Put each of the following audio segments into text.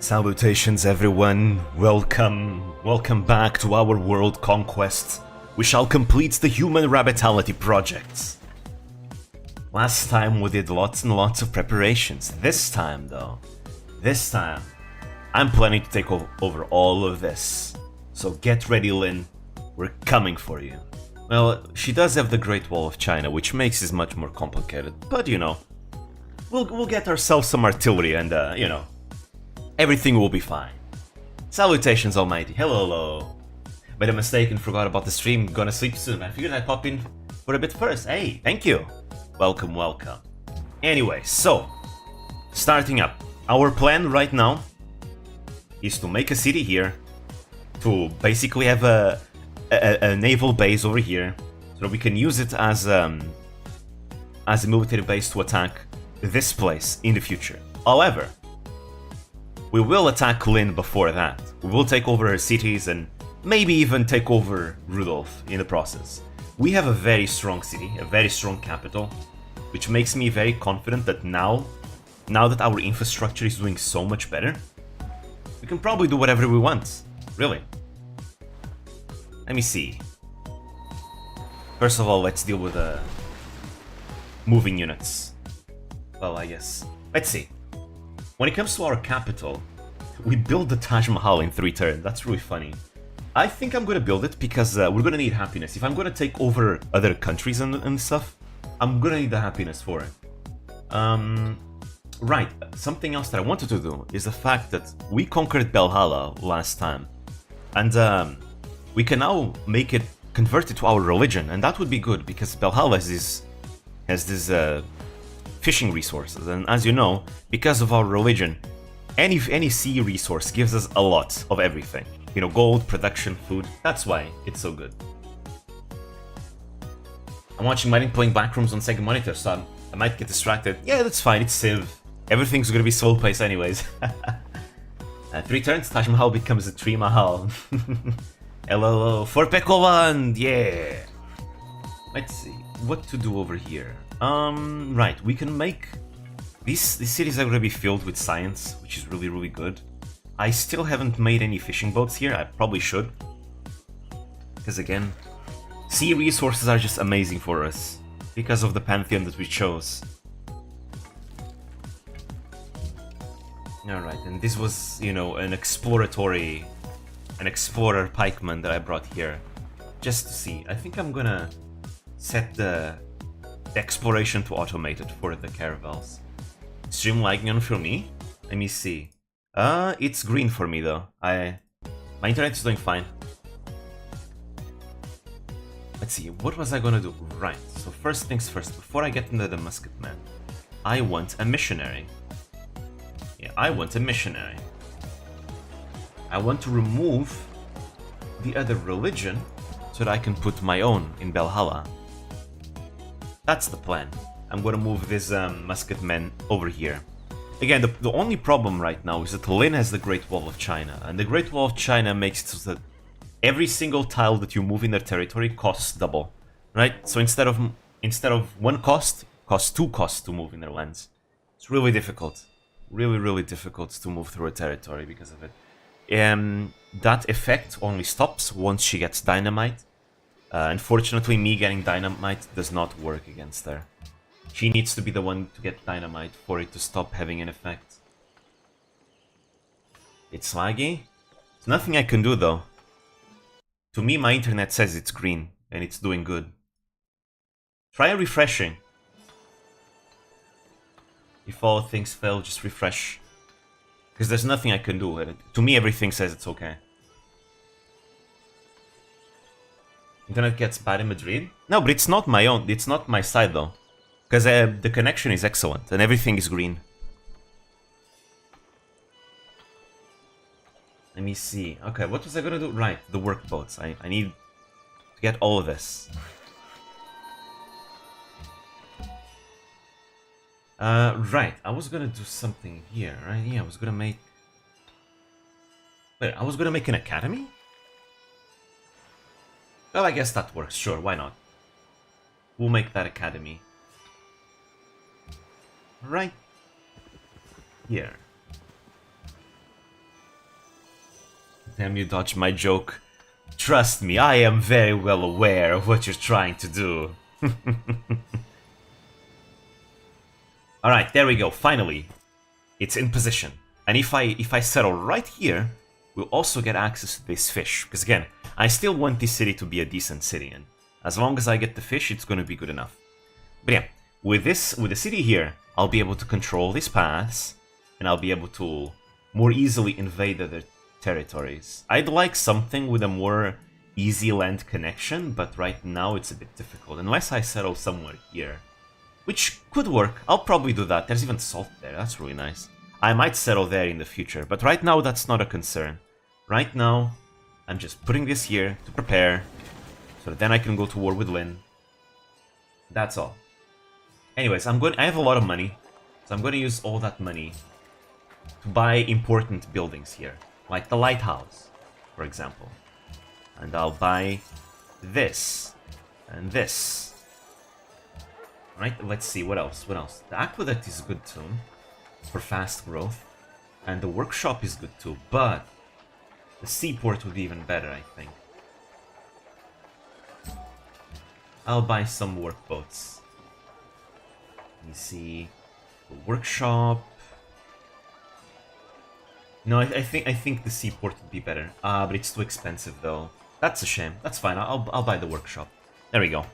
Salutations everyone, welcome back to our world conquest. We shall complete the human rabbitality project. Last time we did lots and lots of preparations. This time though, I'm planning to take over all of this. So get ready, Lynn, we're coming for you. Well, she does have the Great Wall of China, which makes it much more complicated, but you know, we'll get ourselves some artillery and you know, everything will be fine. Salutations, Almighty. Hello. Made a mistake and forgot about the stream. Gonna sleep soon. I figured I'd pop in for a bit first. Hey, thank you. Welcome. Anyway, so, starting up. Our plan right now is to make a city here, to basically have a naval base over here, so that we can use it as a military base to attack this place in the future. However, we will attack Lynn before that. We will take over her cities and maybe even take over Rudolph in the process. We have a very strong city, a very strong capital, which makes me very confident that now that our infrastructure is doing so much better, we can probably do whatever we want, really. Let me see. First of all, let's deal with the moving units. Well, I guess. Let's see. When it comes to our capital, we build the Taj Mahal in 3 turns. That's really funny. I think I'm gonna build it because we're gonna need happiness. If I'm gonna take over other countries and stuff, I'm gonna need the happiness for it. Right, something else that I wanted to do is the fact that we conquered Valhalla last time. And we can now make it converted to our religion, and that would be good because Valhalla has this fishing resources, and as you know, because of our religion, any sea resource gives us a lot of everything. You know, gold, production, food. That's why it's so good. I'm watching Mining playing Backrooms on second monitor, so I might get distracted. Yeah, that's fine, it's Civ. Everything's gonna be slow paced anyways. 3 turns, Taj Mahal becomes a tree Mahal. Hello, for Pekora, yeah! Let's see, what to do over here. Right, we can make... These cities are gonna be filled with science, which is really, really good. I still haven't made any fishing boats here, I probably should. Because again, sea resources are just amazing for us, because of the pantheon that we chose. Alright, and this was, you know, an explorer pikeman that I brought here. Just to see, I think I'm gonna set the exploration to automated for the caravels. Stream lagging on for me? Let me see. It's green for me though. My internet is doing fine. Let's see, what was I gonna do? Right, so first things first, before I get into the musketman, I want a missionary. Yeah, I want a missionary. I want to remove the other religion so that I can put my own in Valhalla. That's the plan. I'm gonna move this musketman over here. Again, the only problem right now is that Lin has the Great Wall of China, and the Great Wall of China makes it so that every single tile that you move in their territory costs double, right? So instead of one cost, costs 2 costs to move in their lands. It's really difficult, really difficult to move through a territory because of it. That effect only stops once she gets dynamite. Unfortunately, me getting dynamite does not work against her. She needs to be the one to get dynamite for it to stop having an effect. It's laggy. There's nothing I can do though. To me, my internet says it's green, and it's doing good. Try refreshing. If all things fail, just refresh. Because there's nothing I can do. To me, everything says it's okay. Internet gets bad in Madrid? No, but it's not my own. It's not my side though. Because the connection is excellent and everything is green. Let me see. Okay, what was I gonna do? Right, the work boats. I need to get all of this. Right, I was gonna do something here, right? Yeah, I was gonna make... Wait, I was gonna make an academy? Well, I guess that works, sure, why not? We'll make that academy. Right here. Damn, you dodged my joke. Trust me, I am very well aware of what you're trying to do. Alright, there we go, finally. It's in position. And if I settle right here, we'll also get access to this fish. Because again, I still want this city to be a decent city, and as long as I get the fish, it's gonna be good enough. But yeah, with the city here, I'll be able to control these paths, and I'll be able to more easily invade other territories. I'd like something with a more easy land connection, but right now it's a bit difficult, unless I settle somewhere here. Which could work, I'll probably do that. There's even salt there, that's really nice. I might settle there in the future, but right now that's not a concern. Right now, I'm just putting this here to prepare, so that then I can go to war with Lin. That's all. Anyways, I have a lot of money, so I'm going to use all that money to buy important buildings here, like the lighthouse, for example. And I'll buy this, and this. Right, let's see, what else, The aqueduct is good too, for fast growth. And the workshop is good too, but the seaport would be even better, I think. I'll buy some workboats. Let me see, the workshop. No, I think the seaport would be better. But it's too expensive though. That's a shame. That's fine, I'll buy the workshop. There we go.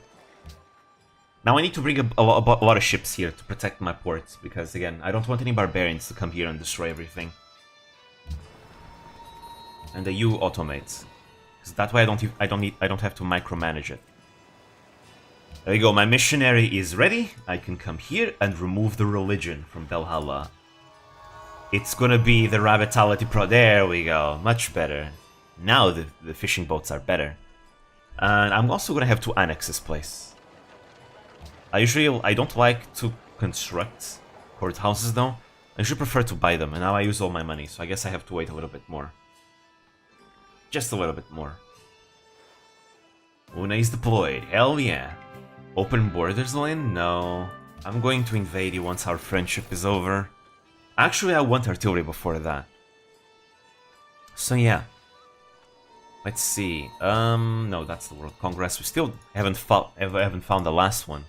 Now I need to bring a lot of ships here to protect my ports, because again, I don't want any barbarians to come here and destroy everything. And the U automates, because that way I don't have to micromanage it. There you go. My missionary is ready. I can come here and remove the religion from Belhala. It's gonna be the Rabbitality Pro. There we go. Much better. Now the fishing boats are better. And I'm also gonna have to annex this place. I don't like to construct courthouses though. I usually prefer to buy them, and now I use all my money, so I guess I have to wait a little bit more. Just a little bit more. Una is deployed. Hell yeah. Open borders, Lin? No. I'm going to invade you once our friendship is over. Actually, I want artillery before that. So yeah. Let's see. No, that's the World Congress. We still haven't found the last one.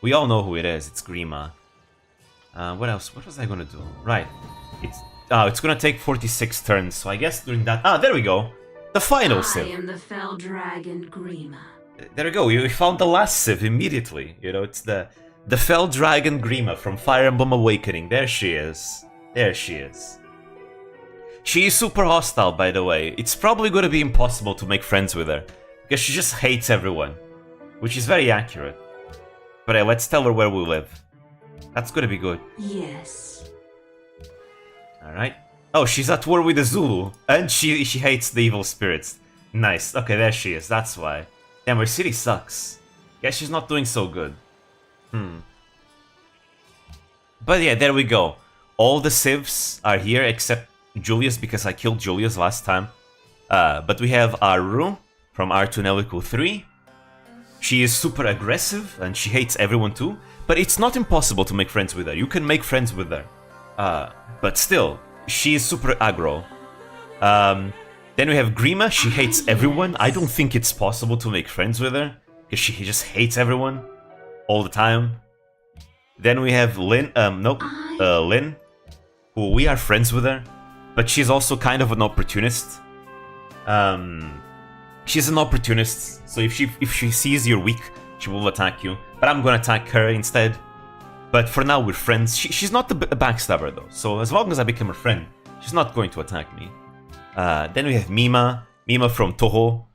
We all know who it is. It's Grima. What else? What was I gonna do? Right. It's gonna take 46 turns. So I guess during that. There we go. The final civ. I am the fell dragon Grima. There we go. We found the last civ immediately. You know, it's the fell dragon Grima from Fire Emblem Awakening. There she is. There she is. She is super hostile, by the way. It's probably gonna be impossible to make friends with her, because she just hates everyone, which is very accurate. But hey, let's tell her where we live. That's gonna be good. Yes. Alright. Oh, she's at war with the Zulu, and she hates the evil spirits. Nice. Okay, there she is. That's why. Damn, her city sucks. Yeah, she's not doing so good. But yeah, there we go. All the civs are here except Julius, because I killed Julius last time. But we have Aru from R2 3. She is super aggressive and she hates everyone too. But it's not impossible to make friends with her. You can make friends with her. But still, she is super aggro. Then we have Grima. She hates everyone. I don't think it's possible to make friends with her, because she just hates everyone all the time. Then we have Lin. Lin, who we are friends with her, but she's also kind of an opportunist. She's an opportunist, so if she sees you're weak, she will attack you. But I'm gonna attack her instead. But for now, we're friends. She's not a backstabber though, so as long as I become her friend, she's not going to attack me. Then we have Mima from Toho,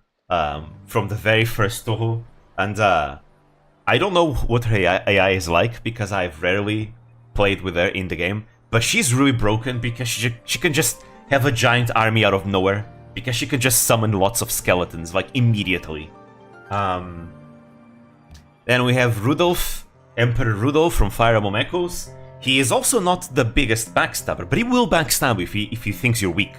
from the very first Toho, and I don't know what her AI is like, because I've rarely played with her in the game, but she's really broken because she can just have a giant army out of nowhere, because she can just summon lots of skeletons, like, immediately. Then we have Rudolph, Emperor Rudolph from Fire Emblem Echoes. He is also not the biggest backstabber, but he will backstab if he thinks you're weak.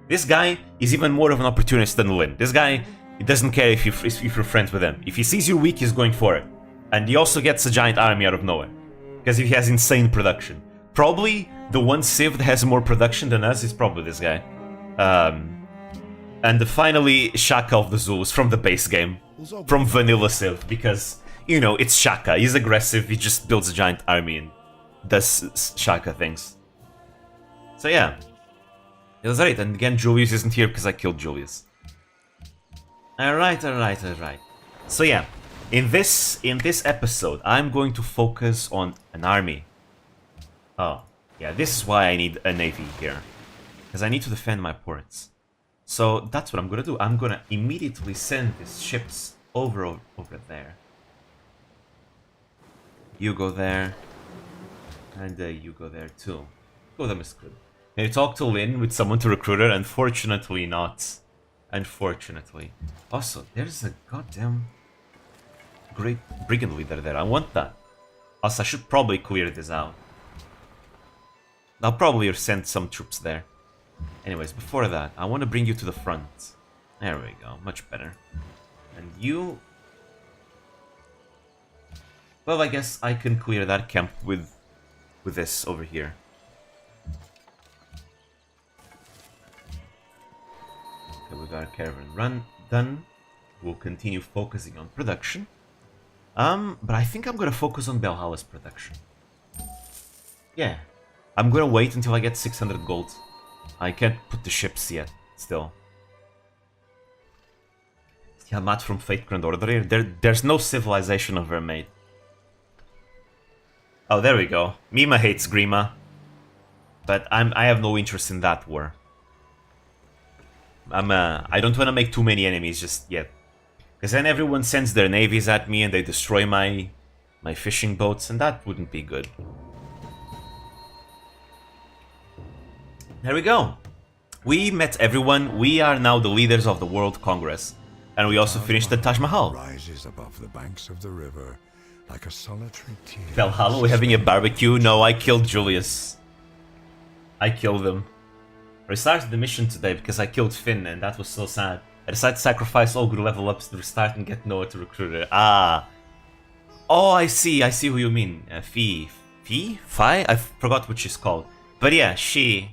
This guy is even more of an opportunist than Lin. This guy, he doesn't care if you're friends with him. If he sees you're weak, he's going for it. And he also gets a giant army out of nowhere, because he has insane production. Probably the one civ that has more production than us is probably this guy. And finally, Shaka of the Zulus from the base game. From Vanilla Civ, because, you know, it's Shaka. He's aggressive, he just builds a giant army and does Shaka things. So yeah. It was right, and again, Julius isn't here because I killed Julius. Alright. So yeah, in this episode, I'm going to focus on an army. Oh, yeah, this is why I need a navy here. Because I need to defend my ports. So that's what I'm gonna do. I'm gonna immediately send these ships over there. You go there. And you go there too. Both of them is good. Can you talk to Lynn with someone to recruit her? Unfortunately not. Unfortunately. Also, there's a goddamn great brigand leader there. I want that. Also, I should probably clear this out. I'll probably send some troops there. Anyways, before that, I want to bring you to the front. There we go, much better. And you... Well, I guess I can clear that camp with this over here. Okay, we got a caravan run done. We'll continue focusing on production. But I think I'm gonna focus on Belhala's production. Yeah. I'm gonna wait until I get 600 gold. I can't put the ships yet, still. Yeah, Matt from Fate Grand Order here. There's no civilization of her made. Oh, there we go. Mima hates Grima. But I have no interest in that war. I don't want to make too many enemies just yet. Because then everyone sends their navies at me and they destroy my fishing boats, and that wouldn't be good. There we go. We met everyone. We are now the leaders of the World Congress. And we also finished the Taj Mahal. Rises above the banks of the river like a solitary tear. Valhalla, we're having a barbecue. No, I killed Julius. I killed him. I restarted the mission today because I killed Finn, and that was so sad. I decided to sacrifice all good level ups to restart and get Noah to recruit her. Ah. Oh, I see who you mean. Fi? I forgot what she's called. But yeah, she's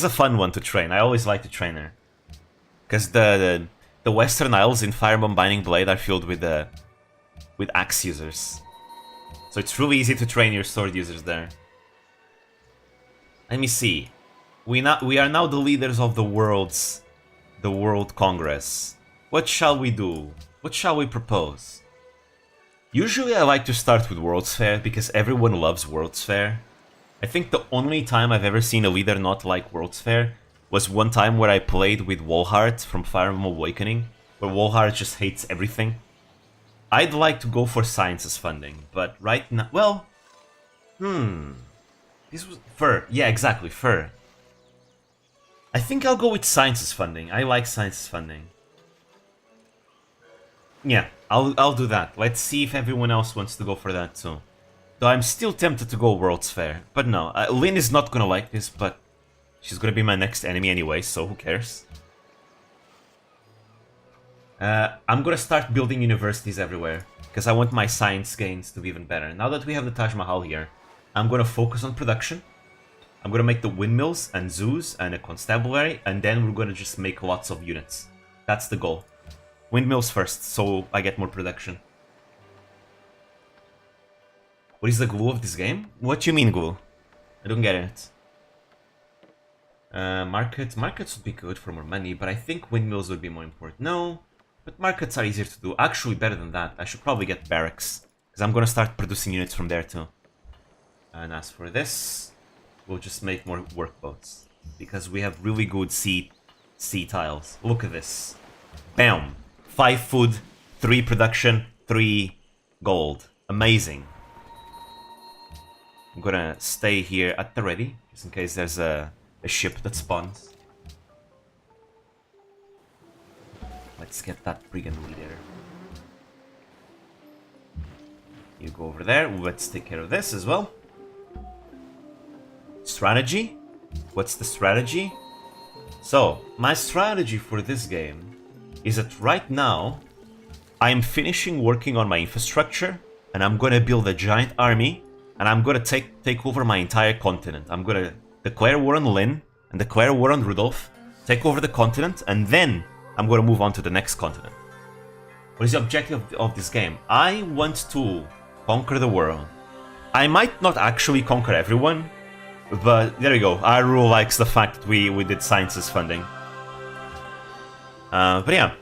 a fun one to train. I always like to train her. Because the Western Isles in Fire Emblem Binding Blade are filled with axe users. So it's really easy to train your sword users there. Let me see. We are now the leaders of the World Congress. What shall we do? What shall we propose? Usually I like to start with World's Fair because everyone loves World's Fair. I think the only time I've ever seen a leader not like World's Fair was one time where I played with Wolhart from Fire Emblem Awakening, where Wolhart just hates everything. I'd like to go for Sciences funding, but right now... Well... This was... Fur. Yeah, exactly, Fur. I think I'll go with Sciences funding. I like Sciences funding. Yeah, I'll do that. Let's see if everyone else wants to go for that too. Though I'm still tempted to go World's Fair. But no, Lynn is not gonna like this, but she's gonna be my next enemy anyway, so who cares? I'm gonna start building universities everywhere, because I want my science gains to be even better. Now that we have the Taj Mahal here, I'm gonna focus on production. I'm gonna make the windmills and zoos and a constabulary, and then we're gonna just make lots of units. That's the goal. Windmills first, so I get more production. What is the glue of this game? What do you mean glue? I don't get it. Markets would be good for more money, but I think windmills would be more important. No, but markets are easier to do. Actually, better than that. I should probably get barracks, because I'm gonna start producing units from there too. And as for this, we'll just make more workboats, because we have really good sea tiles. Look at this. Bam! 5 food, 3 production, 3 gold. Amazing. I'm gonna stay here at the ready, just in case there's a ship that spawns. Let's get that brigand leader. You go over there. Let's take care of this as well. Strategy? What's the strategy? So, my strategy for this game is that right now I'm finishing working on my infrastructure, and I'm gonna build a giant army, and I'm gonna take over my entire continent. I'm gonna declare war on Lin and declare war on Rudolf, take over the continent, and then I'm gonna move on to the next continent. What is the objective of this game? I want to conquer the world. I might not actually conquer everyone, but there we go. Aru likes the fact that we did sciences funding. But yeah.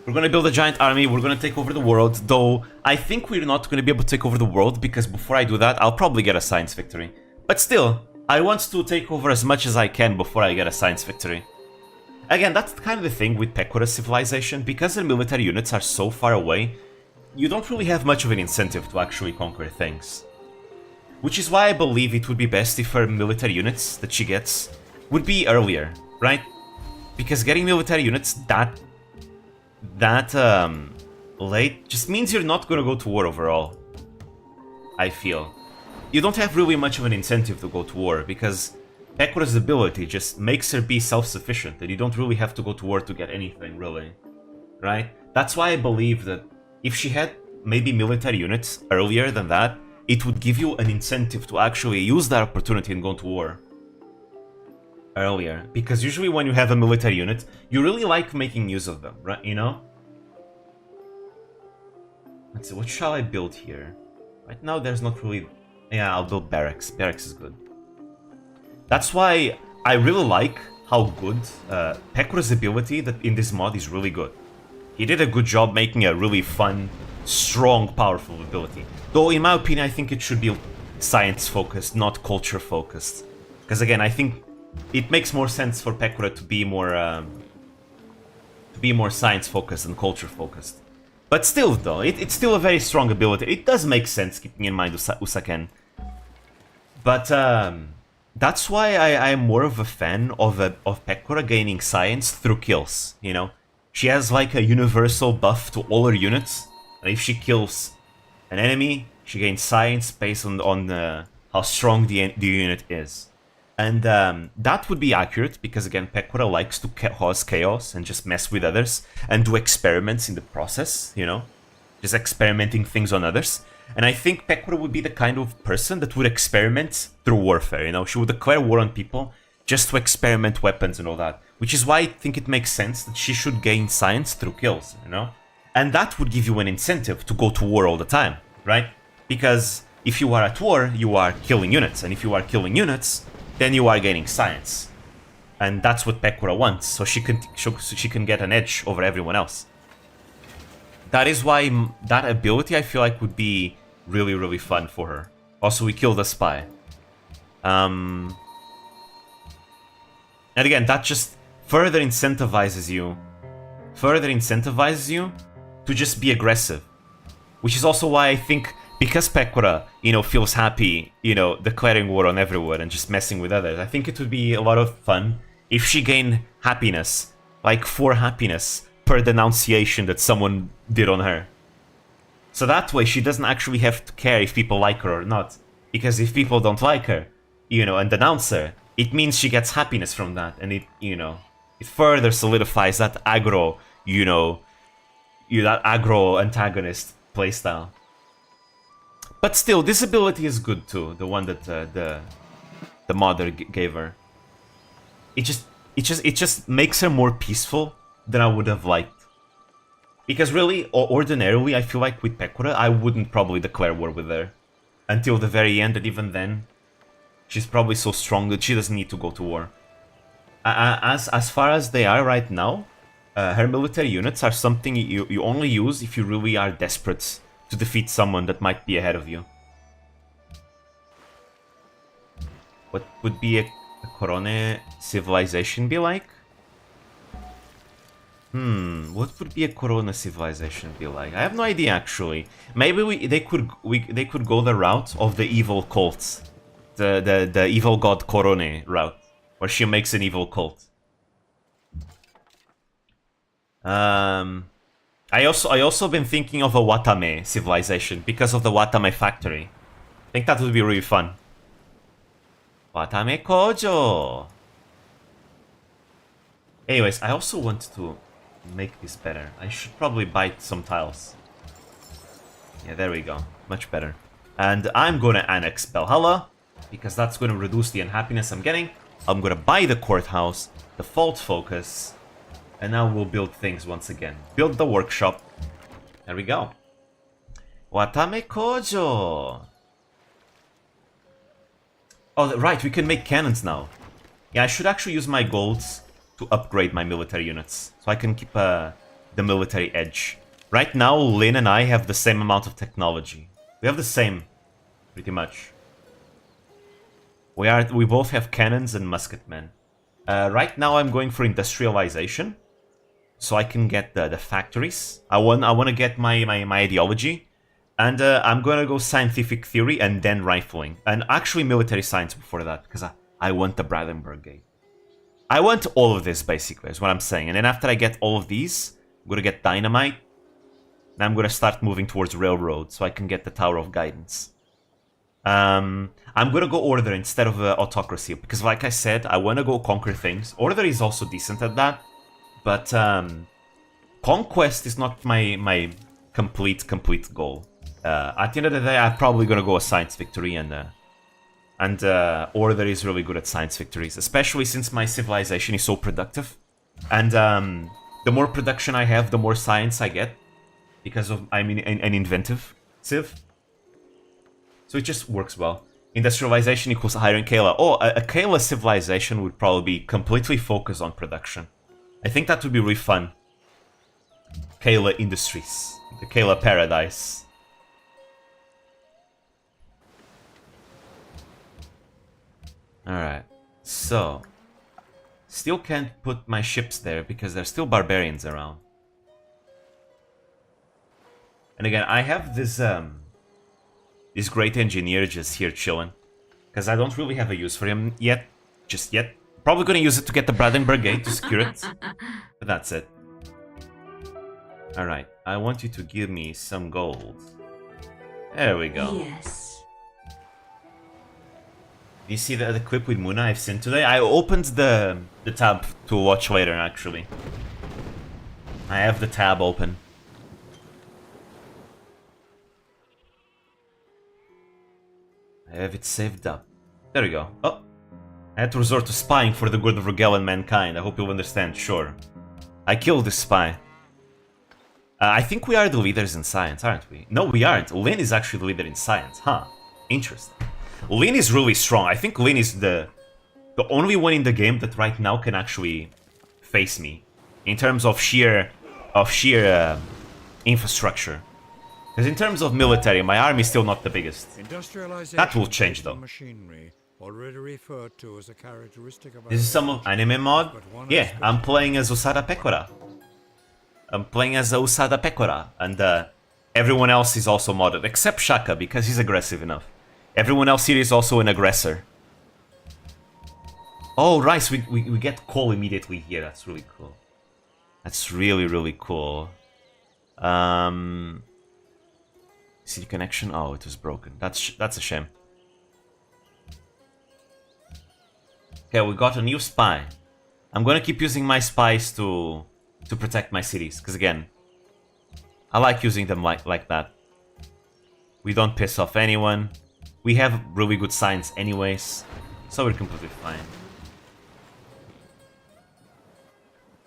We're gonna build a giant army, we're gonna take over the world, though I think we're not gonna be able to take over the world, because before I do that, I'll probably get a science victory. But still, I want to take over as much as I can before I get a science victory. Again, that's kind of the thing with Pekora's civilization, because their military units are so far away, you don't really have much of an incentive to actually conquer things. Which is why I believe it would be best if her military units that she gets would be earlier, right? Because getting military units that late just means you're not gonna go to war overall, I feel. You don't have really much of an incentive to go to war, because Pekora's ability just makes her be self-sufficient, and you don't really have to go to war to get anything, really. Right? That's why I believe that if she had maybe military units earlier than that, it would give you an incentive to actually use that opportunity and go to war earlier. Because usually when you have a military unit, you really like making use of them, right? You know? Let's see, what shall I build here? Right now there's not really... Yeah, I'll build barracks. Barracks is good. That's why I really like how good Pekora's ability that in this mod is really good. He did a good job making a really fun, strong, powerful ability. Though in my opinion, I think it should be science-focused, not culture-focused. Because again, I think it makes more sense for Pekora to be more science-focused than culture-focused. But still, though, it's still a very strong ability. It does make sense, keeping in mind Usaken. But that's why I am more of a fan of Pekora gaining science through kills, you know? She has like a universal buff to all her units, and if she kills an enemy, she gains science based on how strong the unit is. And that would be accurate, because again, Pekora likes to cause chaos and just mess with others, and do experiments in the process, you know? Just experimenting things on others. And I think Pekora would be the kind of person that would experiment through warfare, you know? She would declare war on people just to experiment weapons and all that. Which is why I think it makes sense that she should gain science through kills, you know? And that would give you an incentive to go to war all the time, right? Because if you are at war, you are killing units. And if you are killing units, then you are gaining science. And that's what Pekora wants, so she can get an edge over everyone else. That is why that ability, I feel like, would be really, really fun for her. Also, we killed a spy. And again, that just further incentivizes you to just be aggressive. Which is also why I think, because Pekora, you know, feels happy, you know, declaring war on everyone and just messing with others, I think it would be a lot of fun if she gained happiness, like 4 happiness per denunciation that someone did on her. So that way she doesn't actually have to care if people like her or not. Because if people don't like her, you know, and denounce her, it means she gets happiness from that, and it, you know, it further solidifies that aggro, you know, that aggro antagonist playstyle. But still, this ability is good too, the one that the modder gave her. It just makes her more peaceful than I would have liked. Because really, ordinarily, I feel like with Pekora, I wouldn't probably declare war with her until the very end, and even then, she's probably so strong that she doesn't need to go to war. As far as they are right now, her military units are something you only use if you really are desperate to defeat someone that might be ahead of you. What would be a Korone civilization be like? What would be a Korone civilization be like? I have no idea, actually. Maybe they could go the route of the evil cults. The evil god Korone route, where she makes an evil cult. I also been thinking of a Watame civilization because of the Watame factory. I think that would be really fun. Watame Kojo. Anyways, I also want to make this better. I should probably buy some tiles. Yeah, there we go. Much better. And I'm gonna annex Belhalla, because that's gonna reduce the unhappiness I'm getting. I'm gonna buy the courthouse, the fault focus, and now we'll build things once again. Build the workshop. There we go. Watame Kojo! Oh, right, we can make cannons now. Yeah, I should actually use my golds to upgrade my military units, so I can keep the military edge. Right now, Lin and I have the same amount of technology. We have the same, pretty much. We both have cannons and musketmen. Right now, I'm going for industrialization, so I can get the factories. I want to get my ideology, and I'm gonna go scientific theory and then rifling, and actually military science before that, because I want the Brandenburg Gate. I want all of this, basically, is what I'm saying. And then after I get all of these, I'm gonna get dynamite. And I'm gonna start moving towards railroad, so I can get the Tower of Guidance. I'm gonna go order instead of autocracy, because like I said, I wanna go conquer things. Order is also decent at that, but conquest is not my complete goal. At the end of the day, I'm probably gonna go a science victory, and order is really good at science victories, especially since my civilization is so productive. And the more production I have, the more science I get, because of I'm an inventive civ. So it just works well. Industrialization equals hiring Kayla. Oh, a Kayla civilization would probably be completely focused on production. I think that would be really fun. Kayla Industries. The Kayla Paradise. Alright, so... Still can't put my ships there because there's still barbarians around. And again, I have this great engineer just here chilling, because I don't really have a use for him yet, just yet. Probably gonna use it to get the Brandenburg Gate to secure it, but that's it. Alright, I want you to give me some gold. There we go. Yes. You see the clip with Muna I've seen today? I opened the tab to watch later, actually. I have the tab open. I have it saved up. There we go. Oh! I had to resort to spying for the good of Rugel and mankind. I hope you'll understand, sure. I killed this spy. I think we are the leaders in science, aren't we? No, we aren't. Lin is actually the leader in science. Huh. Interesting. Lin is really strong. I think Lin is the only one in the game that right now can actually face me. In terms of sheer infrastructure. Because in terms of military, my army is still not the biggest. That will change though. This is some of anime mod? Yeah, I'm playing as Usada Pekora. I'm playing as Usada Pekora. And everyone else is also modded, except Shaka, because he's aggressive enough. Everyone else here is also an aggressor. Oh, right, so we get coal immediately here. That's really cool. That's really cool. City connection? Oh, it was broken. That's a shame. Okay, we got a new spy. I'm gonna keep using my spies to protect my cities, because again, I like using them like that. We don't piss off anyone. We have really good science anyways, so we're completely fine.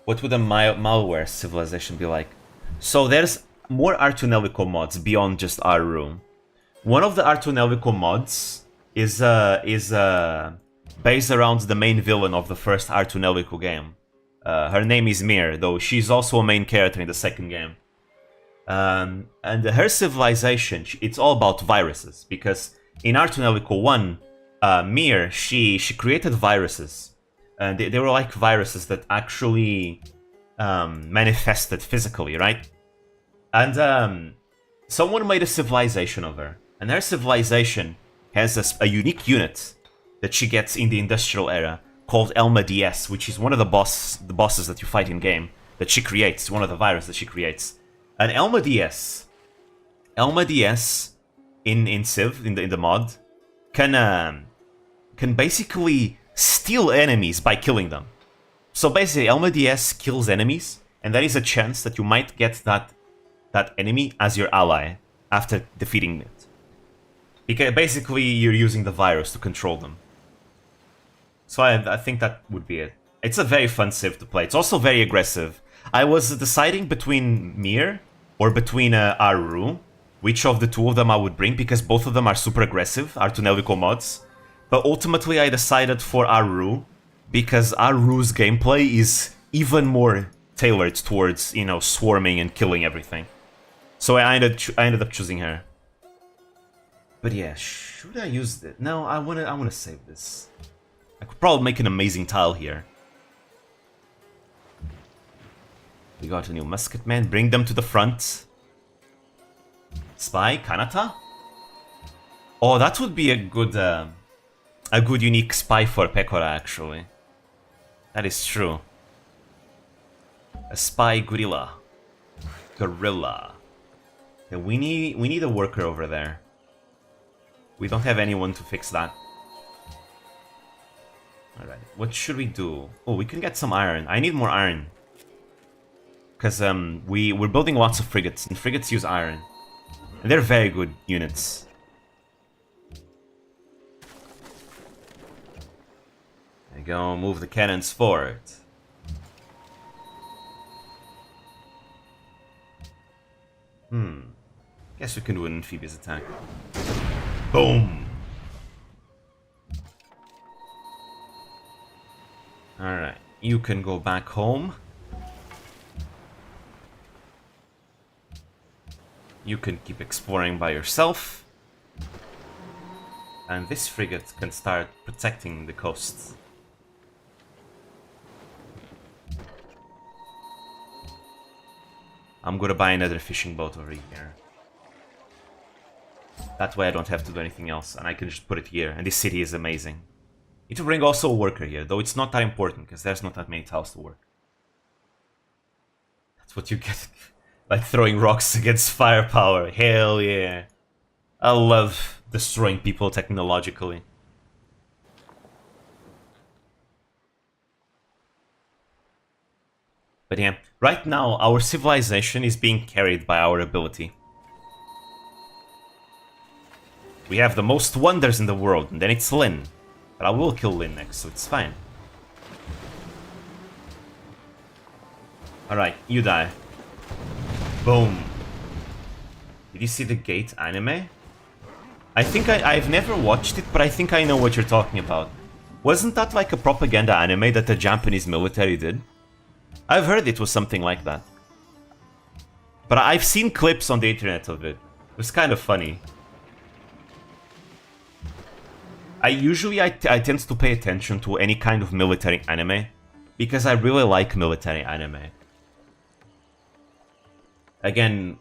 What would a malware civilization be like? So there's more Artunelico mods beyond just our room. One of the Artunelico mods is based around the main villain of the first Artunelico game. Her name is Mir, though she's also a main character in the second game. And her civilization, it's all about viruses, because in Artunelico 1, Mir, she created viruses. And they were like viruses that actually manifested physically, right? And someone made a civilization of her. And her civilization has a unique unit that she gets in the industrial era called Elma DS, which is one of the bosses that you fight in game that she creates, one of the viruses that she creates. And Elma DS in Civ, in the mod, can basically steal enemies by killing them. So basically, Elma DS kills enemies, and there is a chance that you might get that enemy as your ally after defeating it. Because basically, you're using the virus to control them. So I think that would be it. It's a very fun civ to play. It's also very aggressive. I was deciding between Mir or between Aru, which of the two of them I would bring, because both of them are super aggressive, are Tunelico mods. But ultimately I decided for Aru, because Aru's gameplay is even more tailored towards, you know, swarming and killing everything. So I ended up choosing her. But yeah, should I use this? No, I wanna save this. I could probably make an amazing tile here. We got a new musketman. Bring them to the front. Spy Kanata. Oh, that would be a good unique spy for Pekora, actually. That is true. A spy gorilla. Gorilla. Yeah, we need a worker over there. We don't have anyone to fix that. Alright, what should we do? Oh, we can get some iron. I need more iron. Because we're building lots of frigates, and frigates use iron. And they're very good units. There you go, move the cannons forward. Guess we can do an amphibious attack. Boom! Alright, you can go back home. You can keep exploring by yourself. And this frigate can start protecting the coast. I'm gonna buy another fishing boat over here. That way I don't have to do anything else, and I can just put it here, and this city is amazing. Need to bring also a worker here, though it's not that important, because there's not that many tiles to work. That's what you get by throwing rocks against firepower. Hell yeah. I love destroying people technologically. But yeah, right now our civilization is being carried by our ability. We have the most wonders in the world, and then it's Lin. But I will kill Lin next, so it's fine. Alright, you die. Boom. Did you see the Gate anime? I think I've never watched it, but I think I know what you're talking about. Wasn't that like a propaganda anime that the Japanese military did? I've heard it was something like that. But I've seen clips on the internet of it. It was kind of funny. I tend to pay attention to any kind of military anime because I really like military anime. Again,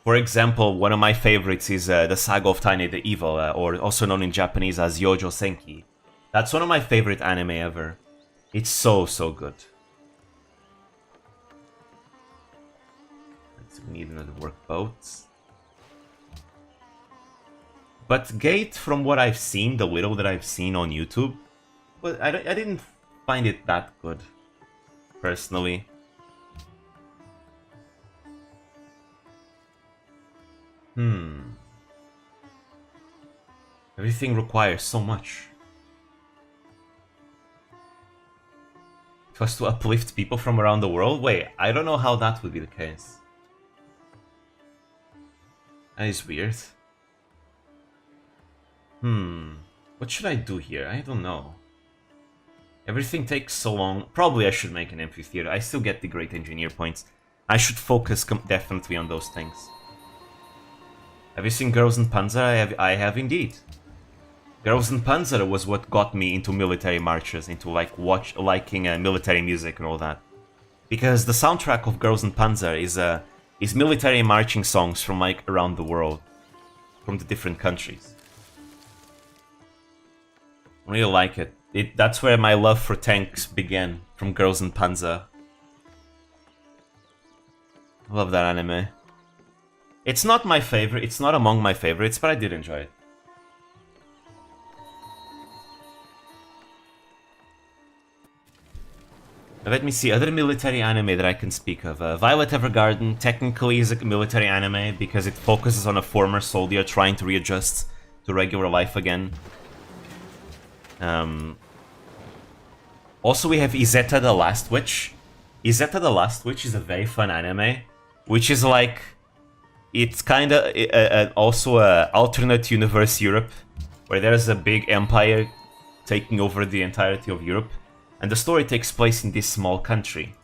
for example, one of my favorites is the Saga of Tiny the Evil, or also known in Japanese as Yojo Senki. That's one of my favorite anime ever. It's so good. We need another workboat. But Gate, from what I've seen, the little that I've seen on YouTube, but I didn't find it that good, personally. Everything requires so much. It was to uplift people from around the world? Wait, I don't know how that would be the case. That is weird. What should I do here? I don't know. Everything takes so long. Probably I should make an amphitheater. I still get the great engineer points. I should focus definitely on those things. Have you seen Girls in Panzer? I have indeed. Girls in Panzer was what got me into military marches, into liking military music and all that. Because the soundtrack of Girls in Panzer is military marching songs from like around the world, from the different countries. I really like it. That's where my love for tanks began, from Girls in Panzer. I love that anime. It's not my favorite, it's not among my favorites, but I did enjoy it. Let me see, other military anime that I can speak of. Violet Evergarden technically is a military anime because it focuses on a former soldier trying to readjust to regular life again. Also, we have Izetta the Last Witch. Izetta the Last Witch is a very fun anime, which is like... It's kind of also a alternate universe Europe, where there's a big empire taking over the entirety of Europe. And the story takes place in this small country,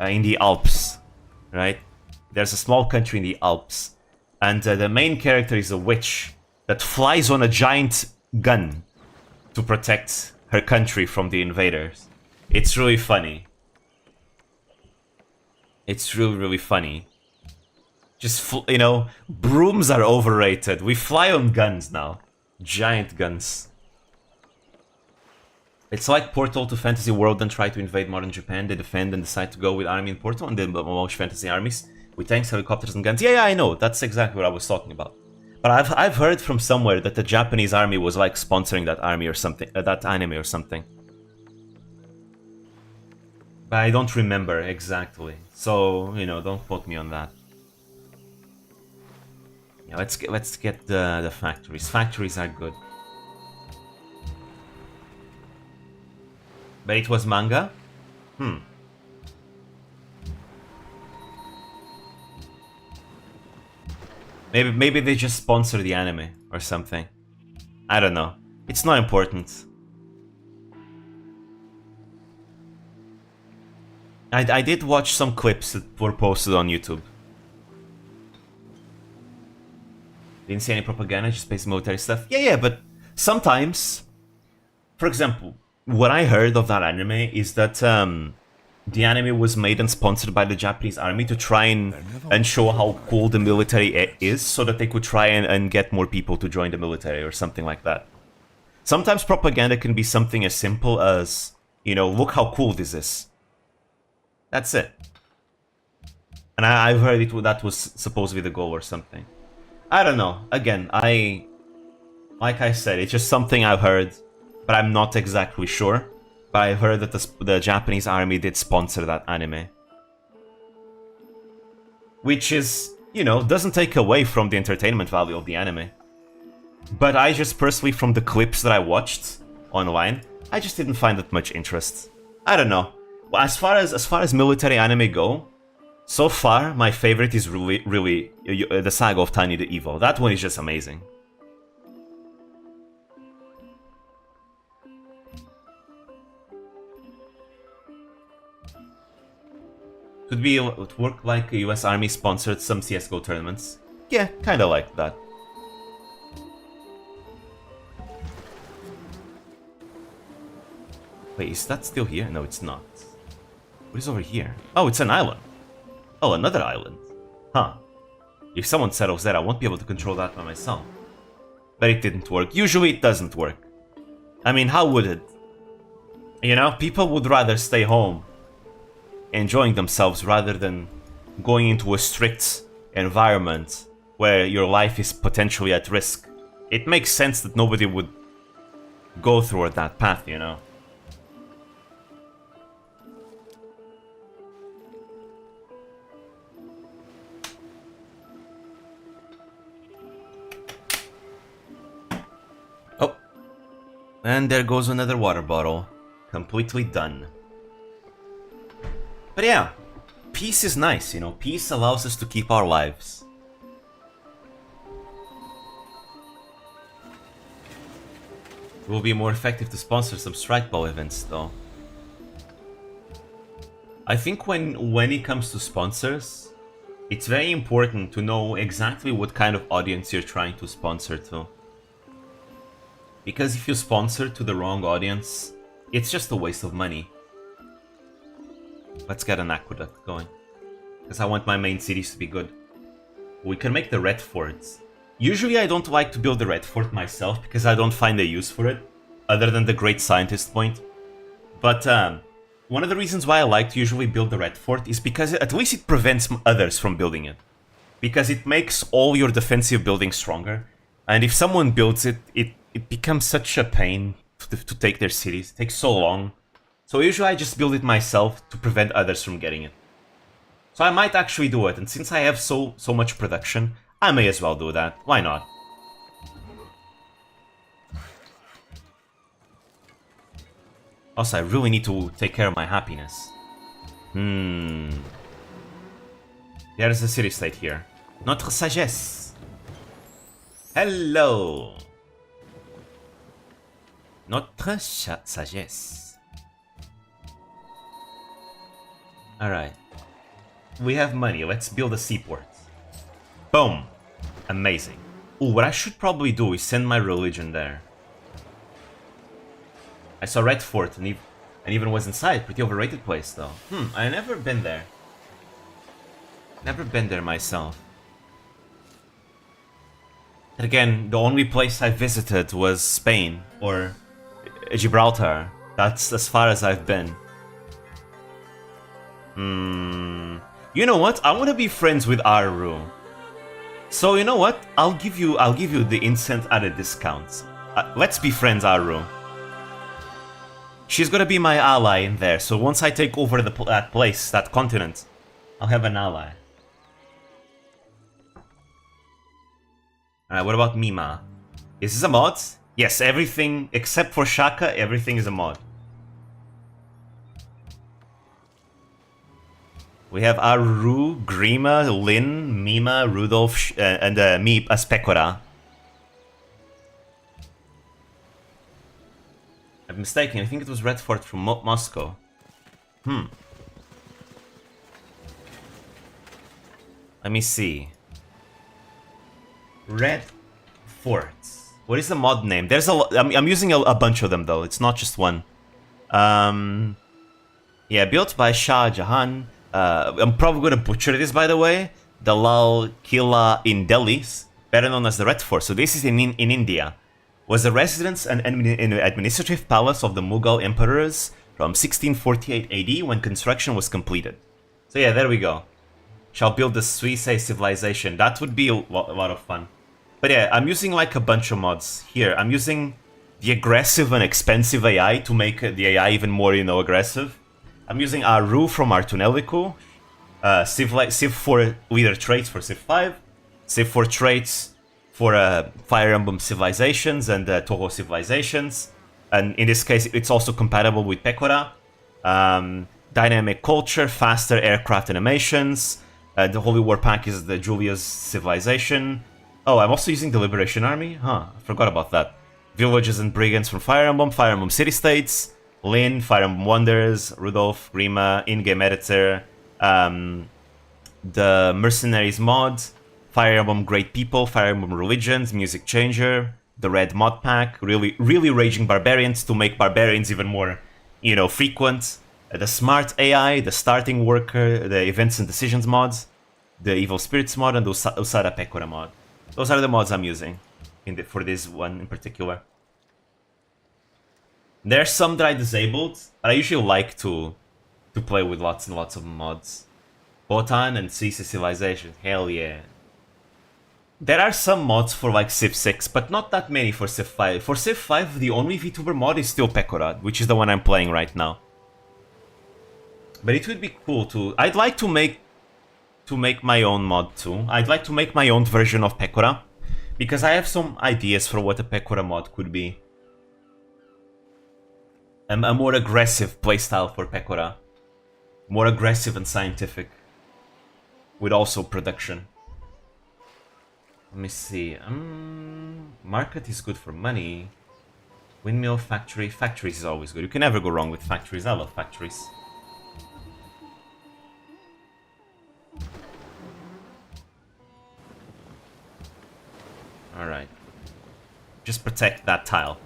in the Alps, right? There's a small country in the Alps, and the main character is a witch that flies on a giant gun to protect her country from the invaders. It's really funny. It's really, really funny. Just, you know, brooms are overrated. We fly on guns now. Giant guns. It's like Portal to Fantasy World and try to invade modern Japan. They defend and decide to go with army in Portal and then demolish fantasy armies with tanks, helicopters, and guns. Yeah, I know. That's exactly what I was talking about. But I've heard from somewhere that the Japanese army was like sponsoring that army or something, that anime or something. But I don't remember exactly. So, you know, don't quote me on that. Yeah, let's get the factories. Factories are good. But it was manga? Maybe they just sponsor the anime or something. I don't know. It's not important. I did watch some clips that were posted on YouTube. Didn't see any propaganda, just basic military stuff. Yeah, but sometimes... For example, what I heard of that anime is that the anime was made and sponsored by the Japanese army to try and show how cool the military is, so that they could try and get more people to join the military or something like that. Sometimes propaganda can be something as simple as, you know, look how cool this is. That's it. And I've heard that was supposed to be the goal or something. I don't know. Again, like I said, it's just something I've heard, but I'm not exactly sure. But I heard that the Japanese army did sponsor that anime. Which is, you know, doesn't take away from the entertainment value of the anime. But I just personally, from the clips that I watched online, I just didn't find that much interest. I don't know. Well, as far as military anime go, so far my favorite is really the Saga of Tiny the Evil. That one is just amazing. It would work like a US Army sponsored some CSGO tournaments. Yeah, kinda like that. Wait, is that still here? No, it's not. What is over here? Oh, it's an island. Oh, another island. Huh. If someone settles there, I won't be able to control that by myself. But it didn't work. Usually it doesn't work. I mean, how would it? You know, people would rather stay home enjoying themselves rather than going into a strict environment where your life is potentially at risk. It makes sense that nobody would go through that path, you know. Oh. And there goes another water bottle. Completely done. But yeah, peace is nice, you know. Peace allows us to keep our lives. It will be more effective to sponsor some strike ball events, though. I think when it comes to sponsors, it's very important to know exactly what kind of audience you're trying to sponsor to. Because if you sponsor to the wrong audience, it's just a waste of money. Let's get an aqueduct going. Because I want my main cities to be good. We can make the red forts. Usually I don't like to build the red fort myself because I don't find a use for it, other than the great scientist point. But one of the reasons why I like to usually build the red fort is because at least it prevents others from building it. Because it makes all your defensive buildings stronger. And if someone builds it, it becomes such a pain to take their cities. It takes so long. So usually I just build it myself to prevent others from getting it. So I might actually do it, and since I have so much production, I may as well do that. Why not? Also, I really need to take care of my happiness. There's a city-state here. Notre sagesse. Hello. Notre sagesse. Alright. We have money. Let's build a seaport. Boom. Amazing. Ooh, what I should probably do is send my religion there. I saw Red Fort and even was inside. Pretty overrated place though. I never been there. Never been there myself. And again, the only place I visited was Spain or Gibraltar. That's as far as I've been. You know what? I want to be friends with Aru. So you know what? I'll give you the instant at a discount. Let's be friends, Aru. She's gonna be my ally in there. So once I take over that place, that continent, I'll have an ally. Alright, what about Mima? Is this a mod? Yes, everything except for Shaka, everything is a mod. We have Aru, Grima, Lin, Mima, Rudolph, and me as Pekora. I'm mistaken, I think it was Red Fort from Moscow. Let me see. Red Fort. What is the mod name? There's a lot. I'm using a bunch of them though. It's not just one. Yeah, built by Shah Jahan. I'm probably gonna butcher this, by the way. The Lal Killa in Delhi, better known as the Red Fort. So this is in India. Was the residence and administrative palace of the Mughal emperors from 1648 AD when construction was completed. So yeah, there we go. Shall build the Suisei civilization. That would be a lot of fun. But yeah, I'm using like a bunch of mods here. I'm using the aggressive and expensive AI to make the AI even more, you know, aggressive. I'm using Aru from Artunelico, Civ 4 leader traits for Civ 5, Civ 4 traits for Fire Emblem Civilizations and Toho Civilizations. And in this case, it's also compatible with Pekora. Dynamic culture, faster aircraft animations. The Holy War pack is the Julia's Civilization. Oh, I'm also using the Liberation Army? Huh, I forgot about that. Villages and Brigands from Fire Emblem City-States, Lin, Fire Emblem Wonders, Rudolph, Grima, in-game editor, the Mercenaries mod, Fire Emblem Great People, Fire Emblem Religions, Music Changer, the Red mod pack, really Raging Barbarians to make Barbarians even more, you know, frequent. The Smart AI, the Starting Worker, the Events and Decisions mods, the Evil Spirits mod, and the Usada Pekora mod. Those are the mods I'm using for this one in particular. There's some that I disabled, but I usually like to play with lots and lots of mods. Botan and CC Civilization, hell yeah. There are some mods for like Civ 6, but not that many for Civ 5. For Civ 5, the only VTuber mod is still Pekora, which is the one I'm playing right now. But it would be cool to... I'd like to make my own mod too. I'd like to make my own version of Pekora, because I have some ideas for what a Pekora mod could be. A more aggressive playstyle for Pekora. More aggressive and scientific. With also production. Let me see. Market is good for money. Windmill, factory. Factories is always good. You can never go wrong with factories. I love factories. Alright. Just protect that tile.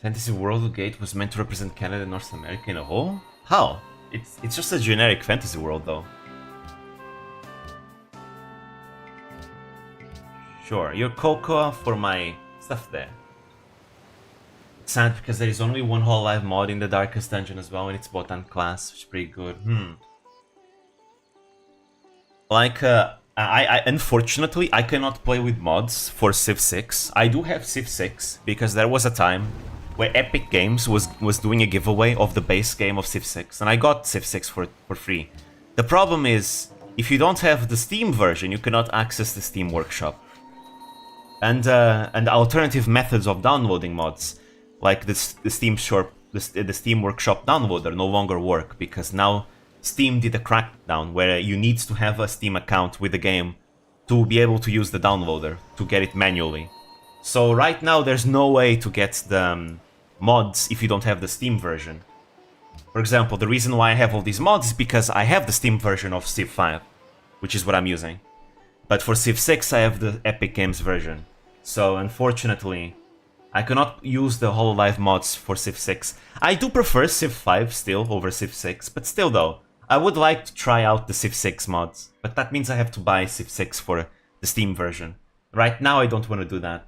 Fantasy World Gate was meant to represent Canada and North America in a whole? How? It's just a generic fantasy world though. Sure, your cocoa for my stuff there. It's sad because there is only one Hololive mod in the Darkest Dungeon as well, and it's Botan class, which is pretty good. Like, I unfortunately, I cannot play with mods for Civ 6. I do have Civ 6, because there was a time where Epic Games was doing a giveaway of the base game of Civ 6, and I got Civ 6 for free. The problem is, if you don't have the Steam version, you cannot access the Steam Workshop. And alternative methods of downloading mods, like the Steam Workshop downloader, no longer work, because now Steam did a crackdown where you need to have a Steam account with the game to be able to use the downloader, to get it manually. So right now there's no way to get the mods if you don't have the Steam version. For example, the reason why I have all these mods is because I have the Steam version of Civ 5, which is what I'm using. But for Civ 6 I have the Epic Games version. So unfortunately, I cannot use the HoloLive mods for Civ 6. I do prefer Civ 5 still over Civ 6, but still though, I would like to try out the Civ 6 mods. But that means I have to buy Civ 6 for the Steam version. Right now I don't want to do that.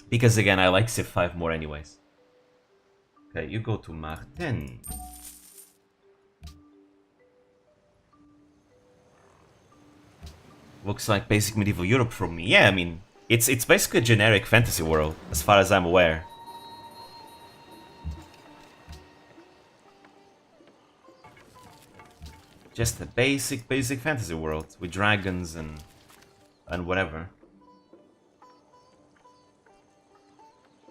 Because again, I like Civ 5 more anyways. Okay, you go to Martin. Looks like basic medieval Europe for me. Yeah, I mean, it's basically a generic fantasy world, as far as I'm aware. Just a basic fantasy world with dragons and whatever.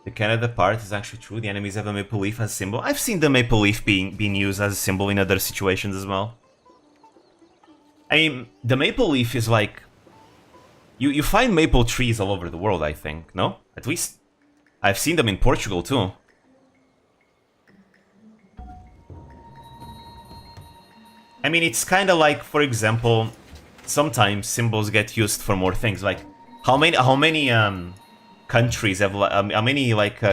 The Canada part is actually true. The enemies have a maple leaf as a symbol. I've seen the maple leaf being used as a symbol in other situations as well. I mean, the maple leaf is like... You find maple trees all over the world, I think, no? At least I've seen them in Portugal too. I mean, it's kind of like, for example, sometimes symbols get used for more things. Like, how many countries have,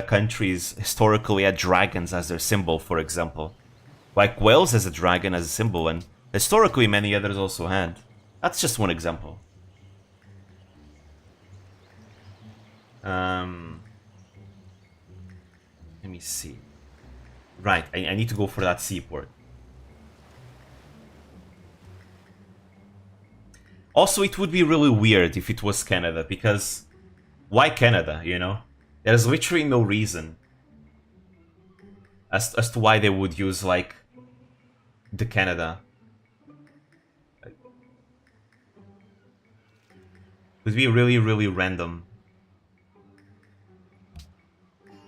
countries historically had dragons as their symbol, for example? Like, Wales has a dragon as a symbol, and historically many others also had. That's just one example. Let me see. Right, I need to go for that seaport. Also, it would be really weird if it was Canada, because why Canada, you know? There's literally no reason as to why they would use, like, the Canada. It would be really, really random.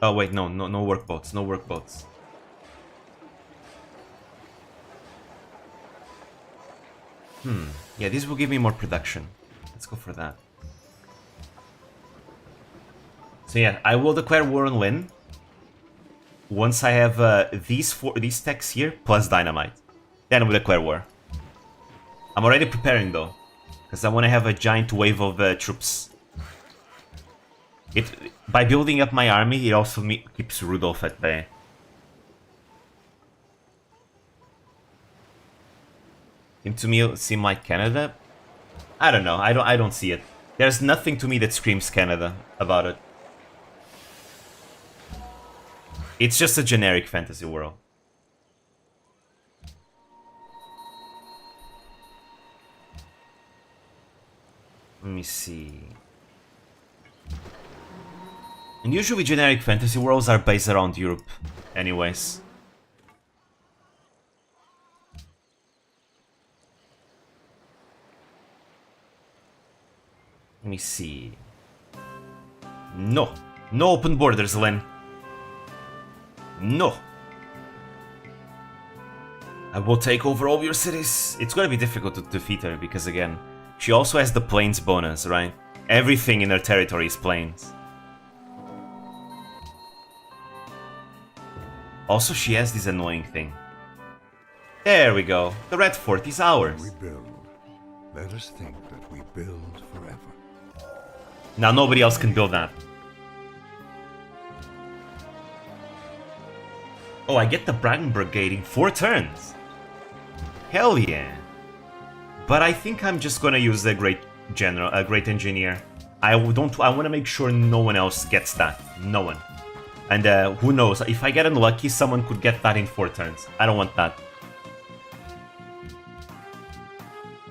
Oh wait, no workboats, no workboats. Yeah, this will give me more production. Let's go for that. So yeah, I will declare war on Lynn once I have these techs here plus dynamite. Then we'll declare war. I'm already preparing though, because I want to have a giant wave of troops. By building up my army, it also keeps Rudolf at bay. To me seem like Canada? I don't know. I don't see it. There's nothing to me that screams Canada about it. It's just a generic fantasy world. Let me see. And usually generic fantasy worlds are based around Europe, anyways. Let me see. No. No open borders, Len. No. I will take over all your cities. It's gonna be difficult to defeat her because, again, she also has the plains bonus, right? Everything in her territory is plains. Also, she has this annoying thing. There we go. The Red Fort is ours. We build. Let us think that we build forever. Now nobody else can build that. Oh, I get the Brandenburg Gate in 4 turns. Hell yeah. But I think I'm just gonna use the Great General, Great Engineer. I want to make sure no one else gets that. No one. And who knows, if I get unlucky, someone could get that in 4 turns. I don't want that.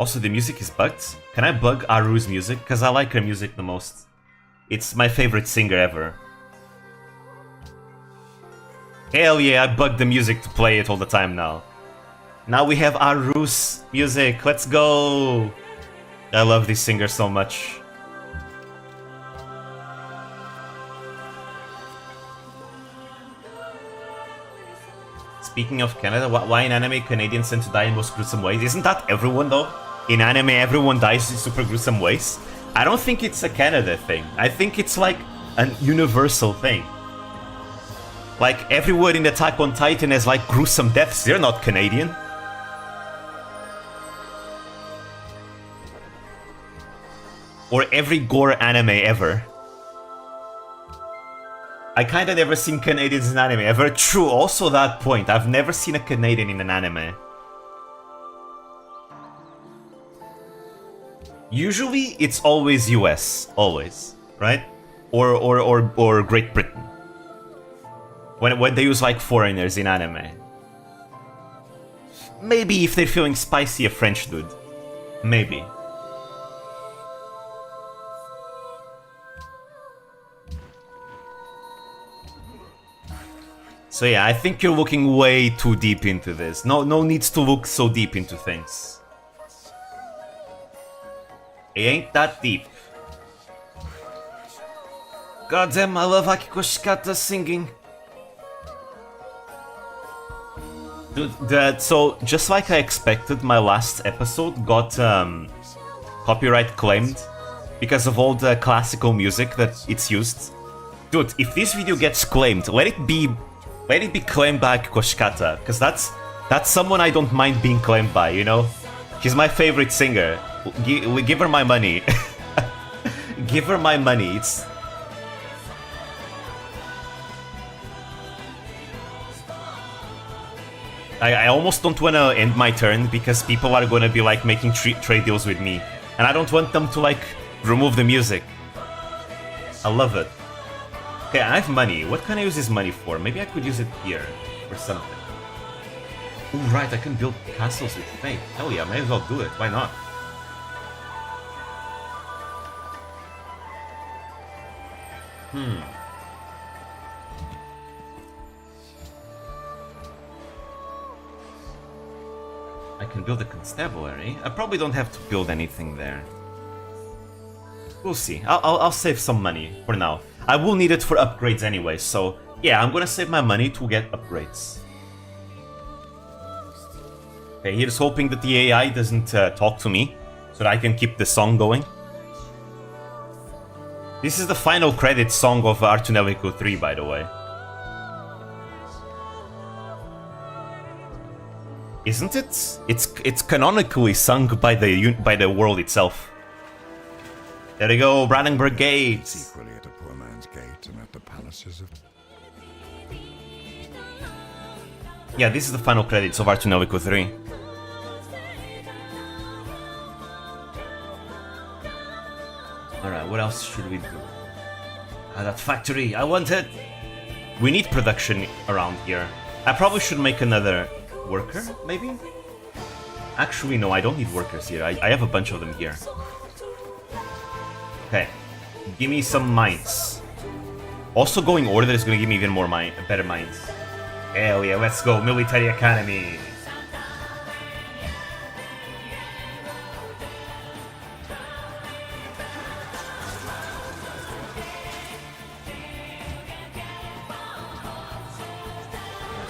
Also, the music is bugged. Can I bug Aru's music? Because I like her music the most. It's my favorite singer ever. Hell yeah, I bugged the music to play it all the time now. Now we have Aru's music. Let's go. I love this singer so much. Speaking of Canada, why in anime Canadians tend to die in most gruesome ways? Isn't that everyone though? In anime, everyone dies in super gruesome ways. I don't think it's a Canada thing. I think it's like an universal thing. Like everyone in Attack on Titan has like gruesome deaths. They're not Canadian. Or every gore anime ever. I kinda never seen Canadians in anime ever. True, also that point. I've never seen a Canadian in an anime. Usually, it's always US. Always. Right? Or Great Britain. When they use like foreigners in anime. Maybe if they're feeling spicy, a French dude. Maybe. So yeah, I think you're looking way too deep into this. No needs to look so deep into things. It ain't that deep. Goddamn, I love Akiko Shikata singing. Dude, so just like I expected, my last episode got copyright claimed because of all the classical music that it's used. Dude, if this video gets claimed, let it be claimed by Akiko Shikata, because that's someone I don't mind being claimed by, you know? She's my favorite singer. Give her my money. Give her my money. It's... I almost don't want to end my turn because people are going to be like making trade deals with me. And I don't want them to like remove the music. I love it. Okay, I have money. What can I use this money for? Maybe I could use it here for something. Ooh, right, I can build castles with faith. Hell yeah, may as well do it. Why not? I can build a constabulary. I probably don't have to build anything there. We'll see. I'll save some money for now. I will need it for upgrades anyway, so yeah, I'm gonna save my money to get upgrades. Okay, here's hoping that the AI doesn't talk to me, so that I can keep the song going. This is the final credit song of Artunelico 3, by the way. Isn't it? It's canonically sung by the world itself. There we go, Brandenburg Gate. Equally at a poor man's gate and at the palaces of... Yeah, this is the final credits of Artunelico 3. Alright, what else should we do? Ah, that factory, I want it! We need production around here. I probably should make another worker, maybe? Actually, no, I don't need workers here. I have a bunch of them here. Okay, give me some mines. Also, going order is gonna give me even more better mines. Hell yeah, let's go, military academy.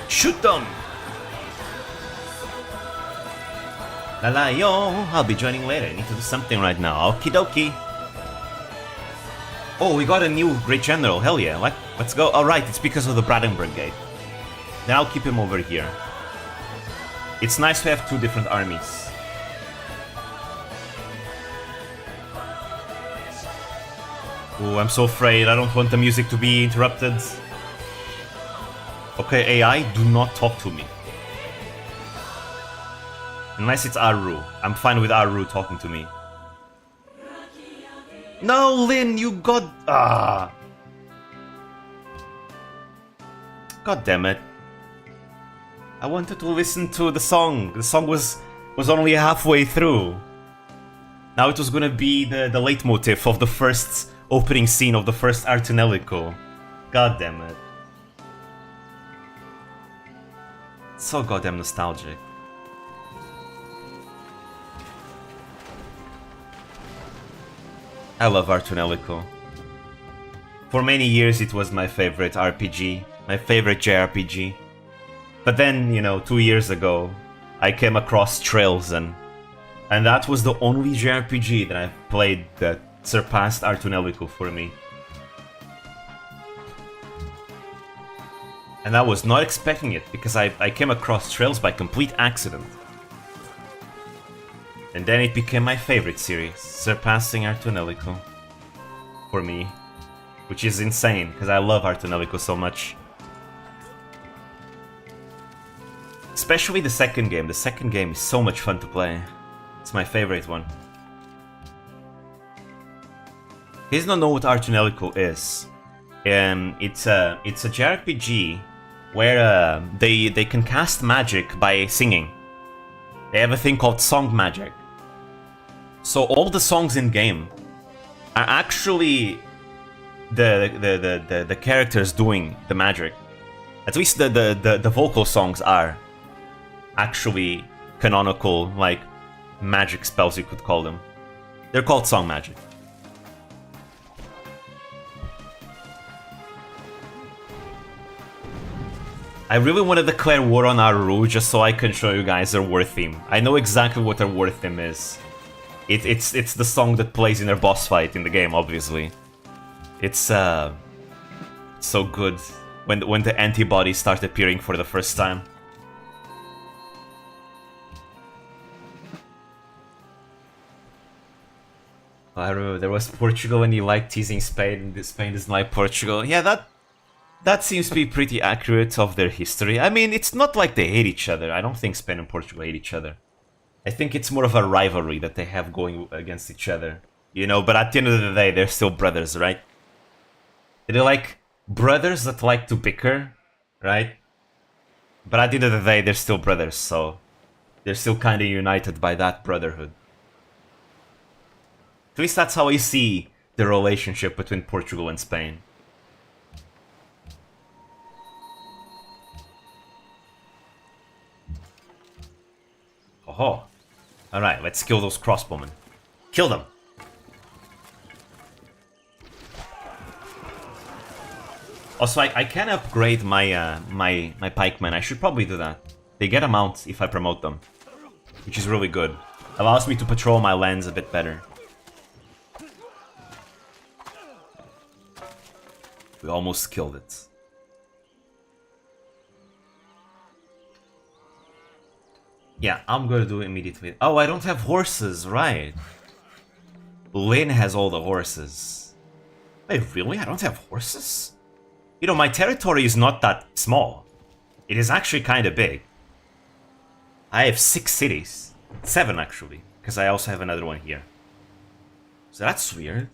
Shoot them! La yo, I'll be joining later. I need to do something right now. Okie dokie. Oh, we got a new Great General. Hell yeah. Let's go. Alright, it's because of the Brandenburg Gate. Then I'll keep him over here. It's nice to have two different armies. Oh, I'm so afraid. I don't want the music to be interrupted. Okay, AI, do not talk to me. Unless it's Aru. I'm fine with Aru talking to me. No, Lin, you got... Ah! God damn it. I wanted to listen to the song. The song was only halfway through. Now it was gonna be the leitmotif of the first opening scene of the first Artunelico. God damn it. So goddamn nostalgic. I love Artunelico. For many years it was my favorite RPG, my favorite JRPG. But then, you know, 2 years ago, I came across Trails and that was the only JRPG that I've played that surpassed Artunelico for me. And I was not expecting it, because I came across Trails by complete accident. And then it became my favorite series, surpassing Artunelico. For me. Which is insane, because I love Artunelico so much. Especially the second game. The second game is so much fun to play. It's my favorite one. You guys don't know what Artunelico is. It's a JRPG where they can cast magic by singing. They have a thing called song magic. So all the songs in game are actually the characters doing the magic. At least the vocal songs are actually canonical, like magic spells, you could call them. They're called song magic. I really want to declare war on Aruru just so I can show you guys their war theme. I know exactly what their war theme is. It's the song that plays in their boss fight in the game, obviously. It's so good when the antibodies start appearing for the first time. Oh, I remember there was Portugal and he liked teasing Spain, and Spain doesn't like Portugal. Yeah, that seems to be pretty accurate of their history. I mean, it's not like they hate each other. I don't think Spain and Portugal hate each other. I think it's more of a rivalry that they have going against each other. You know, but at the end of the day, they're still brothers, right? They're like brothers that like to bicker, right? But at the end of the day, they're still brothers, so they're still kind of united by that brotherhood. At least that's how I see the relationship between Portugal and Spain. Oh, alright, let's kill those crossbowmen. Kill them! Also, I can upgrade my my pikemen. I should probably do that. They get a mount if I promote them, which is really good. Allows me to patrol my lands a bit better. We almost killed it. Yeah, I'm gonna do it immediately. Oh, I don't have horses, right. Lynn has all the horses. Wait, really? I don't have horses? You know, my territory is not that small. It is actually kind of big. I have 6 cities. 7, actually. Because I also have another one here. So that's weird.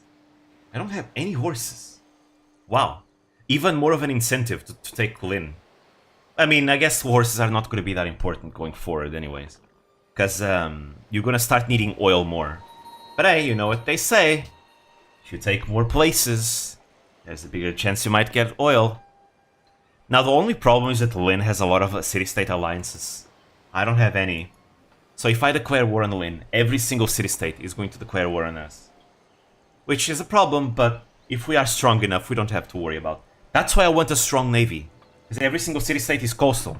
I don't have any horses. Wow. Even more of an incentive to take Lynn. I mean, I guess horses are not going to be that important going forward anyways. Because you're going to start needing oil more. But hey, you know what they say. If you take more places, there's a bigger chance you might get oil. Now, the only problem is that Lynn has a lot of city-state alliances. I don't have any. So if I declare war on Lynn, every single city-state is going to declare war on us. Which is a problem, but if we are strong enough, we don't have to worry about. That's why I want a strong navy. Because every single city-state is coastal.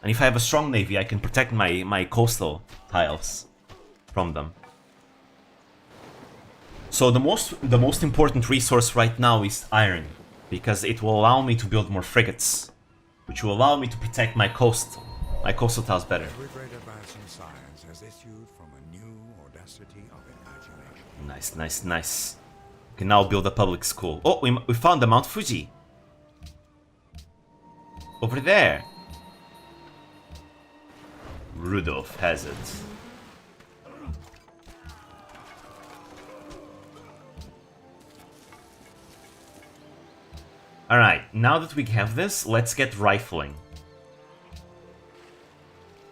And if I have a strong navy, I can protect my coastal tiles from them. So the most important resource right now is iron. Because it will allow me to build more frigates. Which will allow me to protect my coastal tiles better. Every great advance in science has issued from a new audacity of imagination. Nice, nice, nice. We can now build a public school. Oh, we found the Mount Fuji. Over there. Rudolph has it. Alright, now that we have this, let's get rifling.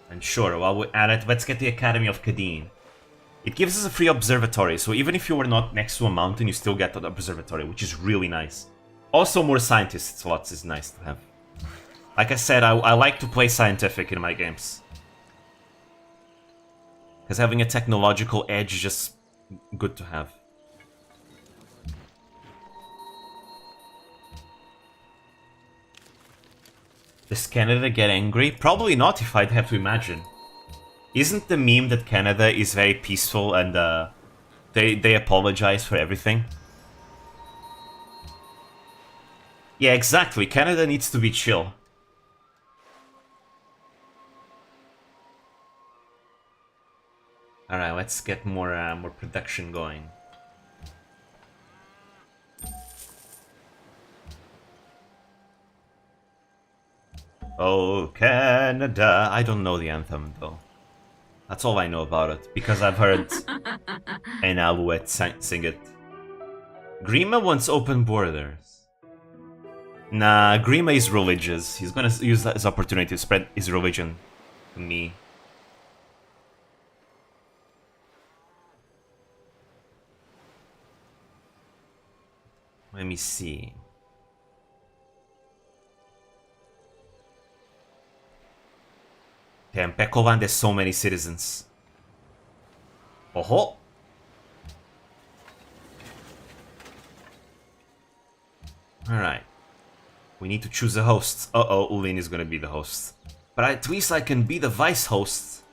And sure, while we're at it, let's get the Academy of Kadeen. It gives us a free observatory, so even if you were not next to a mountain, you still get the observatory, which is really nice. Also, more scientist slots is nice to have. Like I said, I like to play scientific in my games. Because having a technological edge is just good to have. Does Canada get angry? Probably not, if I'd have to imagine. Isn't the meme that Canada is very peaceful and they apologize for everything? Yeah, exactly. Canada needs to be chill. Alright, let's get more production going. Oh, Canada. I don't know the anthem, though. That's all I know about it, because I've heard an Alouette sing it. Grima wants open borders. Nah, Grima is religious. He's gonna use that as opportunity to spread his religion to me. Let me see. Damn, Pekora has so many citizens. Oh. Alright. We need to choose a host. Uh-oh, Ulin is gonna be the host. But at least I can be the vice host.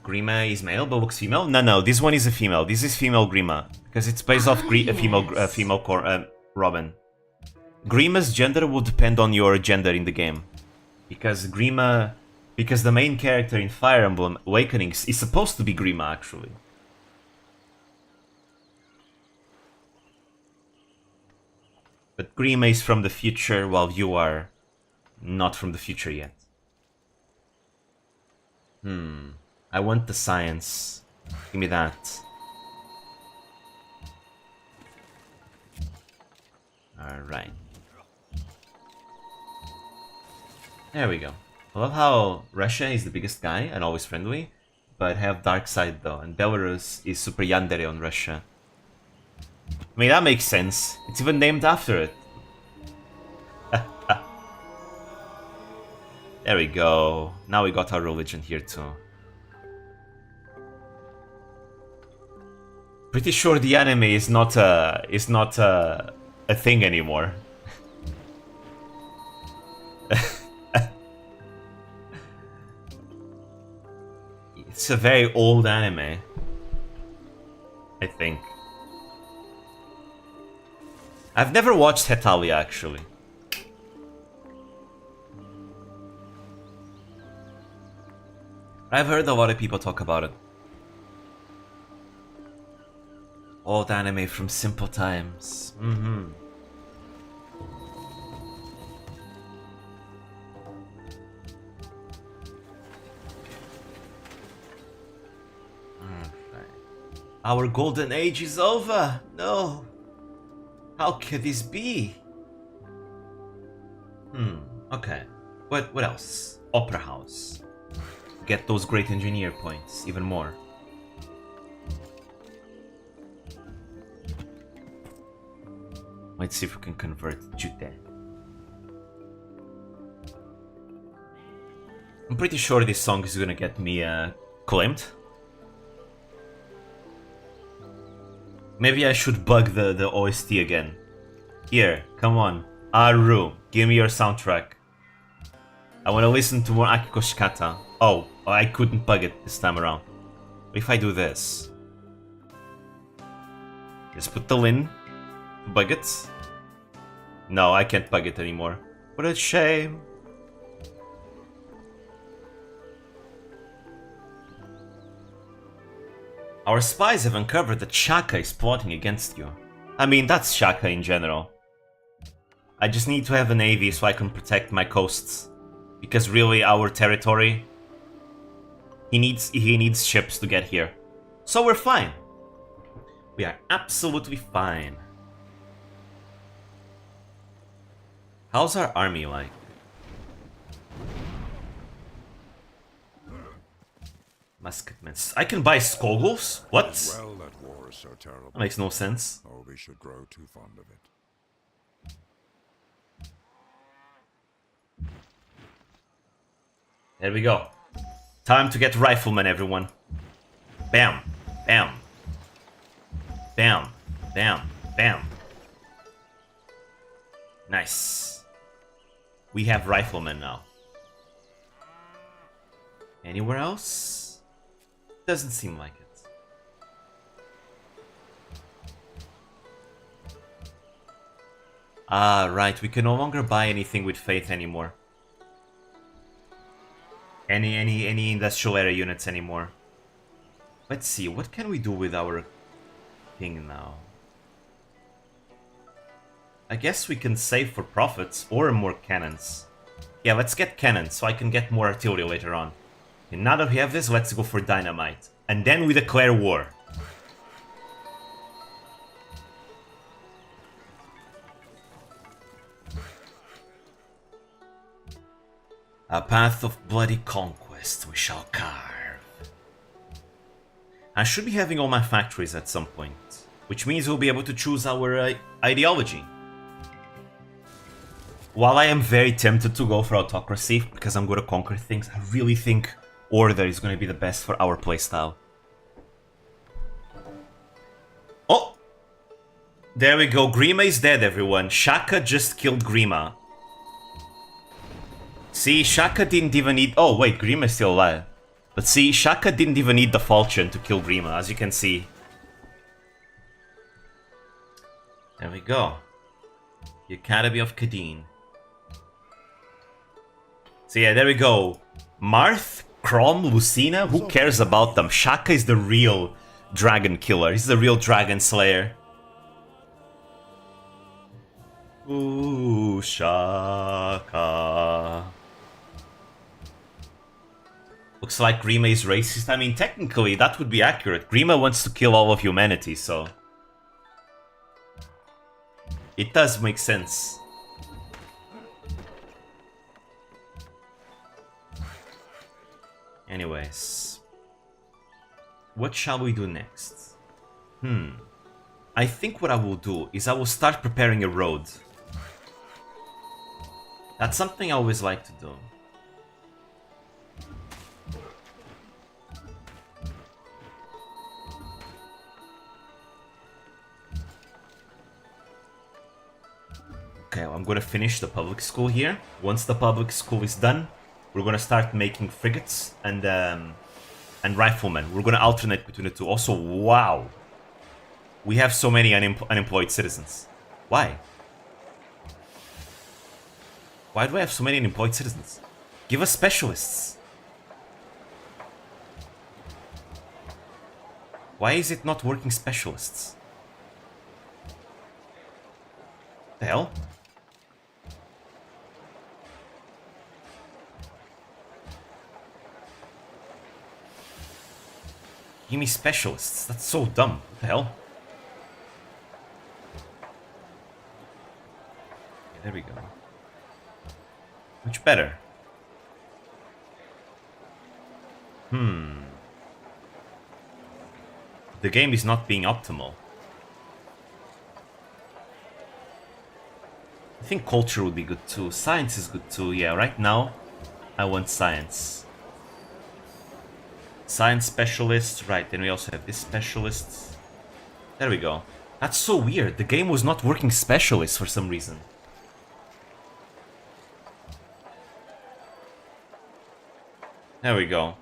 Grima is male but looks female? No, this one is a female. This is female Grima. Because it's based off a female Robin. Grima's gender will depend on your gender in the game. Because the main character in Fire Emblem Awakenings is supposed to be Grima, actually. But Grima is from the future, while you are not from the future yet. I want the science. Give me that. Alright. There we go. I love how Russia is the biggest guy and always friendly, but have dark side though, and Belarus is super yandere on Russia. I mean, that makes sense. It's even named after it. There we go. Now we got our religion here too. Pretty sure the anime is not a thing anymore. It's a very old anime, I think. I've never watched Hetalia, actually. I've heard a lot of people talk about it. Old anime from simple times. Our golden age is over! No! How could this be? Okay. What else? Opera House. Get those great engineer points, even more. Let's see if we can convert Jute. I'm pretty sure this song is gonna get me claimed. Maybe I should bug the OST again. Here, come on. Aru, give me your soundtrack. I want to listen to more Akiko Shikata. Oh, I couldn't bug it this time around. If I do this. Just put the Lin. Bug it. No, I can't bug it anymore. What a shame. Our spies have uncovered that Shaka is plotting against you. I mean, that's Shaka in general. I just need to have a navy so I can protect my coasts. Because really, our territory... He needs ships to get here. So we're fine. We are absolutely fine. How's our army like? Musketmen. I can buy Skoggles? What? Well, that war is so terrible. That makes no sense. Oh, we should grow too fond of it. There we go. Time to get riflemen, everyone. Bam. Bam. Bam. Bam. Bam. Nice. We have riflemen now. Anywhere else? Doesn't seem like it. Ah, right. We can no longer buy anything with faith anymore. Any industrial area units anymore. Let's see. What can we do with our thing now? I guess we can save for profits or more cannons. Yeah, let's get cannons so I can get more artillery later on. And now that we have this, let's go for dynamite. And then we declare war. A path of bloody conquest we shall carve. I should be having all my factories at some point, which means we'll be able to choose our ideology. While I am very tempted to go for autocracy, because I'm going to conquer things, I really think order is going to be the best for our playstyle. Oh! There we go, Grima is dead, everyone. Shaka just killed Grima. See, Shaka didn't even need... Oh, wait, Grima is still alive. But see, Shaka didn't even need the falchion to kill Grima, as you can see. There we go. The Academy of Kadeen. So yeah, there we go. Marth, Crom, Lucina, who cares about them? Shaka is the real dragon killer. He's the real dragon slayer. Ooh, Shaka. Looks like Grima is racist. I mean, technically, that would be accurate. Grima wants to kill all of humanity, so... it does make sense. Anyways. What shall we do next? I think what I will do is I will start preparing a road. That's something I always like to do. Okay, well, I'm gonna finish the public school here. Once the public school is done, we're gonna start making frigates and riflemen. We're gonna alternate between the two. Also, wow, we have so many unemployed citizens. Why? Why do I have so many unemployed citizens? Give us specialists. Why is it not working specialists? The hell? Give me specialists. That's so dumb. What the hell? Okay, there we go. Much better. The game is not being optimal. I think culture would be good too. Science is good too. Yeah, right now, I want science. Science specialist. Right, then we also have this specialist. There we go. That's so weird. The game was not working specialists for some reason. There we go.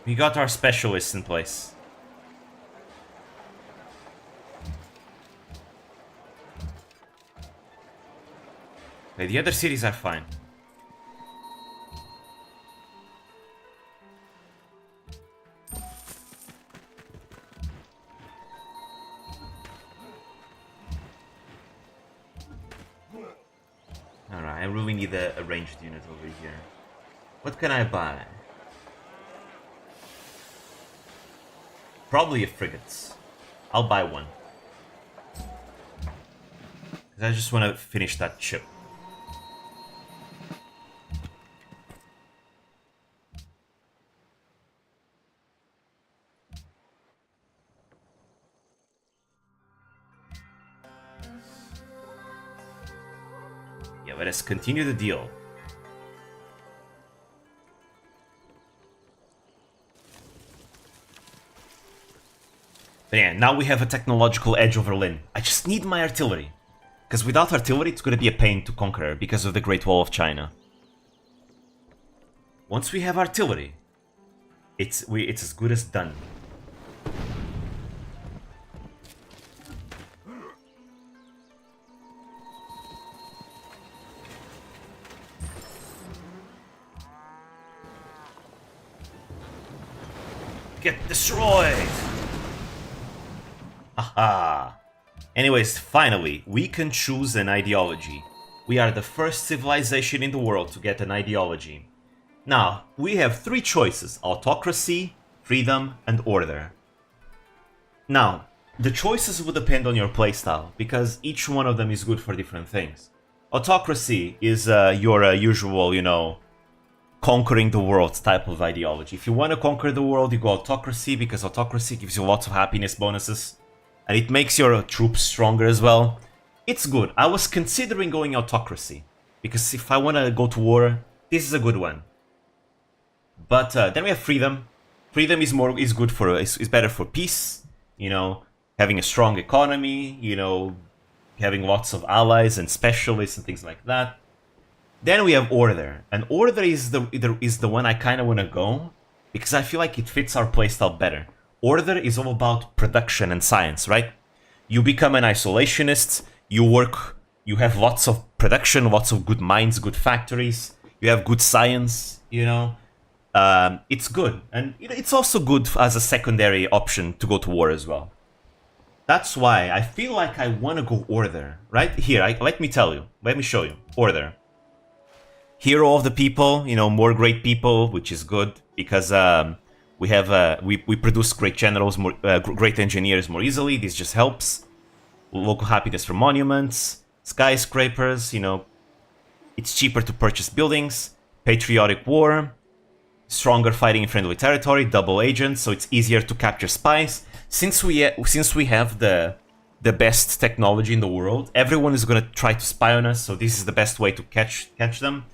We got our specialists in place. Okay, the other cities are fine. Alright, I really need a ranged unit over here. What can I buy? Probably a frigate. I'll buy one. I just want to finish that ship. Yeah, let us continue the deal. But yeah, now we have a technological edge over Lin. I just need my artillery. Because without artillery, it's going to be a pain to conquer her because of the Great Wall of China. Once we have artillery, it's as good as done. Get destroyed! Aha! Anyways, finally, we can choose an ideology. We are the first civilization in the world to get an ideology. Now, we have three choices: autocracy, freedom, and order. Now, the choices will depend on your playstyle, because each one of them is good for different things. Autocracy is your usual, you know, conquering the world type of ideology. If you want to conquer the world, you go autocracy, because autocracy gives you lots of happiness bonuses. And it makes your troops stronger as well. It's good. I was considering going autocracy, because if I want to go to war, this is a good one. But then we have freedom. Freedom is good for is better for peace. You know, having a strong economy. You know, having lots of allies and specialists and things like that. Then we have order, and order is the one I kind of want to go, because I feel like it fits our playstyle better. Order is all about production and science, right? You become an isolationist, you work, you have lots of production, lots of good mines, good factories, you have good science, you know? It's good, and it's also good as a secondary option to go to war as well. That's why I feel like I want to go order, right? Here, let me tell you, let me show you. Order. Hero of the people, you know, more great people, which is good, because we have we produce great generals, more great engineers more easily. This just helps. Local happiness for monuments, skyscrapers. You know, it's cheaper to purchase buildings. Patriotic war, stronger fighting in friendly territory. Double agents, so it's easier to capture spies. Since we have the best technology in the world, everyone is gonna try to spy on us. So this is the best way to catch them.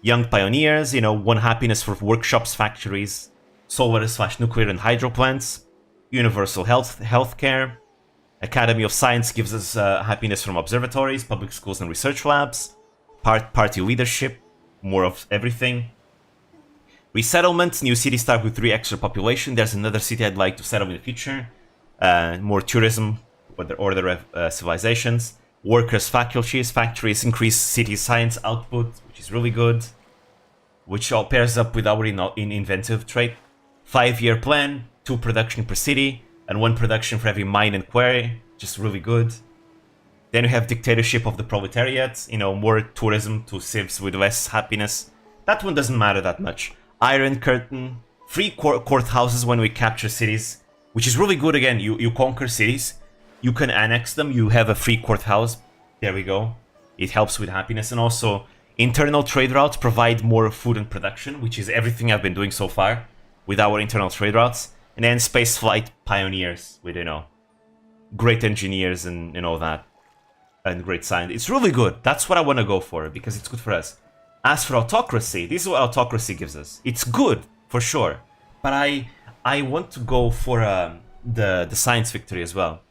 Young pioneers, you know, one happiness for workshops, factories, solar/nuclear and hydro plants, universal healthcare, Academy of Science gives us happiness from observatories, public schools and research labs, party leadership, more of everything. Resettlement, new city start with 3 extra population. There's another city I'd like to settle in the future. More tourism, order civilizations. Workers' factories increase city science output, which is really good. Which all pairs up with our inventive trait. 5-year plan, 2 production per city, and 1 production for every mine and quarry, just really good. Then you have dictatorship of the proletariat, you know, more tourism to civs with less happiness. That one doesn't matter that much. Iron Curtain, free courthouses when we capture cities, which is really good. Again, you conquer cities, you can annex them, you have a free courthouse. There we go. It helps with happiness. And also, internal trade routes provide more food and production, which is everything I've been doing so far with our internal trade routes. And then spaceflight pioneers with, you know, great engineers and all that. And great science. It's really good. That's what I want to go for, because it's good for us. As for autocracy, this is what autocracy gives us. It's good, for sure. But I want to go for the science victory as well.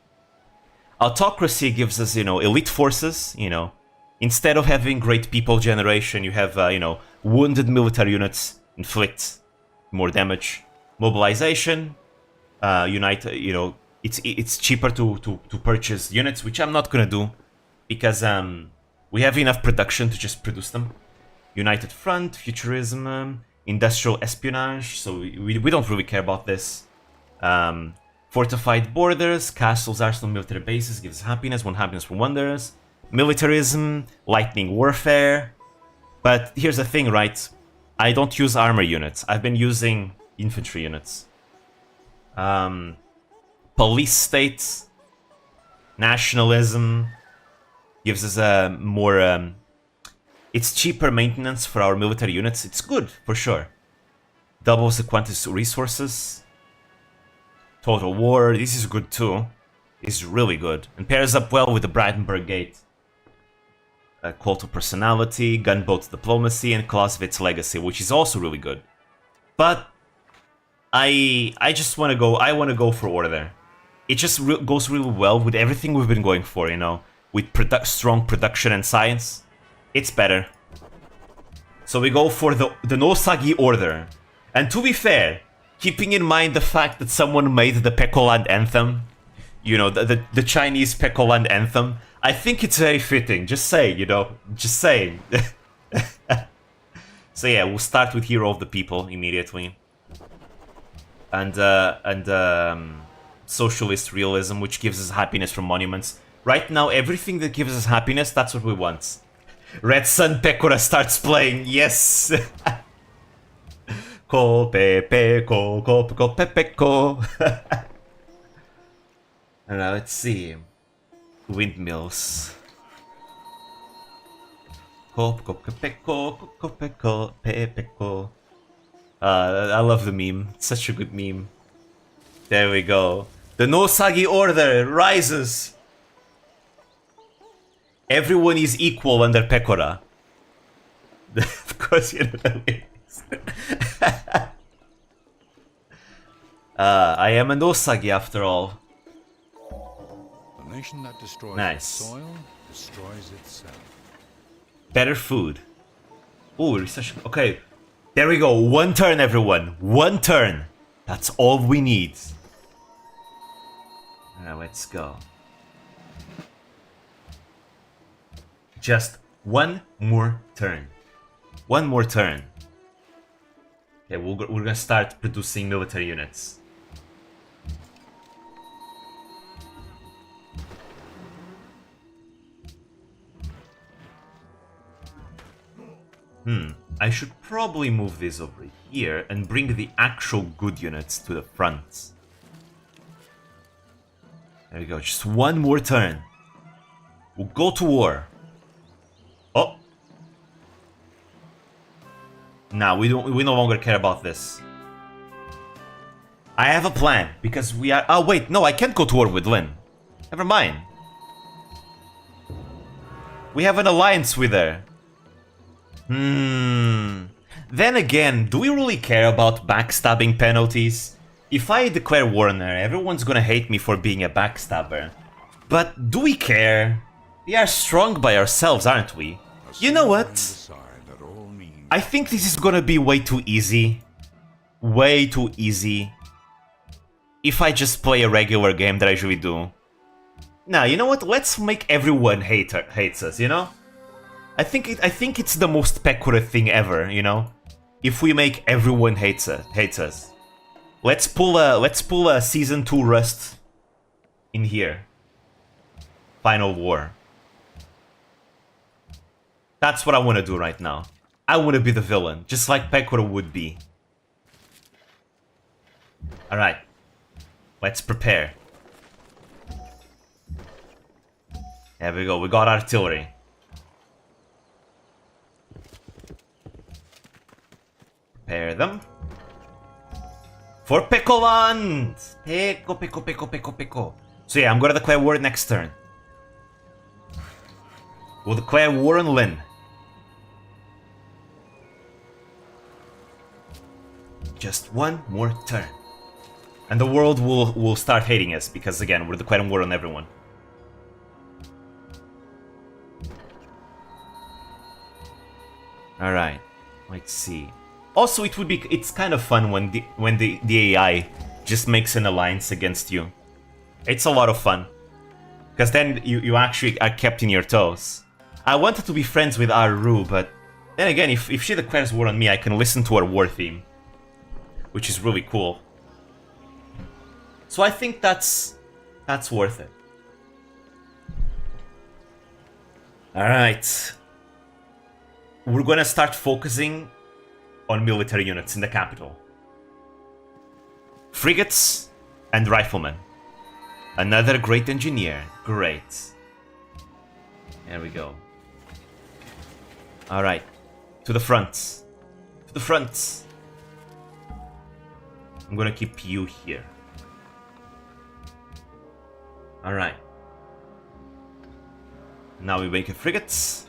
Autocracy gives us, you know, elite forces, you know. Instead of having great people generation, you have, you know, wounded military units inflict more damage. Mobilization, unite, you know, it's cheaper to purchase units, which I'm not gonna do, because we have enough production to just produce them. United Front, futurism, industrial espionage, so we don't really care about this. Fortified borders, castles, arsenal, military bases gives happiness, 1 happiness for wonders. Militarism, lightning warfare. But here's the thing, right? I don't use armor units. I've been using infantry units. Police states, nationalism gives us a more. It's cheaper maintenance for our military units. It's good for sure. Doubles the quantity of resources. Total war. This is good too. It's really good and pairs up well with the Brandenburg Gate. Call to personality, gunboat diplomacy, and Clausewitz legacy, which is also really good. But I just want to go. I want to go for order. it just goes really well with everything we've been going for, you know? With strong production and science. It's better. So we go for the Nosagi Order. And to be fair, keeping in mind the fact that someone made the Pekoland Anthem, you know, the Chinese Pekoland Anthem, I think it's very fitting. Just saying, you know? Just saying. So yeah, we'll start with Hero of the People immediately. And Socialist Realism, which gives us happiness from monuments. Right now, everything that gives us happiness, that's what we want. Red Sun Pekora starts playing, yes! Ko pepe ko ko ko pepe ko. And now let's see. Windmills. Ko ko pepe ko ko pepe ko. I love the meme. It's such a good meme. There we go. The Nosagi Order rises. Everyone is equal under Pekora. Of course, you know that is. I am a Nosagi after all. The nation that destroys Nice. its soil destroys itself. Better food. Ooh, research. Okay, there we go. One turn, everyone. One turn. That's all we need. Now let's go. Just one more turn. One more turn. Okay, we're gonna start producing military units. I should probably move this over here and bring the actual good units to the front. There we go, just one more turn. We'll go to war. Oh! Nah, we no longer care about this. I have a plan, because we are... Oh, wait, no, I can't go to war with Lin. Never mind. We have an alliance with her. Then again, do we really care about backstabbing penalties? If I declare war on her, everyone's gonna hate me for being a backstabber. But do we care? We are strong by ourselves, aren't we? You know what? I think this is gonna be way too easy. Way too easy. If I just play a regular game that I usually do. Nah, you know what? Let's make everyone hates us, you know? I think it's the most Pekora thing ever, you know? If we make everyone hates us. Let's pull a season 2 Rust in here. Final War. That's what I want to do right now. I want to be the villain, just like Pekora would be. Alright. Let's prepare. There we go, we got artillery. Prepare them. For Pekoland! Peko. So yeah, I'm gonna declare war next turn. We'll declare war on Lin. Just one more turn. And the world will start hating us, because again, we're declaring war on everyone. Alright, let's see. Also, it's kind of fun when the AI just makes an alliance against you. It's a lot of fun. Because then you actually are kept in your toes. I wanted to be friends with Aru, but then again, if she declares war on me, I can listen to her war theme. Which is really cool. So I think that's worth it. Alright. We're gonna start focusing on military units in the capital. Frigates and riflemen. Another great engineer. Great. There we go. Alright. To the front. To the front. I'm gonna keep you here. Alright. Now we make a frigates.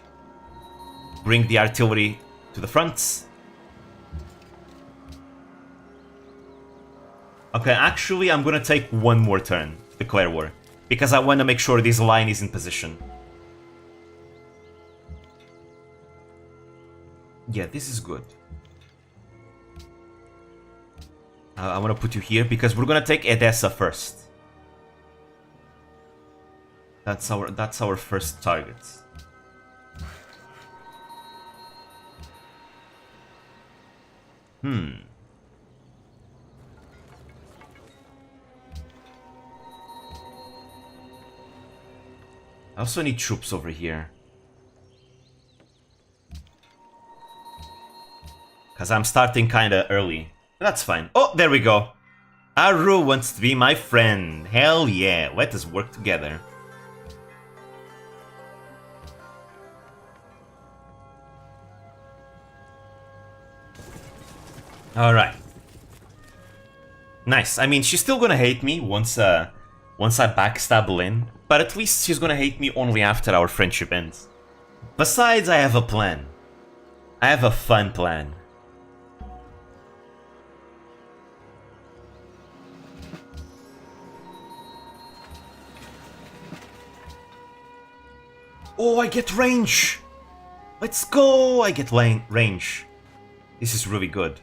Bring the artillery to the front. Okay, actually, I'm gonna take one more turn. declare war. Because I want to make sure this line is in position. Yeah, this is good. I want to put you here because we're gonna take Edessa first. That's our first target. I also need troops over here. Because I'm starting kinda early. That's fine. Oh, there we go. Aru wants to be my friend. Hell yeah, let us work together. Alright. Nice. I mean, she's still gonna hate me once I backstab Lin, but at least she's gonna hate me only after our friendship ends. Besides, I have a plan. I have a fun plan. Oh, I get range! Let's go! I get range. This is really good.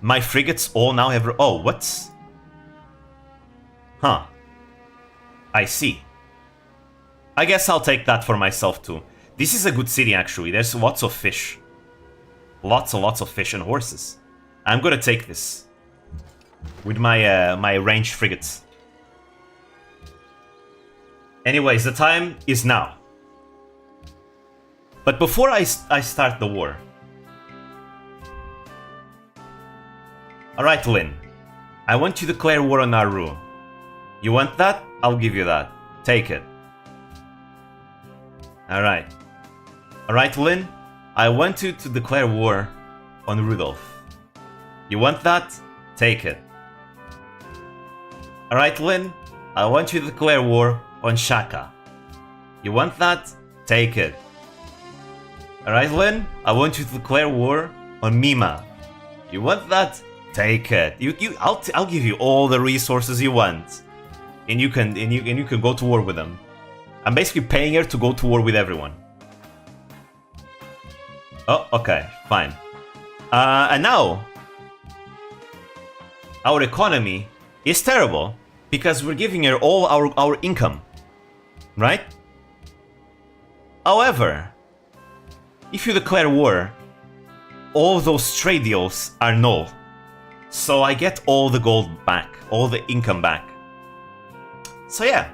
My frigates all now have... Oh, what? Huh. I see. I guess I'll take that for myself too. This is a good city actually. There's lots of fish. Lots and lots of fish and horses. I'm gonna take this. With my my ranged frigates. Anyways, the time is now. But before I start the war... Alright, Lin. I want you to declare war on Nauru. You want that? I'll give you that. Take it. Alright. Alright, Lin. I want you to declare war on Rudolph. You want that? Take it. Alright, Lin. I want you to declare war on Shaka. You want that? Take it. Alright, Lin. I want you to declare war on Mima. You want that? Take it. I'll give you all the resources you want, and you can go to war with them. I'm basically paying her to go to war with everyone. Oh, okay, fine. And now our economy is terrible because we're giving her all our income, right? However, if you declare war, all those trade deals are null. So I get all the gold back, all the income back. So yeah.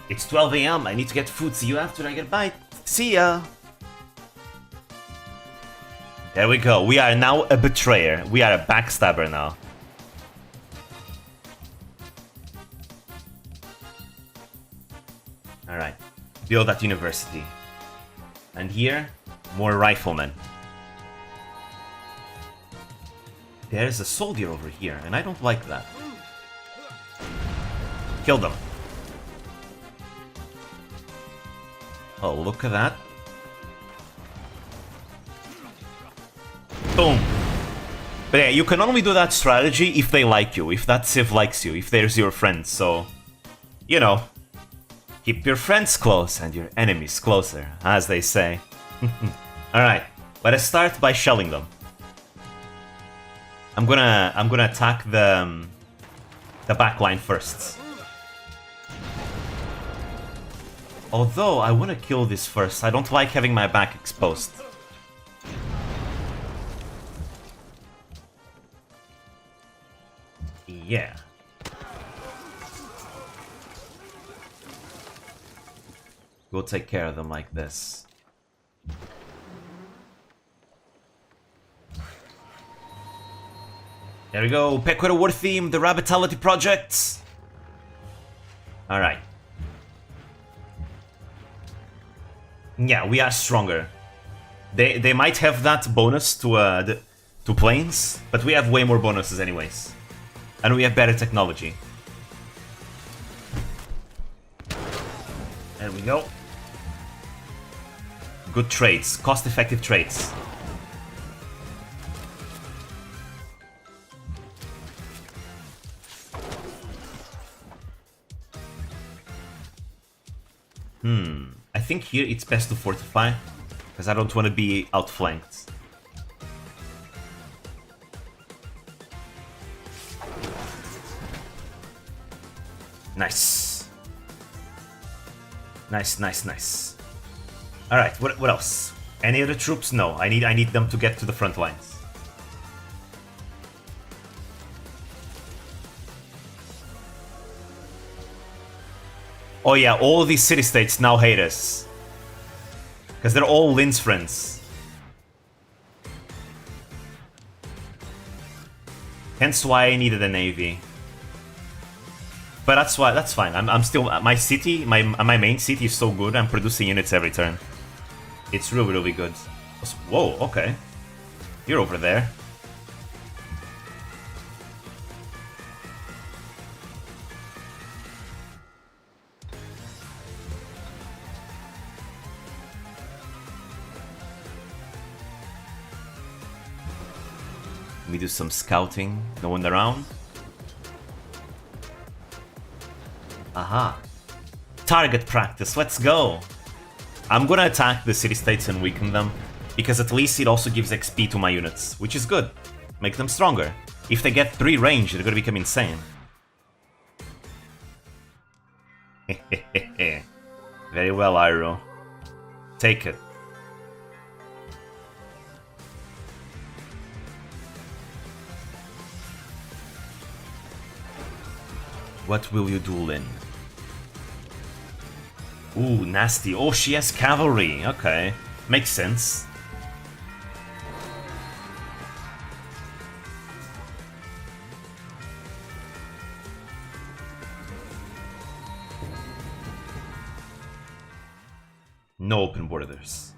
It's 12 AM, I need to get food, see you after I get a bite. See ya! There we go, we are now a betrayer. We are a backstabber now. Alright, build that university. And here, more riflemen. There's a soldier over here, and I don't like that. Kill them. Oh, look at that. Boom. But yeah, you can only do that strategy if they like you, if that civ likes you, if there's your friends, so... You know. Keep your friends close and your enemies closer, as they say. Alright, let us start by shelling them. I'm gonna attack the backline first. Although I wanna kill this first, I don't like having my back exposed. Yeah. We'll take care of them like this. There we go, Pekora War Theme, the Rabbitality Project. Alright. Yeah, we are stronger. They might have that bonus to planes, but we have way more bonuses anyways. And we have better technology. There we go. Good trades, cost-effective trades. I think here it's best to fortify, because I don't want to be outflanked. Nice. Nice, nice, nice. Alright, what else? Any other troops? No, I need them to get to the front lines. Oh yeah, all these city-states now hate us. Because they're all Lin's friends. Hence why I needed a navy. But that's fine. I'm still, my city, my main city is so good, I'm producing units every turn. It's really, really good. Whoa, okay. You're over there. Let me do some scouting. No one around. Aha. Target practice, let's go. I'm gonna attack the city-states and weaken them, because at least it also gives XP to my units, which is good. Make them stronger. If they get 3 range, they're gonna become insane. Very well, Iroh. Take it. What will you do, Lin? Ooh, nasty. Oh, she has cavalry. Okay. Makes sense. No open borders.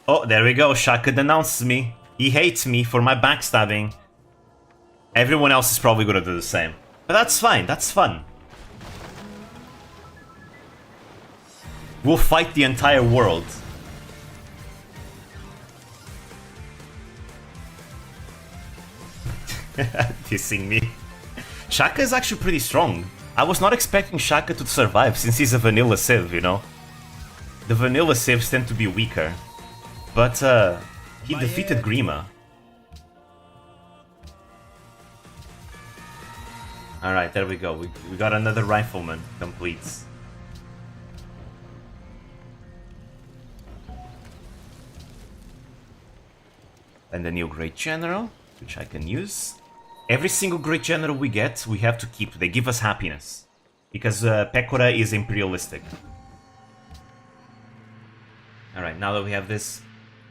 Oh, there we go. Shaka denounces me. He hates me for my backstabbing. Everyone else is probably gonna do the same. But that's fine, that's fun. We'll fight the entire world. Dissing me. Shaka is actually pretty strong. I was not expecting Shaka to survive since he's a vanilla Civ, you know? The vanilla Civs tend to be weaker. But, he defeated Grima. Alright, there we go. We got another rifleman complete. And a new Great General, which I can use. Every single Great General we get, we have to keep. They give us happiness. Because Pekora is imperialistic. Alright, now that we have this,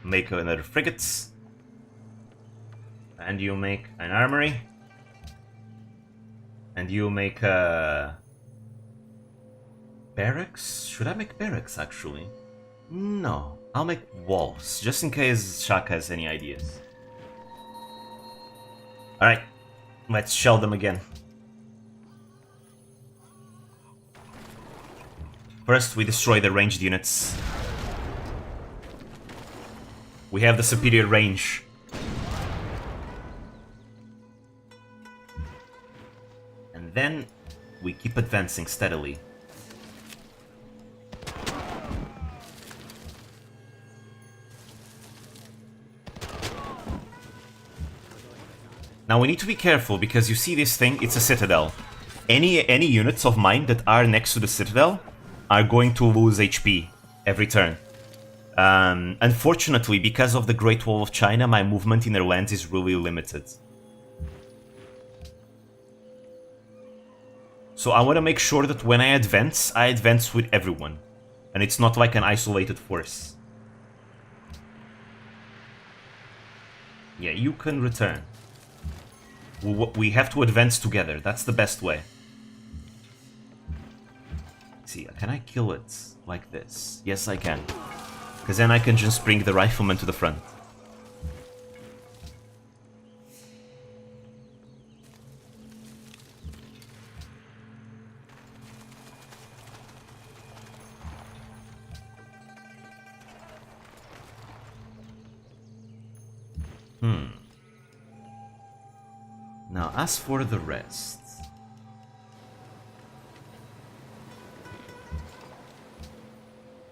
make another frigates. And you make an armory. And you make barracks? Should I make barracks, actually? No, I'll make walls, just in case Shaka has any ideas. Alright, let's shell them again. First, we destroy the ranged units. We have the superior range. And then we keep advancing steadily. Now we need to be careful because you see this thing, it's a citadel. Any units of mine that are next to the citadel are going to lose HP every turn. Unfortunately, because of the Great Wall of China, my movement in their lands is really limited. So I want to make sure that when I advance with everyone. And it's not like an isolated force. Yeah, you can return. We have to advance together, that's the best way. See, can I kill it like this? Yes, I can. Because then I can just bring the riflemen to the front. Now, as for the rest...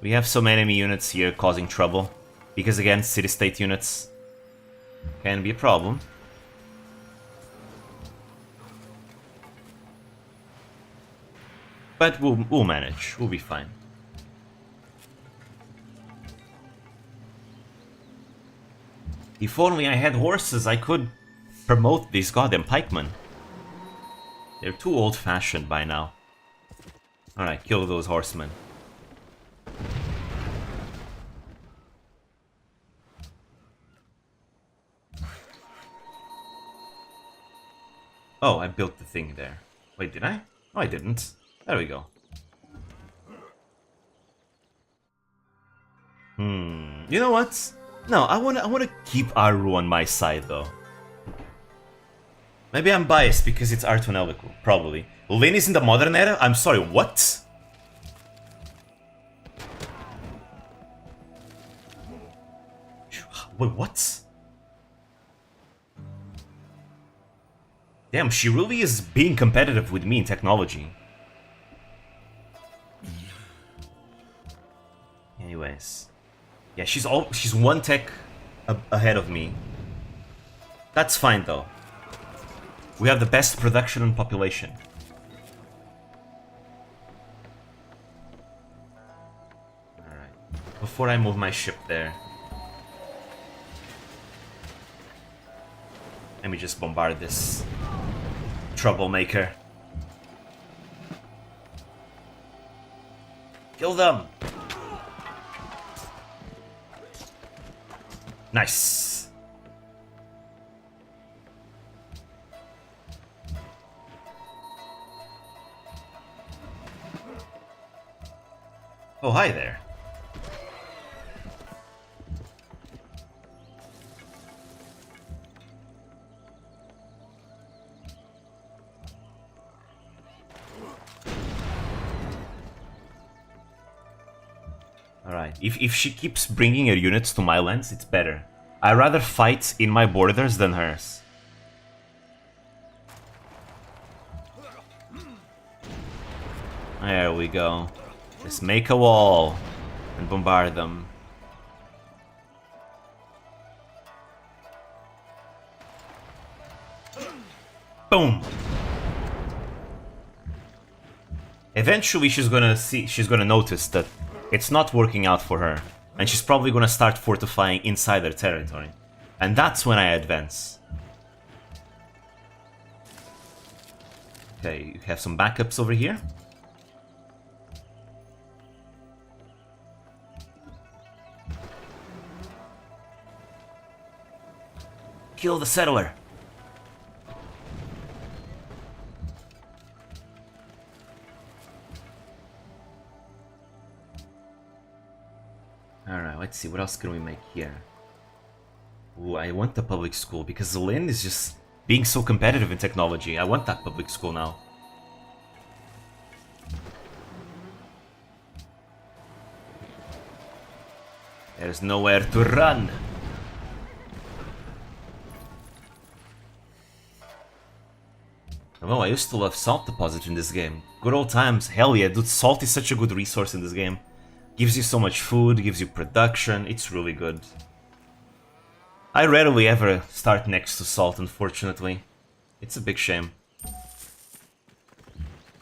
We have some enemy units here causing trouble. Because again, city-state units can be a problem. But we'll manage. We'll be fine. If only I had horses, I could promote these goddamn pikemen. They're too old-fashioned by now. Alright, kill those horsemen. Oh, I built the thing there. Wait, did I? No, I didn't. There we go. You know what? No, I wanna keep Aru on my side though. Maybe I'm biased because it's Artun Elvico, probably. Lin is in the modern era? I'm sorry, what? Wait, what? Damn, she really is being competitive with me in technology. Anyways. Yeah, she's one tech ahead of me. That's fine though. We have the best production and population. Alright. Before I move my ship there, let me just bombard this troublemaker. Kill them! Nice! Oh, hi there. Alright, if she keeps bringing her units to my lands, it's better. I'd rather fight in my borders than hers. There we go. Just make a wall and bombard them. Boom! Eventually she's gonna notice that it's not working out for her, and she's probably gonna start fortifying inside her territory. And that's when I advance. Okay, you have some backups over here. Kill the settler. Alright, let's see, what else can we make here? Ooh, I want the public school, because Lin is just being so competitive in technology. I want that public school now. There's nowhere to run. Oh, I used to love salt deposit in this game. Good old times. Hell yeah, dude, salt is such a good resource in this game. Gives you so much food, gives you production, it's really good. I rarely ever start next to salt, unfortunately. It's a big shame.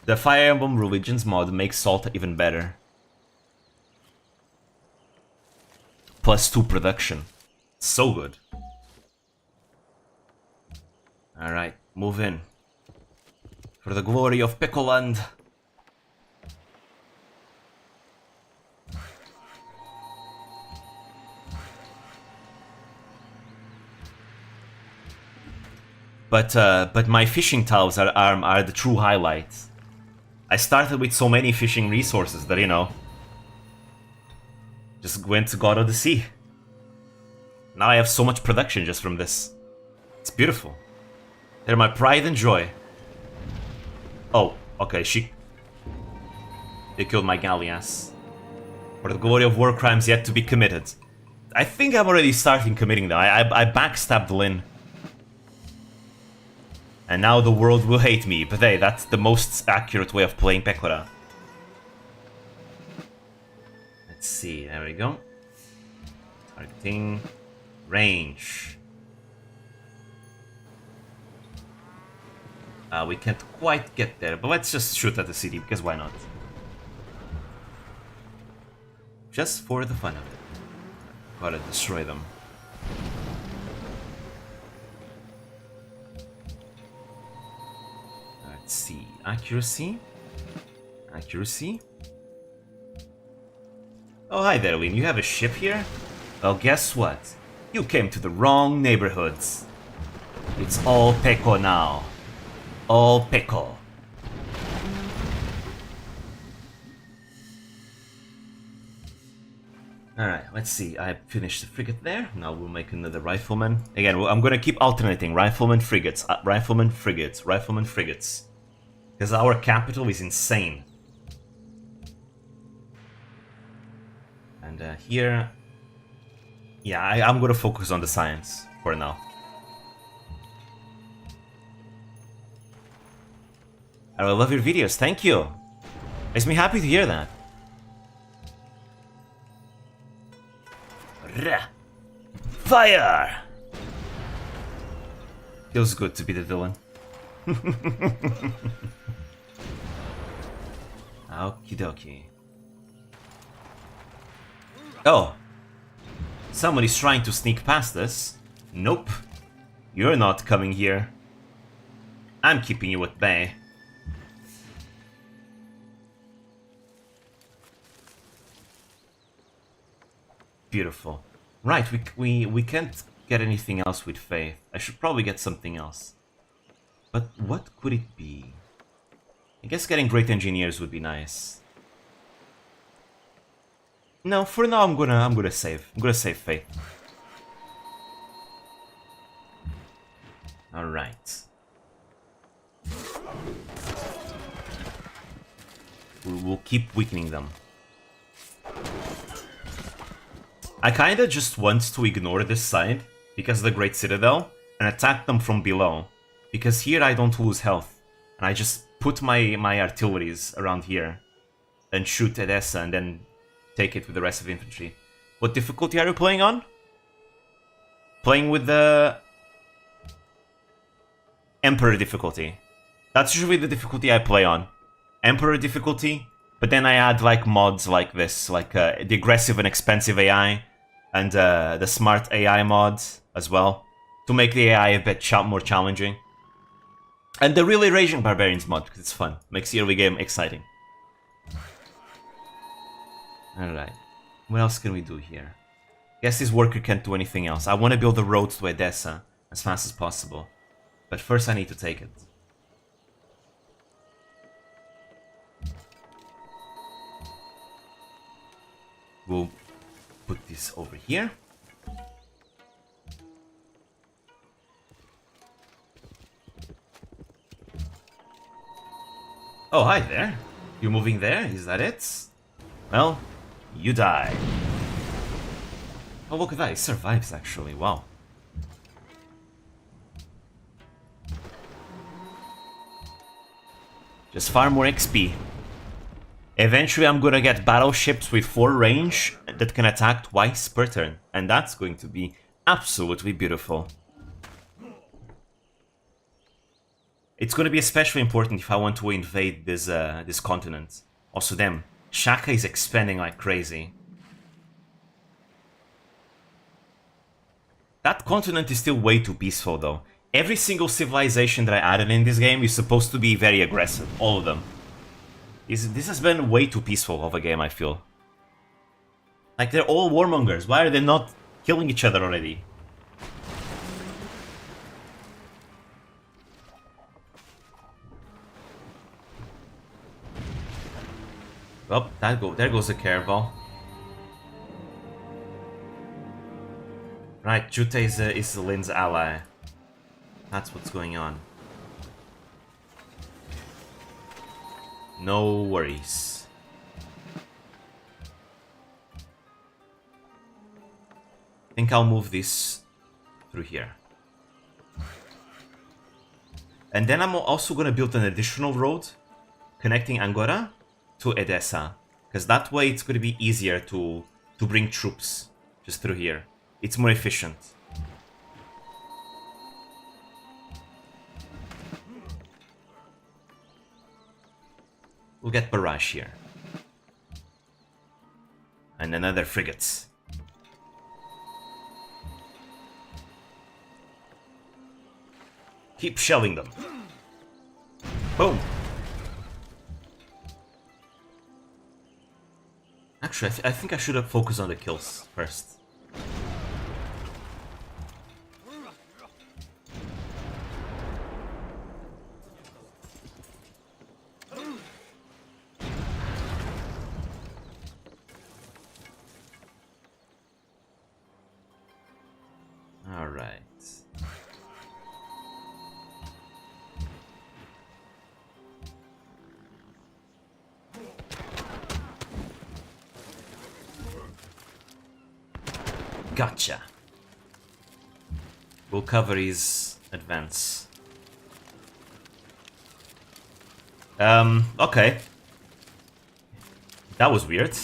The Fire Emblem Religions mod makes salt even better. +2 production. So good. Alright, move in. For the glory of Pekoland. But my fishing tiles are the true highlights. I started with so many fishing resources that, you know, just went to God of the Sea. Now I have so much production just from this. It's beautiful. They're my pride and joy. Oh, okay, they killed my galleass. For the glory of war crimes yet to be committed. I think I'm already starting committing them. I backstabbed Lin. And now the world will hate me, but hey, that's the most accurate way of playing Pekora. Let's Let's see, there we go. Targeting. Range. We can't quite get there, but let's just shoot at the city, because why not? Just for the fun of it. Gotta destroy them. Let's see. Accuracy. Accuracy. Oh, hi there, Win. You have a ship here? Well, guess what? You came to the wrong neighborhoods. It's all Peko now. All Peko. Alright, let's see. I finished the frigate there. Now we'll make another rifleman. Again, I'm gonna keep alternating rifleman, frigates, rifleman, frigates, rifleman, frigates. Because our capital is insane. And here... Yeah, I'm gonna focus on the science for now. I love your videos, thank you. Makes me happy to hear that. Fire! Feels good to be the villain. Okie dokie. Oh! Somebody's trying to sneak past us. Nope. You're not coming here. I'm keeping you at bay. Beautiful. Right, we can't get anything else with Faith. I should probably get something else. But what could it be? I guess getting great engineers would be nice. No, for now I'm gonna save. I'm gonna save Faith. Alright. We'll keep weakening them. I kinda just want to ignore this side because of the Great Citadel and attack them from below. Because here I don't lose health. And I just put my artilleries around here and shoot Edessa and then take it with the rest of the infantry. What difficulty are you playing on? Playing with the Emperor difficulty. That's usually the difficulty I play on. Emperor difficulty, but then I add like mods like this, like the aggressive and expensive AI and the smart AI mod as well, to make the AI a bit more challenging. And the really raging barbarians mod, because it's fun, makes the early game exciting. Alright, what else can we do here? Guess this worker can't do anything else. I want to build the road to Edessa as fast as possible. But first I need to take it. We'll put this over here. Oh, hi there. You're moving there? Is that it? Well, you die. Oh, look at that. He survives, actually. Wow. Just far more XP. Eventually, I'm gonna get battleships with 4 range that can attack twice per turn. And that's going to be absolutely beautiful. It's gonna be especially important if I want to invade this continent. Also them. Shaka is expanding like crazy. That continent is still way too peaceful though. Every single civilization that I added in this game is supposed to be very aggressive. All of them. This has been way too peaceful of a game, I feel. Like, they're all warmongers. Why are they not killing each other already? Well, there goes the caravel. Right, Jute is Lin's ally. That's what's going on. No worries. I think I'll move this through here. And then I'm also gonna build an additional road connecting Angora to Edessa. Because that way it's going to be easier to bring troops just through here. It's more efficient. We'll get barrage here. And another frigates. Keep shelling them. Boom! Actually, I think I should have focused on the kills first. Alright. Gotcha. We'll cover his advance. Okay. That was weird.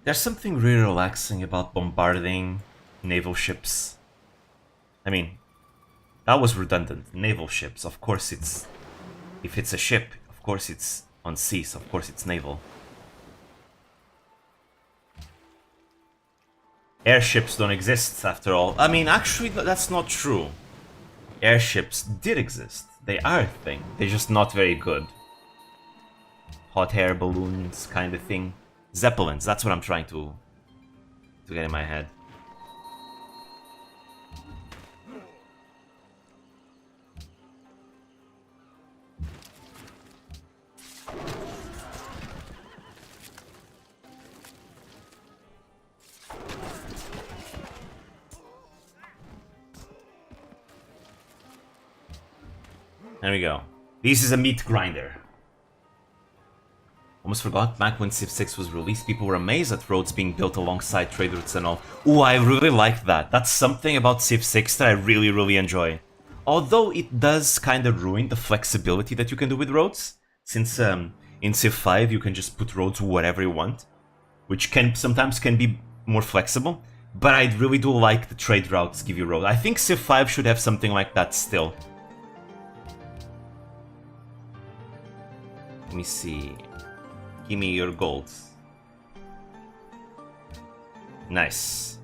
There's something really relaxing about bombarding naval ships. I mean, that was redundant. Naval ships, of course it's... If it's a ship, of course it's on seas, of course it's naval. Airships don't exist, after all. I mean, actually, that's not true. Airships did exist. They are a thing. They're just not very good. Hot air balloons kind of thing. Zeppelins, that's what I'm trying to get in my head. There we go. This is a meat grinder. Almost forgot, back when Civ 6 was released, people were amazed at roads being built alongside trade routes and all. Ooh, I really like that. That's something about Civ 6 that I really, really enjoy. Although it does kind of ruin the flexibility that you can do with roads, since in Civ 5 you can just put roads wherever you want, which sometimes can be more flexible. But I really do like the trade routes give you roads. I think Civ 5 should have something like that still. Let me see. Give me your gold. Nice.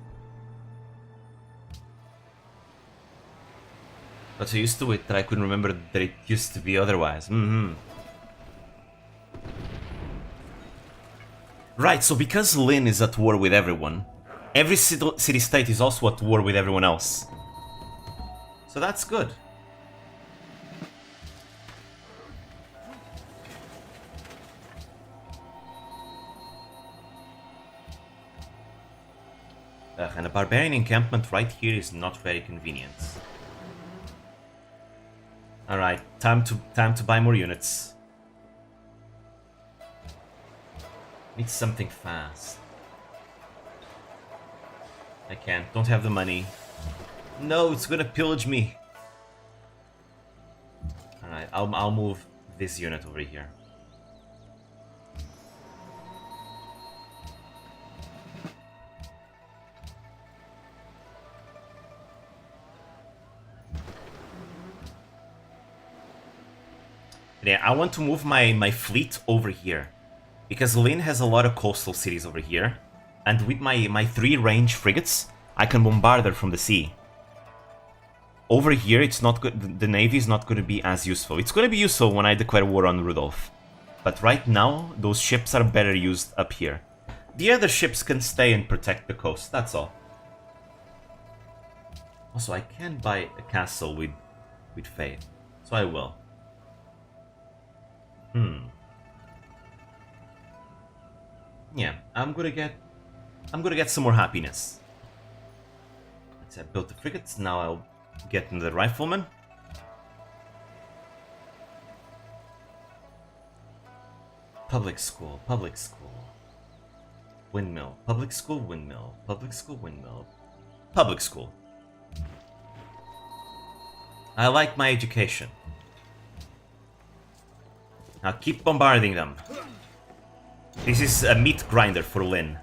Got so used to it that I couldn't remember that it used to be otherwise. Right, so because Lynn is at war with everyone, every city-state is also at war with everyone else. So that's good. And a barbarian encampment right here is not very convenient. Alright, time to buy more units. Need something fast. I can't, don't have the money. No, it's gonna pillage me. Alright, I'll move this unit over here. Yeah, I want to move my fleet over here, because Lynn has a lot of coastal cities over here, and with my 3 range frigates, I can bombard her from the sea. Over here, it's not good. The navy is not going to be as useful. It's going to be useful when I declare war on Rudolph, but right now, those ships are better used up here. The other ships can stay and protect the coast, that's all. Also, I can buy a castle with Faith, so I will. Yeah, I'm gonna get some more happiness. Let's build the frigates. Now I'll get into the riflemen. Public school, public school. Windmill, public school, windmill, public school, windmill, public school. I like my education. Now keep bombarding them. This is a meat grinder for Lynn.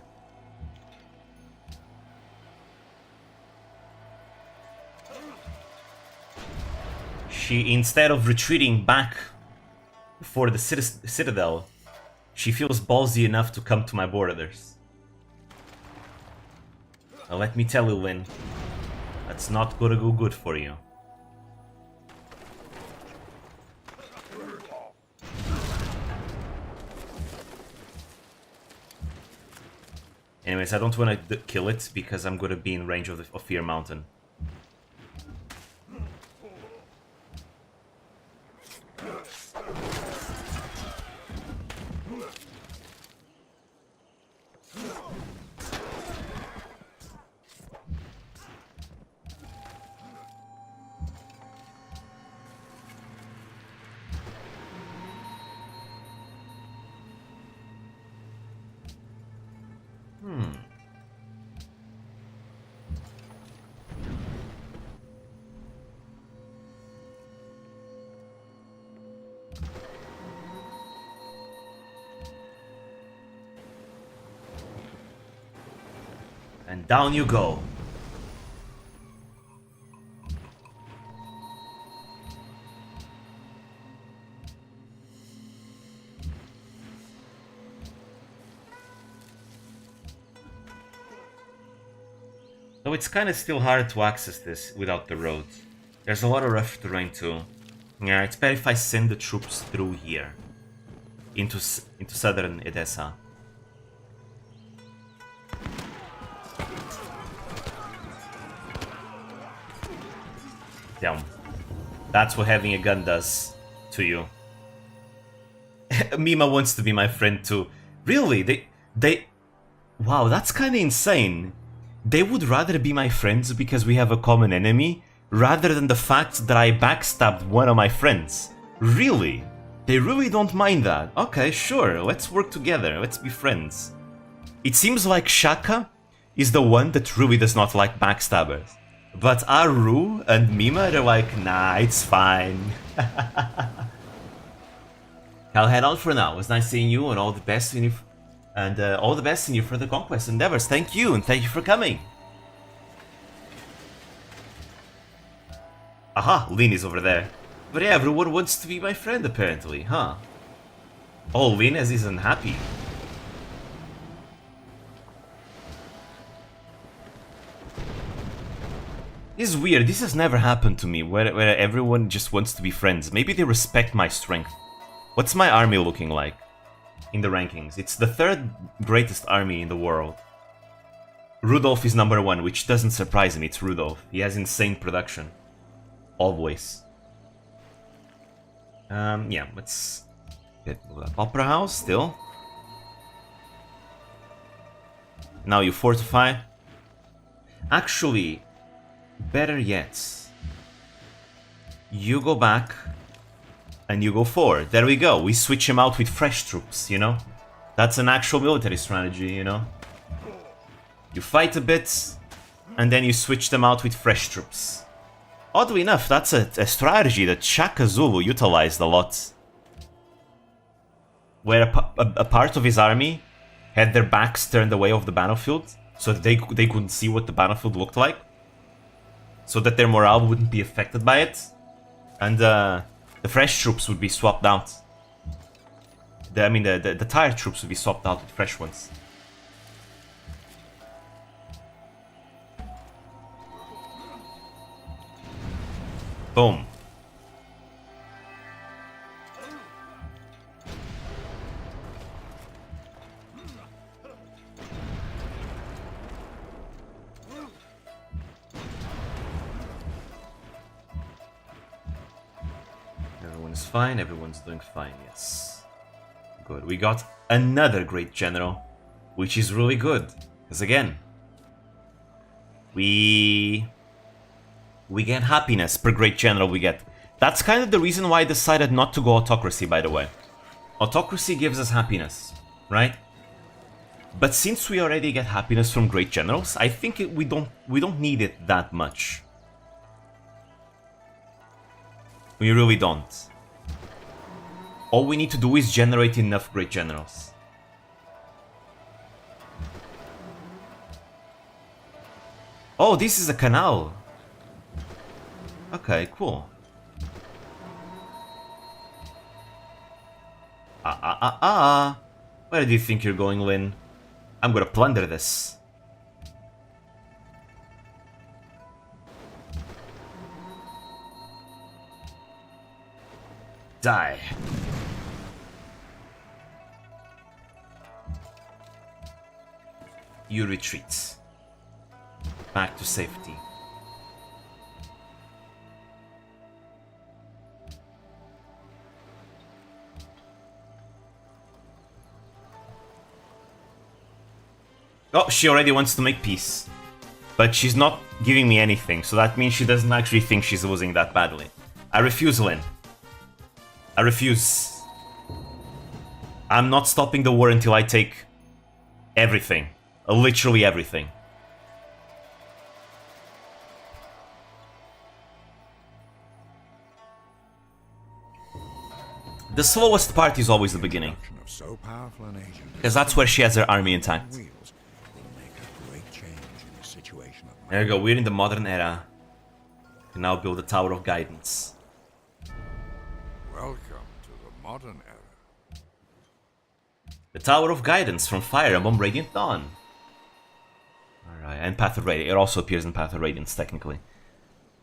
She, instead of retreating back for the citadel, she feels ballsy enough to come to my borders. Now let me tell you, Lynn, that's not gonna go good for you. Anyways, I don't want to kill it because I'm gonna be in range of Fear Mountain. And down you go. Though it's kind of still hard to access this without the road. There's a lot of rough terrain too. Yeah, it's better if I send the troops through here. Into southern Edessa. Damn. That's what having a gun does to you. Mima wants to be my friend too. Really? They... Wow, that's kind of insane. They would rather be my friends because we have a common enemy, rather than the fact that I backstabbed one of my friends. Really? They really don't mind that. Okay, sure, let's work together, let's be friends. It seems like Shaka is the one that really does not like backstabbers. But Aru and Mima, they're like, nah, it's fine. I'll head out for now. It was nice seeing you, and all the best in you, all the best in your further conquest endeavors. Thank you, and thank you for coming. Aha, Lin is over there. But yeah, everyone wants to be my friend apparently, huh? Oh, Lin isn't happy. This is weird, this has never happened to me, where everyone just wants to be friends. Maybe they respect my strength. What's my army looking like in the rankings? It's the third greatest army in the world. Rudolph is number 1, which doesn't surprise me, it's Rudolph. He has insane production. Always. Yeah, let's get Opera House still. Now you fortify. Actually, better yet, you go back and you go forward. There we go. We switch him out with fresh troops, you know? That's an actual military strategy, you know? You fight a bit, and then you switch them out with fresh troops. Oddly enough, that's a strategy that Shaka Zulu utilized a lot. Where a part of his army had their backs turned away off the battlefield, so that they couldn't see what the battlefield looked like. So that their morale wouldn't be affected by it. And the fresh troops would be swapped out. The tired troops would be swapped out with fresh ones. Boom. Everyone's fine, everyone's doing fine, yes. Good, we got another great general. which is really good. Because again, we get happiness per great general we get. That's kind of the reason why I decided not to go autocracy, by the way. Autocracy gives us happiness, right? But since we already get happiness from great generals, I think we don't need it that much. We really don't. All we need to do is generate enough great generals. Oh, this is a canal. Okay, cool. Where do you think you're going, Lin? I'm gonna plunder this. Die. You retreat. Back to safety. Oh, she already wants to make peace. But she's not giving me anything, so that means she doesn't actually think she's losing that badly. I refuse, Lin. I refuse. I'm not stopping the war until I take everything. Literally everything. The slowest part is always the beginning. Because that's where she has her army intact. There you go, we're in the modern era. We can now build a Tower of Guidance. Welcome to the modern era. The Tower of Guidance from Fire Emblem Radiant Dawn. Alright, and Path of Radiance. It also appears in Path of Radiance, technically.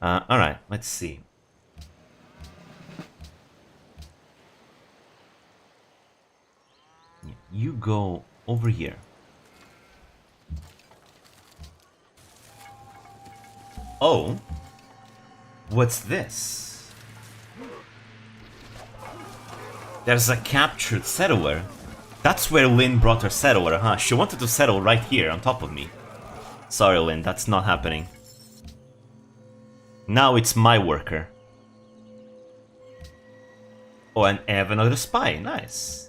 Alright, let's see. You go over here. Oh, what's this? There's a captured settler. That's where Lin brought her settler, huh? She wanted to settle right here on top of me. Sorry, Lin, that's not happening. Now it's my worker. Oh, and I have another spy. Nice.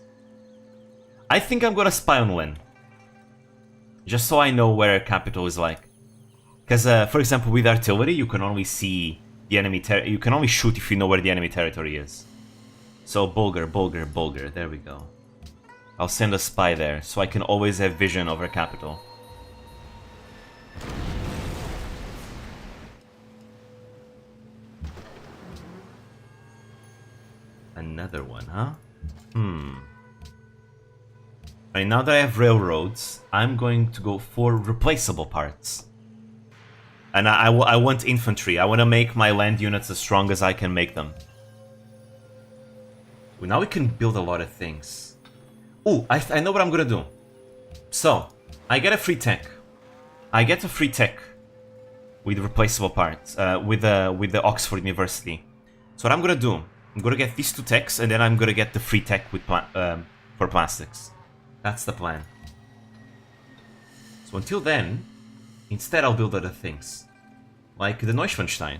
I think I'm gonna spy on Lin. Just so I know where her capital is like. Because, for example, with artillery, you can only see the enemy you can only shoot if you know where the enemy territory is. So, Bulgar, Bulgar, Bulgar. There we go. I'll send a spy there, so I can always have vision of her capital. Another one, huh? Alright, now that I have railroads, I'm going to go for replaceable parts. And I want infantry. I want to make my land units as strong as I can make them. Well, now we can build a lot of things. Ooh, I know what I'm gonna do. So, I get a free tech. I get a free tech with replaceable parts, with the Oxford University. So what I'm gonna do, I'm gonna get these two techs, and then I'm gonna get the free tech with for plastics. That's the plan. So until then, instead I'll build other things. Like the Neuschwanstein.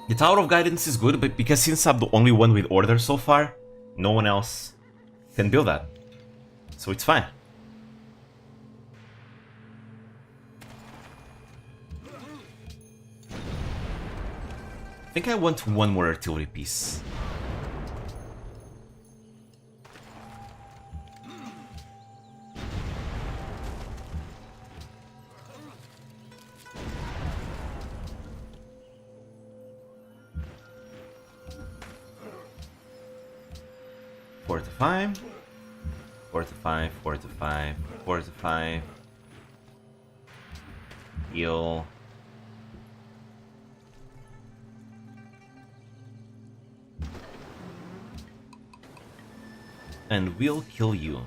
The Tower of Guidance is good, but because since I'm the only one with order so far, no one else can build that. So it's fine. I think I want one more artillery piece. Fortify, fortify, fortify, fortify, heal. And we'll kill you.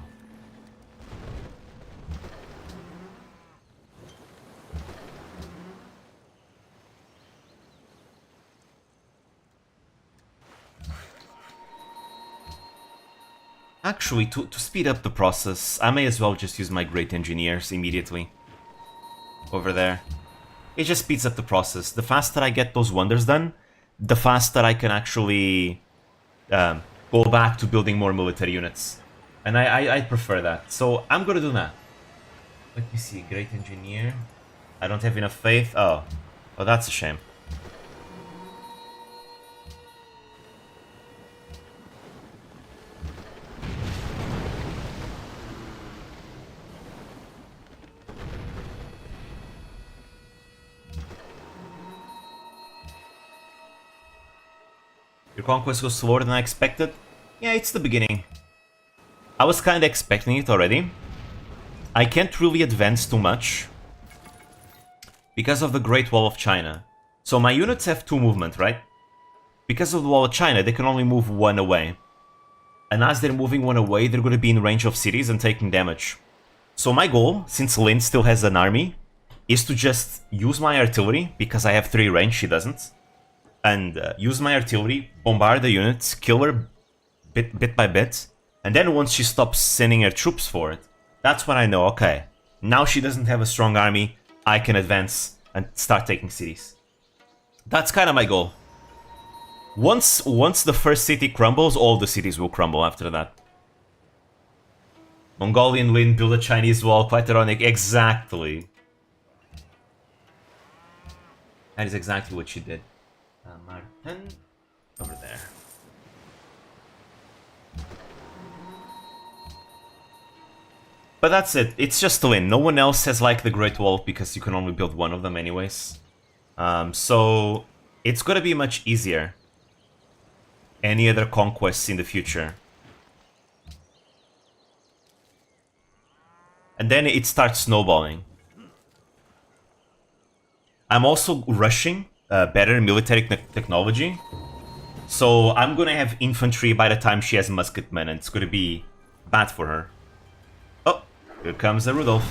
Actually, to speed up the process, I may as well just use my great engineers immediately. Over there. It just speeds up the process. The faster I get those wonders done, the faster I can actually go back to building more military units. And I prefer that. So I'm gonna do that. Let me see, great engineer. I don't have enough faith. Oh, that's a shame. Your conquest goes slower than I expected? Yeah, it's the beginning. I was kinda expecting it already. I can't really advance too much because of the Great Wall of China. So my units have 2 movement, right? Because of the Wall of China, they can only move 1 away. And as they're moving 1 away, they're gonna be in range of cities and taking damage. So my goal, since Lynn still has an army, is to just use my artillery, because I have 3 range, she doesn't. And use my artillery, bombard the units, kill her bit by bit, and then once she stops sending her troops for it, that's when I know, okay, now she doesn't have a strong army, I can advance and start taking cities. That's kind of my goal. Once the first city crumbles, all the cities will crumble after that. Mongolian Lin build a Chinese wall, quite ironic, exactly. That is exactly what she did. Martin, over there. But that's it, it's just Lin. No one else has like the Great Wall because you can only build 1 of them anyways. So it's gonna be much easier. Any other conquests in the future. And then it starts snowballing. I'm also rushing better military technology. So I'm gonna have infantry by the time she has musketmen, and it's gonna be bad for her. Oh, here comes the Rudolph.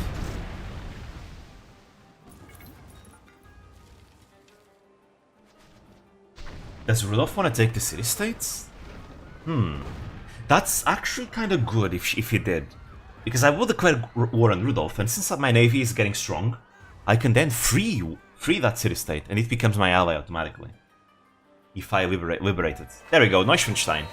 Does Rudolph want to take the city-states? That's actually kind of good if he did. Because I will declare war on Rudolph, and since my navy is getting strong, I can then free that city-state, and it becomes my ally automatically. If I liberate it. There we go, Neuschwanstein.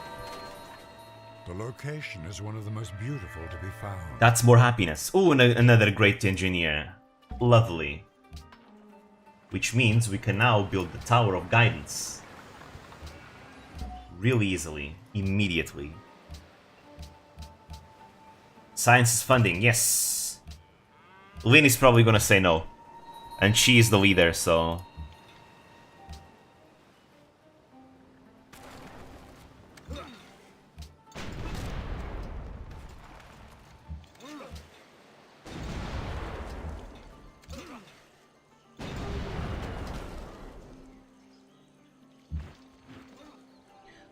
The location is one of the most beautiful to be found. That's more happiness. Oh, another great engineer. Lovely. Which means we can now build the Tower of Guidance. Really easily. Immediately. Science is funding, yes. Lynn is probably gonna say no. And she is the leader, so...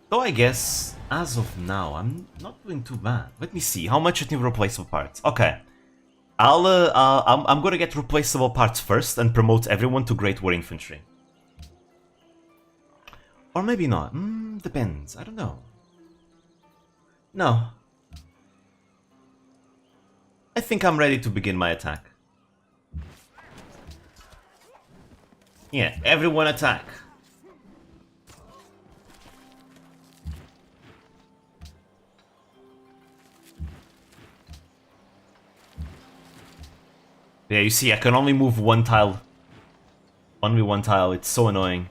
Though I guess, as of now, I'm not doing too bad. Let me see, how much I need replaceable parts? Okay. I'm gonna get replaceable parts first and promote everyone to Great War Infantry. Or maybe not. Depends. I don't know. No. I think I'm ready to begin my attack. Yeah, everyone attack. Yeah, you see, I can only move 1 tile. Only 1 tile, it's so annoying.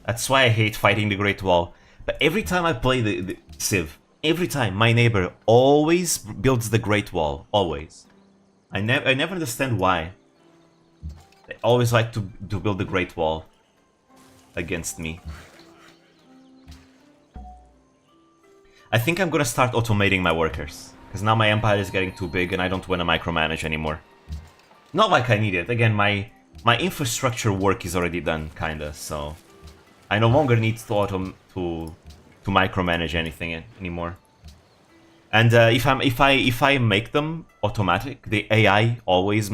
That's why I hate fighting the Great Wall. But every time I play the Civ, every time, my neighbor always builds the Great Wall. Always. I never understand why. They always like to build the Great Wall against me. I think I'm gonna start automating my workers. Because now my empire is getting too big and I don't want to micromanage anymore. Not like I need it. Again, my infrastructure work is already done, kinda, so I no longer need to micromanage anything anymore. And if I make them automatic, the AI always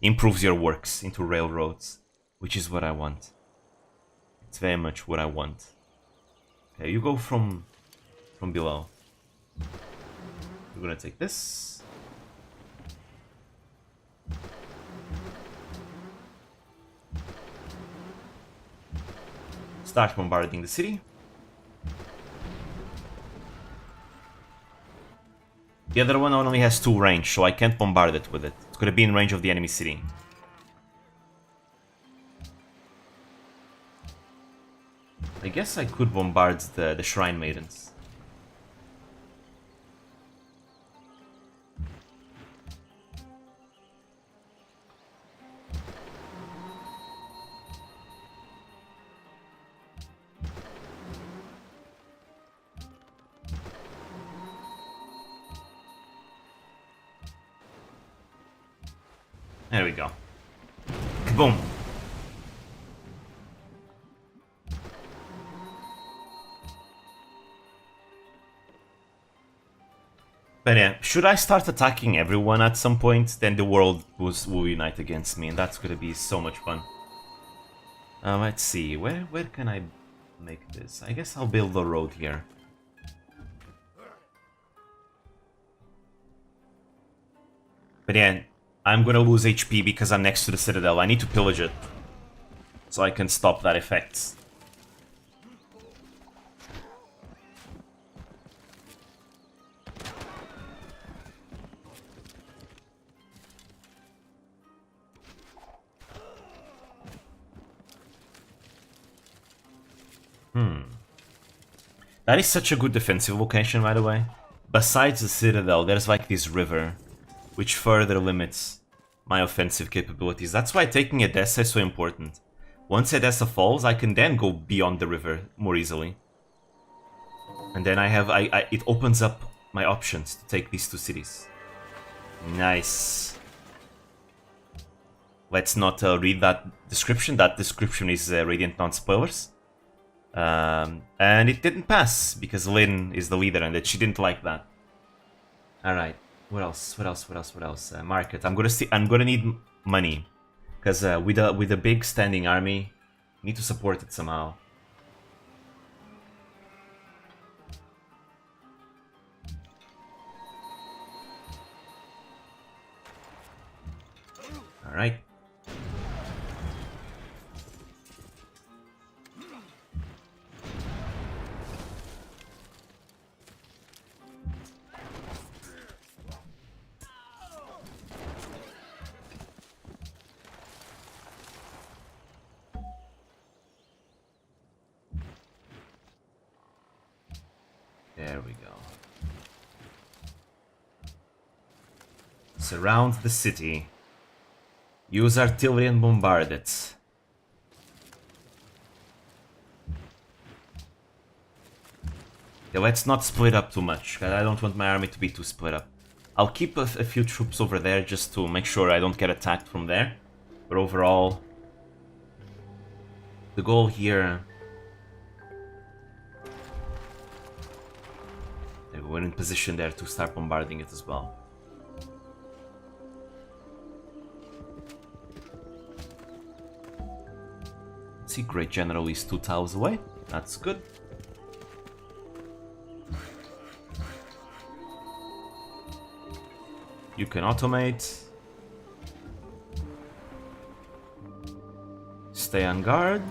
improves your works into railroads, which is what I want. It's very much what I want. Okay, you go from below. We're gonna take this. Start bombarding the city. The other one only has 2 range, so I can't bombard it with it. It's gonna be in range of the enemy city. I guess I could bombard the Shrine Maidens. There we go. Kaboom! But yeah, should I start attacking everyone at some point, then the world will unite against me, and that's gonna be so much fun. Let's see, where can I make this? I guess I'll build a road here. But yeah, I'm gonna lose HP because I'm next to the Citadel. I need to pillage it, so I can stop that effect. That is such a good defensive location, by the way. Besides the Citadel, there's like this river, which further limits my offensive capabilities. That's why taking Edessa is so important. Once Edessa falls, I can then go beyond the river more easily. And then it opens up my options to take these 2 cities. Nice. Let's not read that description. That description is Radiant non-spoilers. And it didn't pass because Lynn is the leader and that she didn't like that. Alright, what else? Market. I'm gonna need money. Because with a big standing army, I need to support it somehow. Alright. There we go. Surround the city. Use artillery and bombard it. Yeah, let's not split up too much, because I don't want my army to be too split up. I'll keep a few troops over there just to make sure I don't get attacked from there. But overall, the goal here... We're in position there to start bombarding it as well. See, Great General is 2 tiles away. That's good. You can automate. Stay on guard.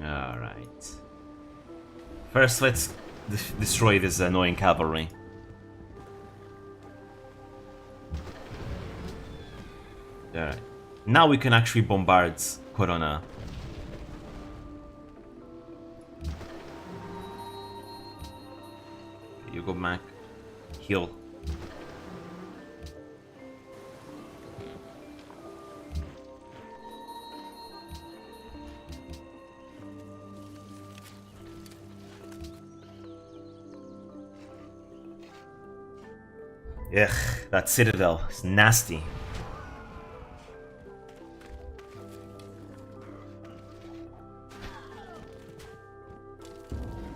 Alright. First, let's destroy this annoying cavalry. Alright. Now we can actually bombard Corona. You go back. Heal. Ugh, that Citadel is nasty.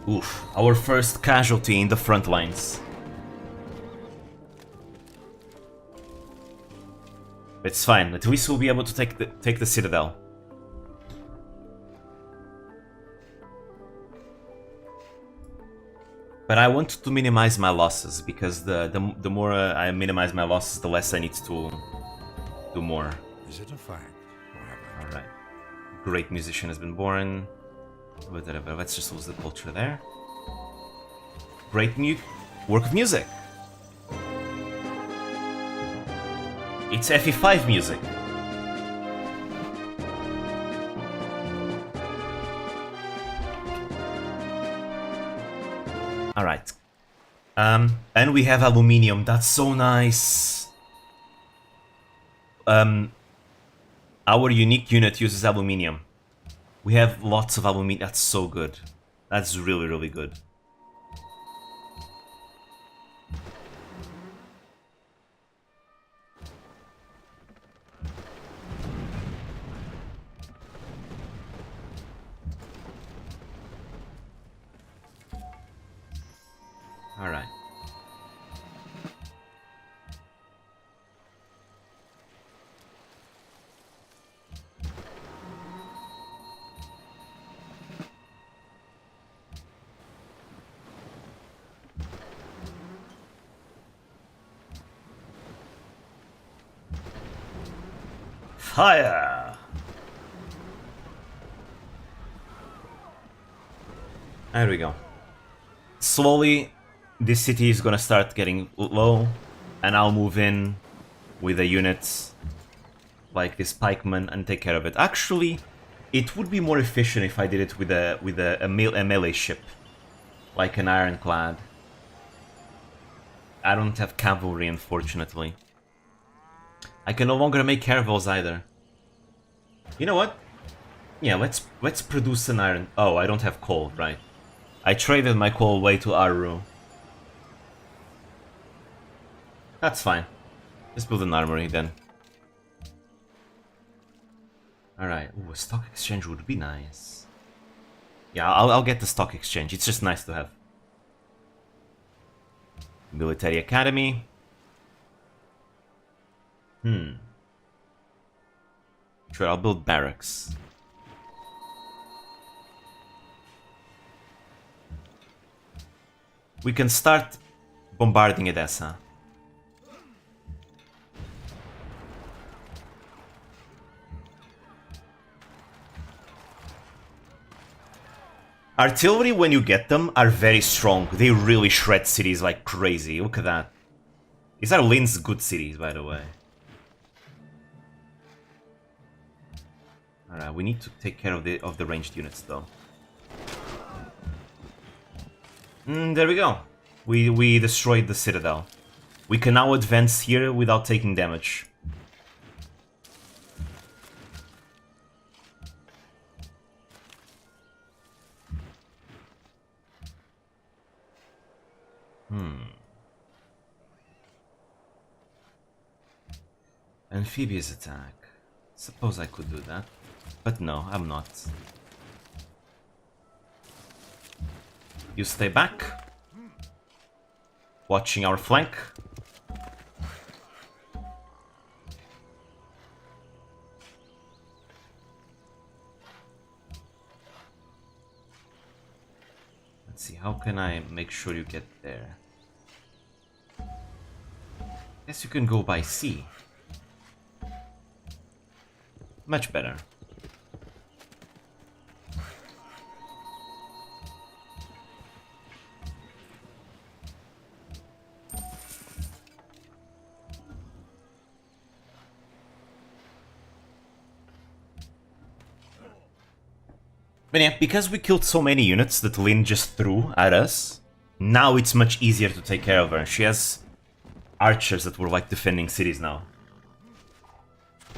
Oof, our first casualty in the front lines. It's fine, at least we'll be able to take the Citadel. But I want to minimize my losses, because the more I minimize my losses, the less I need to do more. Is it a fact, or have I Alright. Great musician has been born. Whatever, let's just lose the culture there. Great work of music. It's FE5 music. Alright. And we have aluminium. That's so nice. Our unique unit uses aluminium. We have lots of aluminium. That's so good. That's really, really good. Alright. Fire! There we go. Slowly, this city is gonna start getting low, and I'll move in with a unit like this pikeman and take care of it. Actually, it would be more efficient if I did it with a melee ship, like an ironclad. I don't have cavalry, unfortunately. I can no longer make caravels either. You know what? Yeah, let's produce an iron. Oh, I don't have coal, right? I traded my coal away to Aru. That's fine. Just build an armory then. Alright. Ooh, a stock exchange would be nice. Yeah, I'll get the stock exchange. It's just nice to have. Military academy. Sure, I'll build barracks. We can start bombarding Edessa. Artillery, when you get them, are very strong. They really shred cities like crazy. Look at that. These are Lin's good cities, by the way. Alright, we need to take care of the ranged units, though. There we go. We destroyed the citadel. We can now advance here without taking damage. Amphibious attack. Suppose I could do that. But no, I'm not. You stay back. Watching our flank. Let's see, how can I make sure you get there? Guess you can go by sea. Much better. But yeah, because we killed so many units that Lin just threw at us, now it's much easier to take care of her. She has archers that were like defending cities now.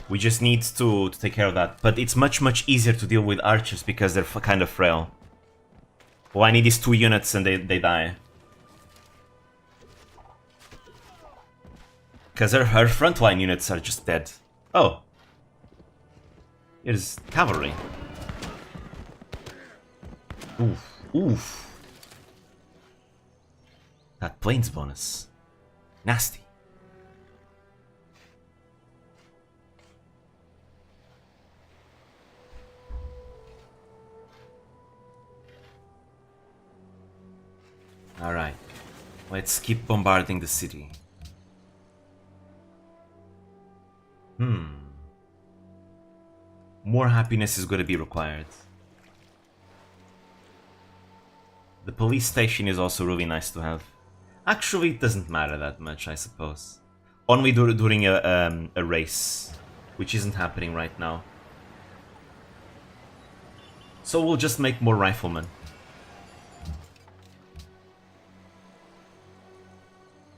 We just need to take care of that. But it's much easier to deal with archers because they're kind of frail. All I need is 2 units and they die. Because her frontline units are just dead. Oh. Here's cavalry. Oof. Oof. That plains bonus. Nasty. Alright. Let's keep bombarding the city. More happiness is going to be required. The police station is also really nice to have. Actually, it doesn't matter that much, I suppose. Only during a race, which isn't happening right now. So we'll just make more riflemen.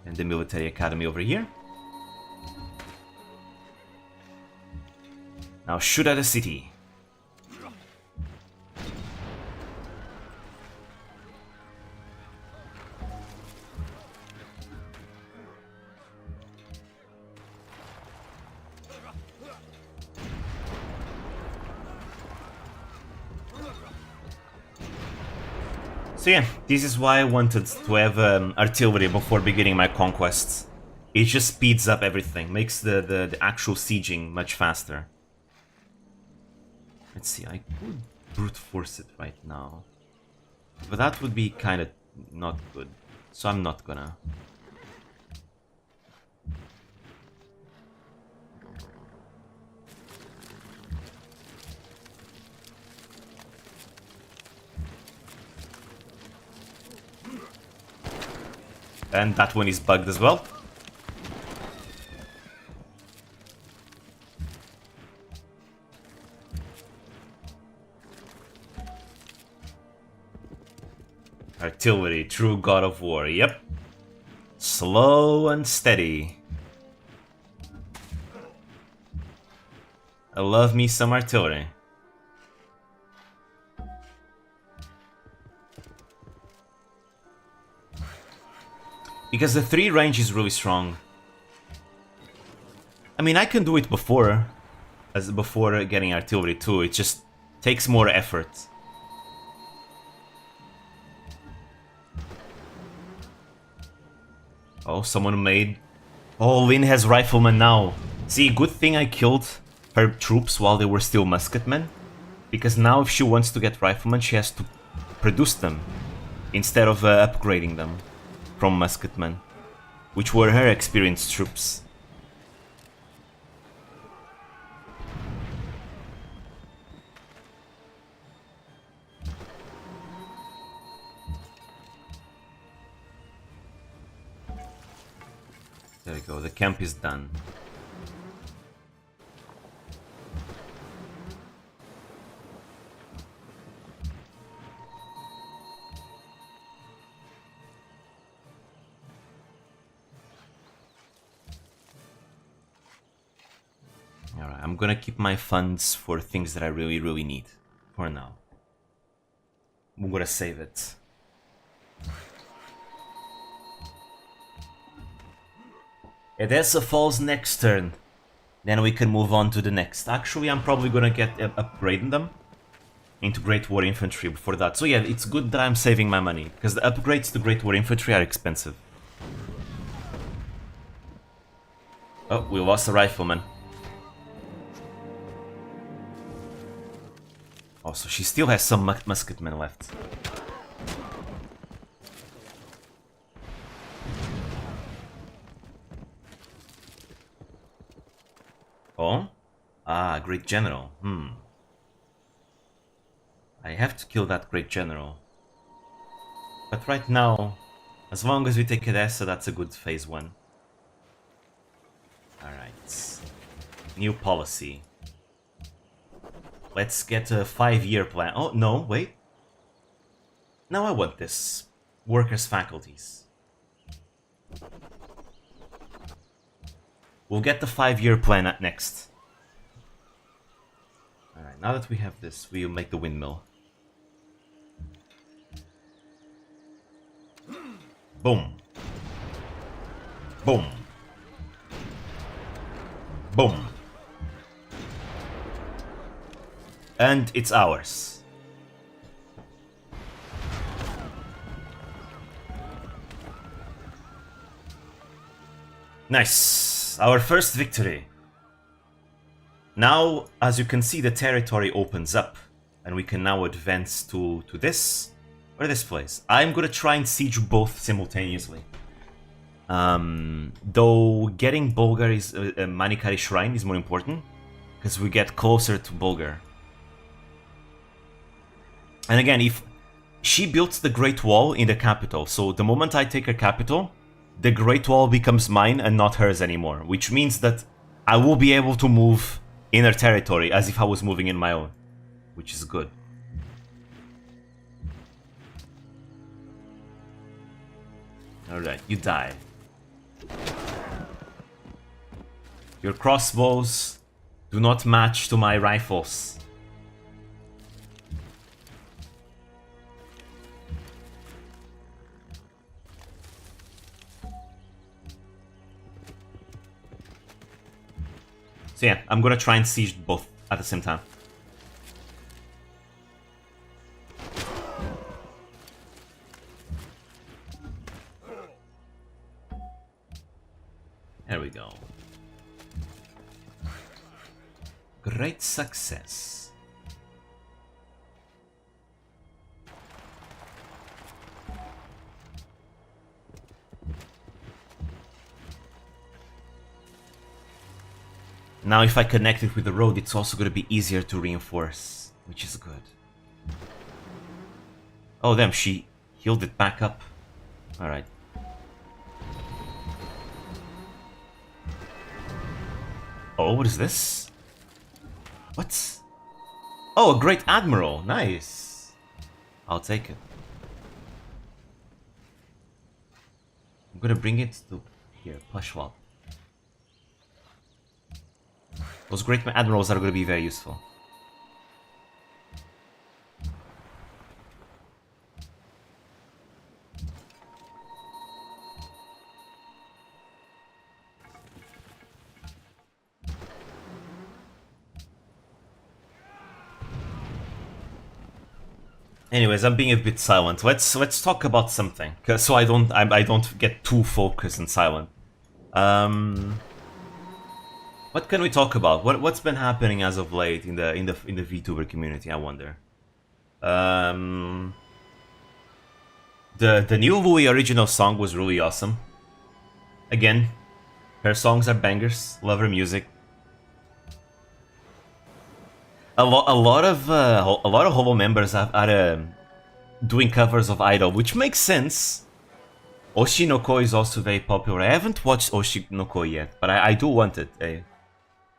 And the military academy over here. Now shoot at the city. So yeah, this is why I wanted to have artillery before beginning my conquests. It just speeds up everything, makes the actual sieging much faster. Let's see, I could brute force it right now. But that would be kind of not good, so I'm not gonna. And that one is bugged as well. Artillery, true god of war, yep. Slow and steady. I love me some artillery. Because the 3 range is really strong. I mean, I can do it before getting artillery too, it just takes more effort. Oh, someone made... Oh, Lynn has riflemen now. See, good thing I killed her troops while they were still musketmen. Because now if she wants to get riflemen, she has to produce them. Instead of upgrading them from musketmen. Which were her experienced troops. There we go, the camp is done. Alright, I'm gonna keep my funds for things that I really need. For now. I'm gonna save it. Edessa falls next turn. Then we can move on to the next. Actually, I'm probably gonna get upgrading them into Great War Infantry before that. So yeah, it's good that I'm saving my money, because the upgrades to Great War Infantry are expensive. Oh, we lost a rifleman. Oh, so she still has some musketmen left. Oh? Ah, Great General. I have to kill that Great General. But right now, as long as we take Edessa, that's a good phase 1. Alright. New policy. Let's get a 5-year plan. Oh, no, wait. Now I want this. Workers' faculties. We'll get the 5-year plan at next. Alright, now that we have this, we'll make the windmill. Boom. Boom. Boom. And it's ours. Nice. Our first victory. Now, as you can see, the territory opens up. And we can now advance to this. Or this place. I'm gonna try and siege both simultaneously. Though getting Bulgar's Manikari Shrine is more important, because we get closer to Bulgar. And again, if she built the Great Wall in the capital, so the moment I take her capital, the Great Wall becomes mine and not hers anymore, which means that I will be able to move in her territory as if I was moving in my own, which is good. Alright, you die. Your crossbows do not match to my rifles. So yeah, I'm gonna try and siege both at the same time. There we go. Great success. Now if I connect it with the road, it's also going to be easier to reinforce, which is good. Oh damn, she healed it back up. Alright. Oh, what is this? What? Oh, a Great Admiral. Nice. I'll take it. I'm gonna bring it to here, Pashwal. Those Great Admirals are gonna be very useful. Anyways, I'm being a bit silent. Let's talk about something, so I don't get too focused and silent. What can we talk about? What's been happening as of late in the VTuber community? I wonder. The new Louis original song was really awesome. Again, her songs are bangers. Love her music. A lot of Holo members are doing covers of Idol, which makes sense. Oshi no Ko is also very popular. I haven't watched Oshi no Ko yet, but I do want it.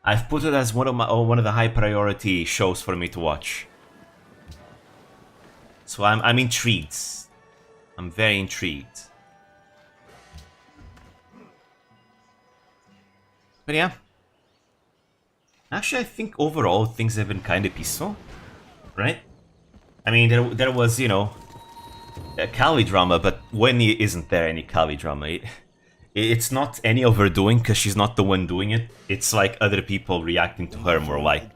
I've put it as one of the high priority shows for me to watch. So I'm intrigued. I'm very intrigued. But yeah. Actually, I think overall things have been kind of peaceful, right? I mean, there was, you know, a Kali drama, but when isn't there any Kali drama? It's not any overdoing because she's not the one doing it. It's like other people reacting to her more like.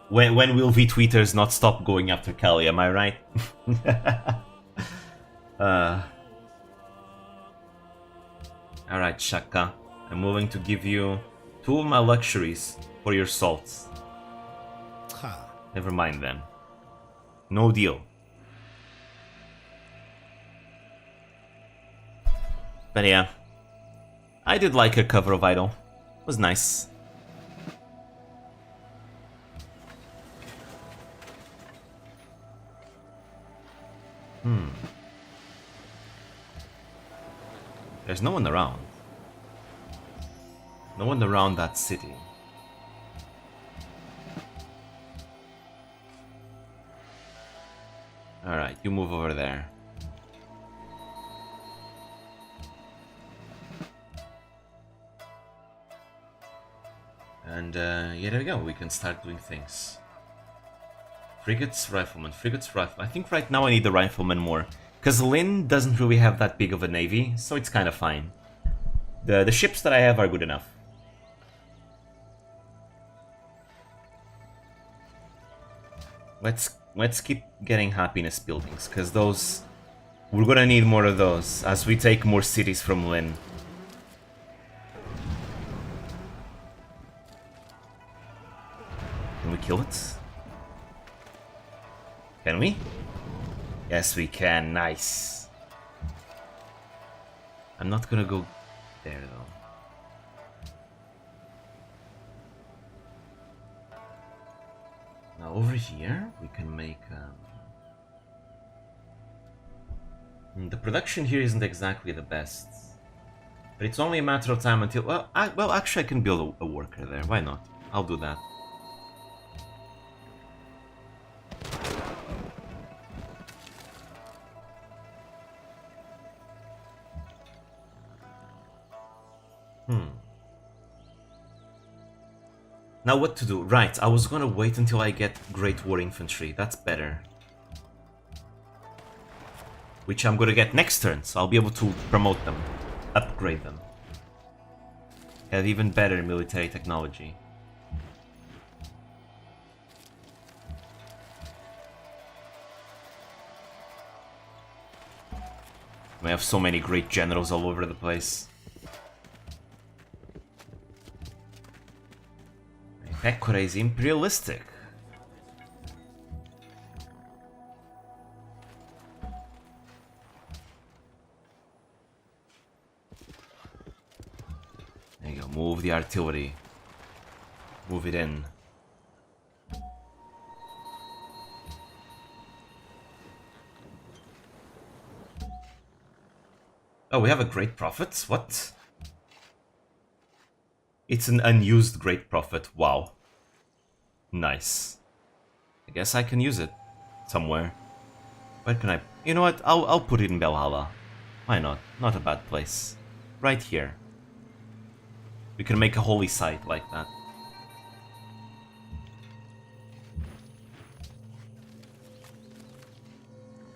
When will V-tweeters not stop going after Kali? Am I right? Alright, Shaka. I'm willing to give you 2 of my luxuries for your salts. Never mind then. No deal. But yeah, I did like her cover of Idol. It was nice. There's no one around. No one around that city. Alright, you move over there. And yeah, there we go. We can start doing things. Frigates, riflemen, frigates, riflemen. I think right now I need the riflemen more. Because Lin doesn't really have that big of a navy, so it's kind of fine. The ships that I have are good enough. Let's keep getting happiness buildings, because those... We're gonna need more of those as we take more cities from Lin. Can we kill it? Can we? Yes, we can. Nice. I'm not gonna go there, though. Now, over here, we can make... the production here isn't exactly the best. But it's only a matter of time until... Well, actually, I can build a worker there. Why not? I'll do that. Now what to do? Right, I was gonna wait until I get Great War Infantry. That's better. Which I'm gonna get next turn, so I'll be able to promote them. Upgrade them. Have even better military technology. We have so many great generals all over the place. Pekora is imperialistic. There you go, move the artillery. Move it in. Oh, we have a great prophet? What? It's an unused great prophet. Wow. Nice. I guess I can use it somewhere. Where can I... You know what? I'll put it in Valhalla. Why not? Not a bad place. Right here. We can make a holy site like that.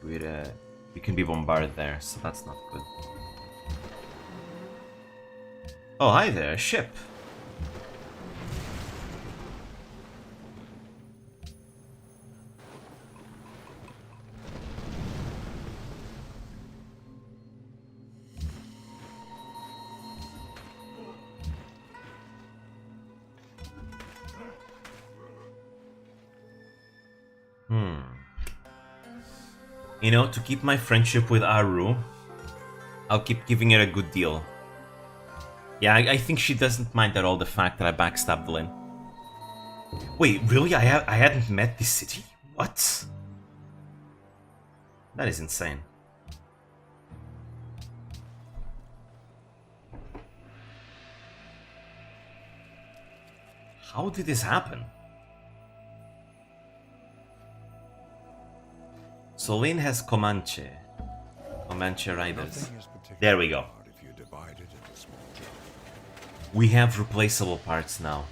We can be bombarded there, so that's not good. Oh, hi there, ship. You know, to keep my friendship with Aru, I'll keep giving her a good deal. Yeah, I think she doesn't mind at all the fact that I backstabbed Lynn. Wait, really? I hadn't met this city? What? That is insane. How did this happen? So Lynn has Comanche riders. There we go. We have replaceable parts now.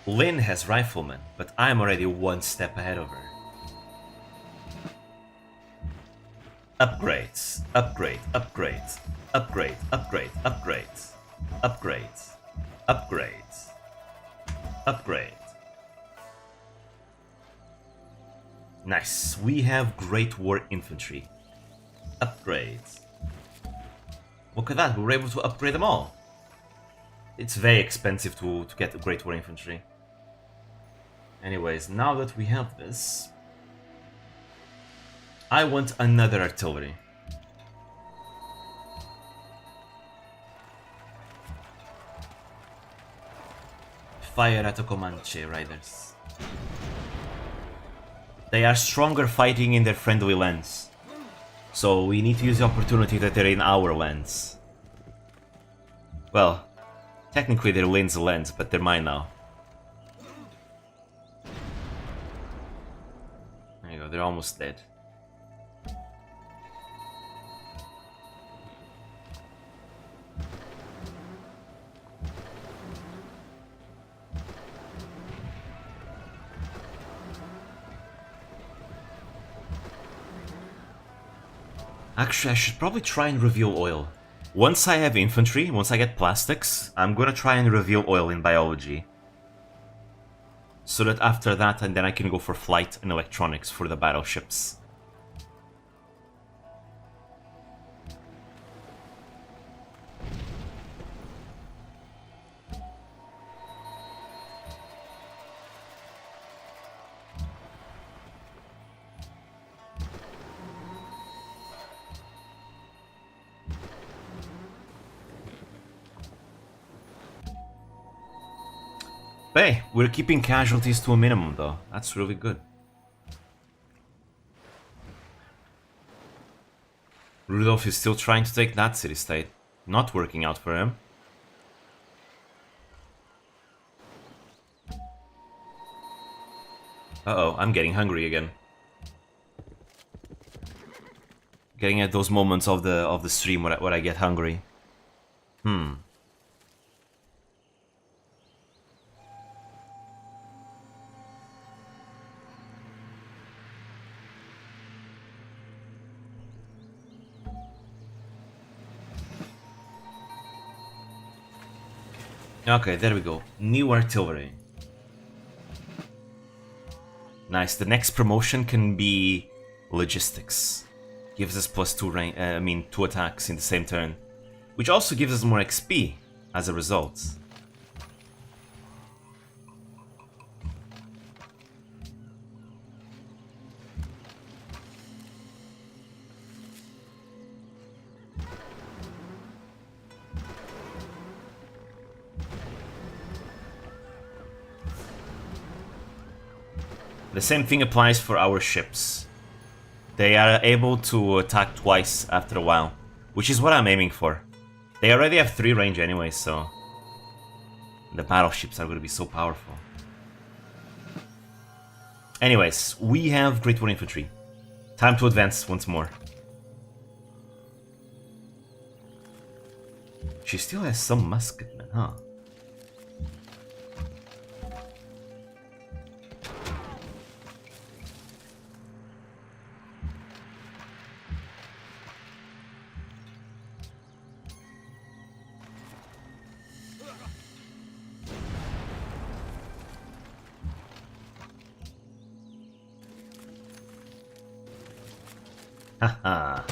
Lynn has riflemen, but I'm already one step ahead of her. Upgrades, upgrade, upgrade, upgrade, upgrade, upgrades, upgrades, upgrades, upgrade. Nice, we have Great War Infantry. Upgrades. Look at that, we were able to upgrade them all. It's very expensive to get Great War Infantry. Anyways, now that we have this, I want another artillery. Fire at the Comanche riders. They are stronger fighting in their friendly lands. So we need to use the opportunity that they're in our lands. Well, technically they're Lynn's lands, but they're mine now. There you go, they're almost dead. Actually, I should probably try and reveal oil. Once I have infantry, once I get plastics, I'm gonna try and reveal oil in biology. So that after that, and then I can go for flight and electronics for the battleships. Hey, we're keeping casualties to a minimum though. That's really good. Rudolph is still trying to take that city-state. Not working out for him. Uh-oh, I'm getting hungry again. Getting at those moments of the stream where I get hungry. Okay, there we go. New artillery. Nice. The next promotion can be logistics. Gives us +2 range. 2 attacks in the same turn, which also gives us more XP as a result. The same thing applies for our ships. They are able to attack twice after a while, which is what I'm aiming for. They already have 3 range anyway, so the battleships are going to be so powerful. Anyways, we have Great War Infantry. Time to advance once more. She still has some musketmen, huh? Haha.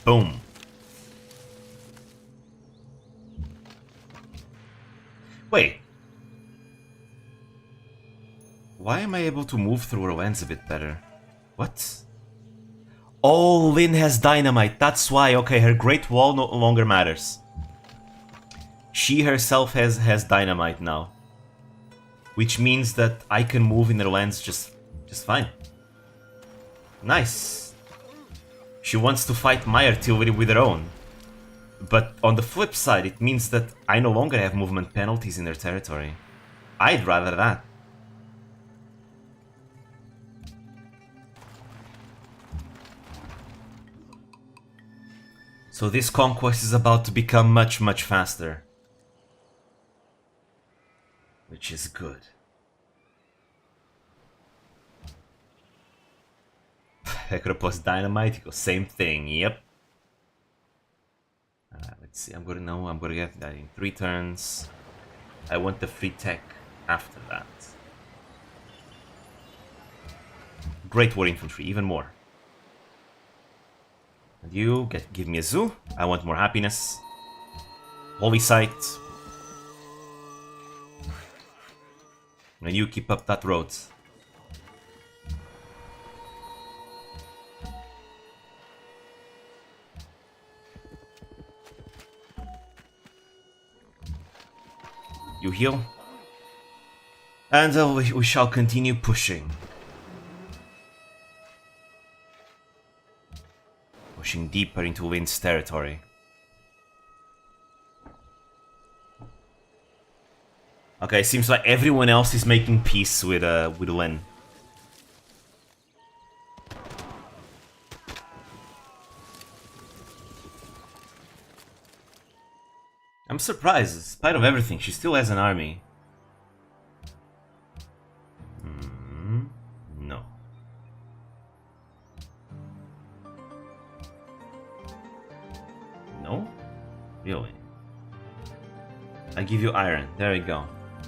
Boom. Wait. Why am I able to move through her lands a bit better? What? Oh, Lynn has dynamite. That's why. Okay, her Great Wall no longer matters. She herself has dynamite now. Which means that I can move in her lands just fine. Nice. She wants to fight my artillery with her own. But on the flip side, it means that I no longer have movement penalties in her territory. I'd rather that. So this conquest is about to become much, much faster. Which is good. Pekora plus dynamite equals same thing, yep. Let's see, I'm gonna get that in 3 turns. I want the free tech after that. Great War Infantry, even more. And you give me a zoo. I want more happiness. Holy Sight. And you keep up that road. You heal. And we shall continue pushing. Pushing deeper into Lynn's territory. Okay, seems like everyone else is making peace with Lynn. I'm surprised, in spite of everything, she still has an army. No. No? Really? I give you iron, there you go.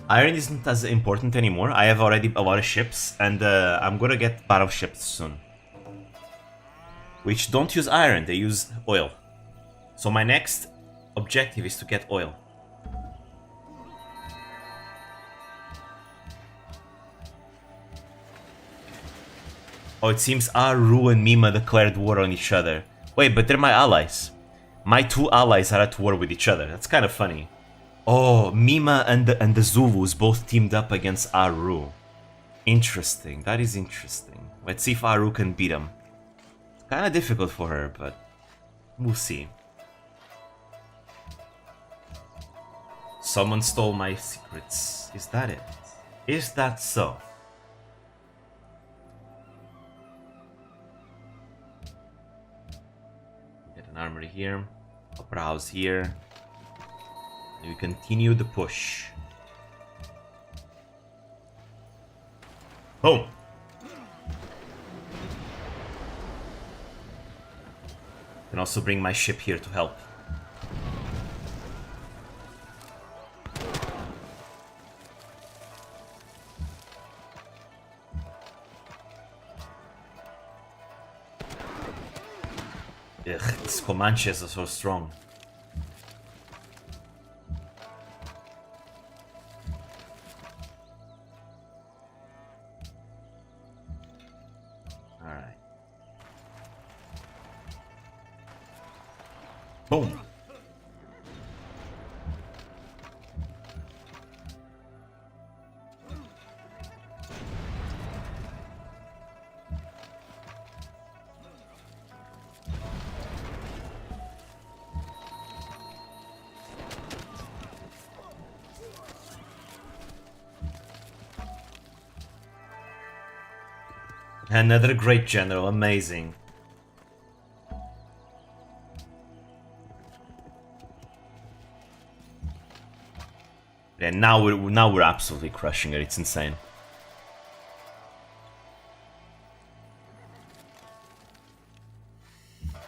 Iron isn't as important anymore, I have already a lot of ships, and I'm gonna get battleships soon. Which don't use iron, they use oil. So my next objective is to get oil. Oh, it seems Aru and Mima declared war on each other. Wait, but they're my allies. My 2 allies are at war with each other. That's kind of funny. Oh, Mima and the Zulus both teamed up against Aru. Interesting. That is interesting. Let's see if Aru can beat him. Kind of difficult for her, but we'll see. Someone stole my secrets. Is that it? Is that so? Get an armory here. Opera house here. We continue the push. Boom! Can also bring my ship here to help. Ugh, these Comanches are so strong. Alright. Boom! Another great general, amazing. And now we're absolutely crushing it. It's insane.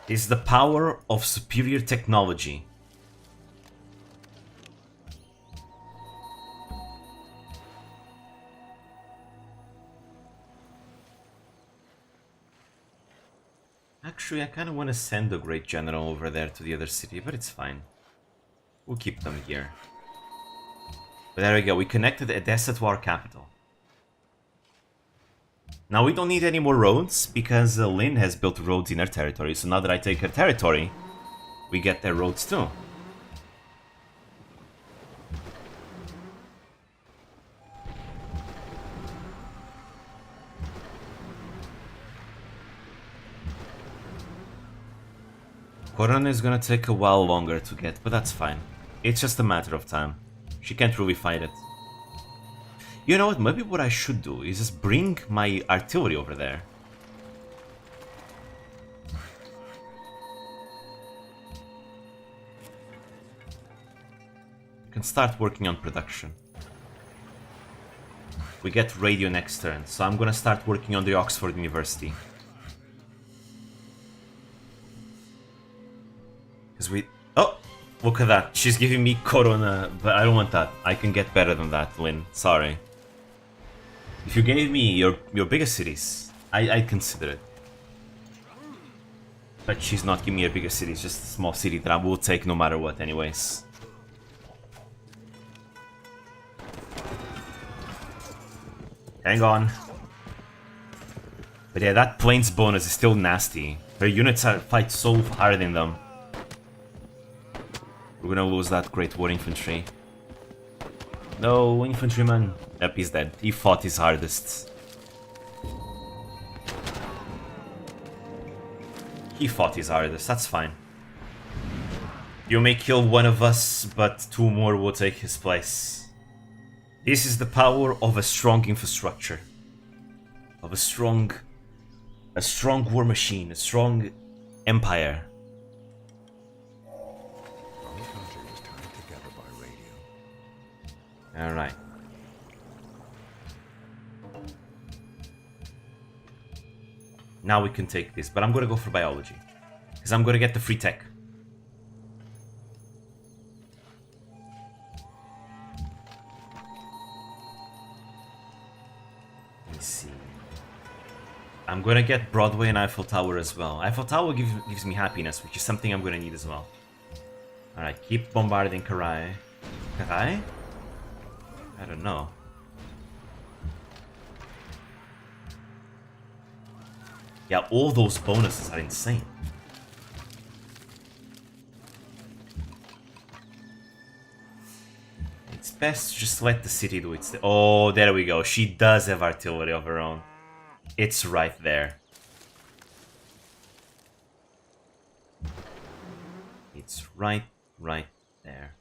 It's the power of superior technology. Actually, I kind of want to send the Great General over there to the other city, but it's fine. We'll keep them here. But there we go, we connected Edessa to our capital. Now we don't need any more roads, because Lynn has built roads in her territory, so now that I take her territory, we get their roads too. Corona is gonna take a while longer to get, but that's fine. It's just a matter of time. She can't really fight it. You know what, maybe what I should do is just bring my artillery over there. We can start working on production. We get radio next turn, so I'm gonna start working on the Oxford University. Because we... Oh! Look at that. She's giving me Corona, but I don't want that. I can get better than that, Lynn. Sorry. If you gave me your biggest cities, I'd consider it. But she's not giving me a bigger city, it's just a small city that I will take no matter what anyways. Hang on. But yeah, that plane's bonus is still nasty. Her units fight so hard in them. We're gonna lose that Great War Infantry. No, infantryman. Yep, he's dead. He fought his hardest. He fought his hardest, that's fine. You may kill one of us, but two more will take his place. This is the power of a strong infrastructure. Of a strong war machine, a strong empire. Alright. Now we can take this, but I'm gonna go for biology. Because I'm gonna get the free tech. Let's see. I'm gonna get Broadway and Eiffel Tower as well. Eiffel Tower gives me happiness, which is something I'm gonna need as well. Alright, keep bombarding Karai. Karai? I don't know. Yeah, all those bonuses are insane. best to just let the city do its... Oh, there we go. She does have artillery of her own. It's right there. It's right there.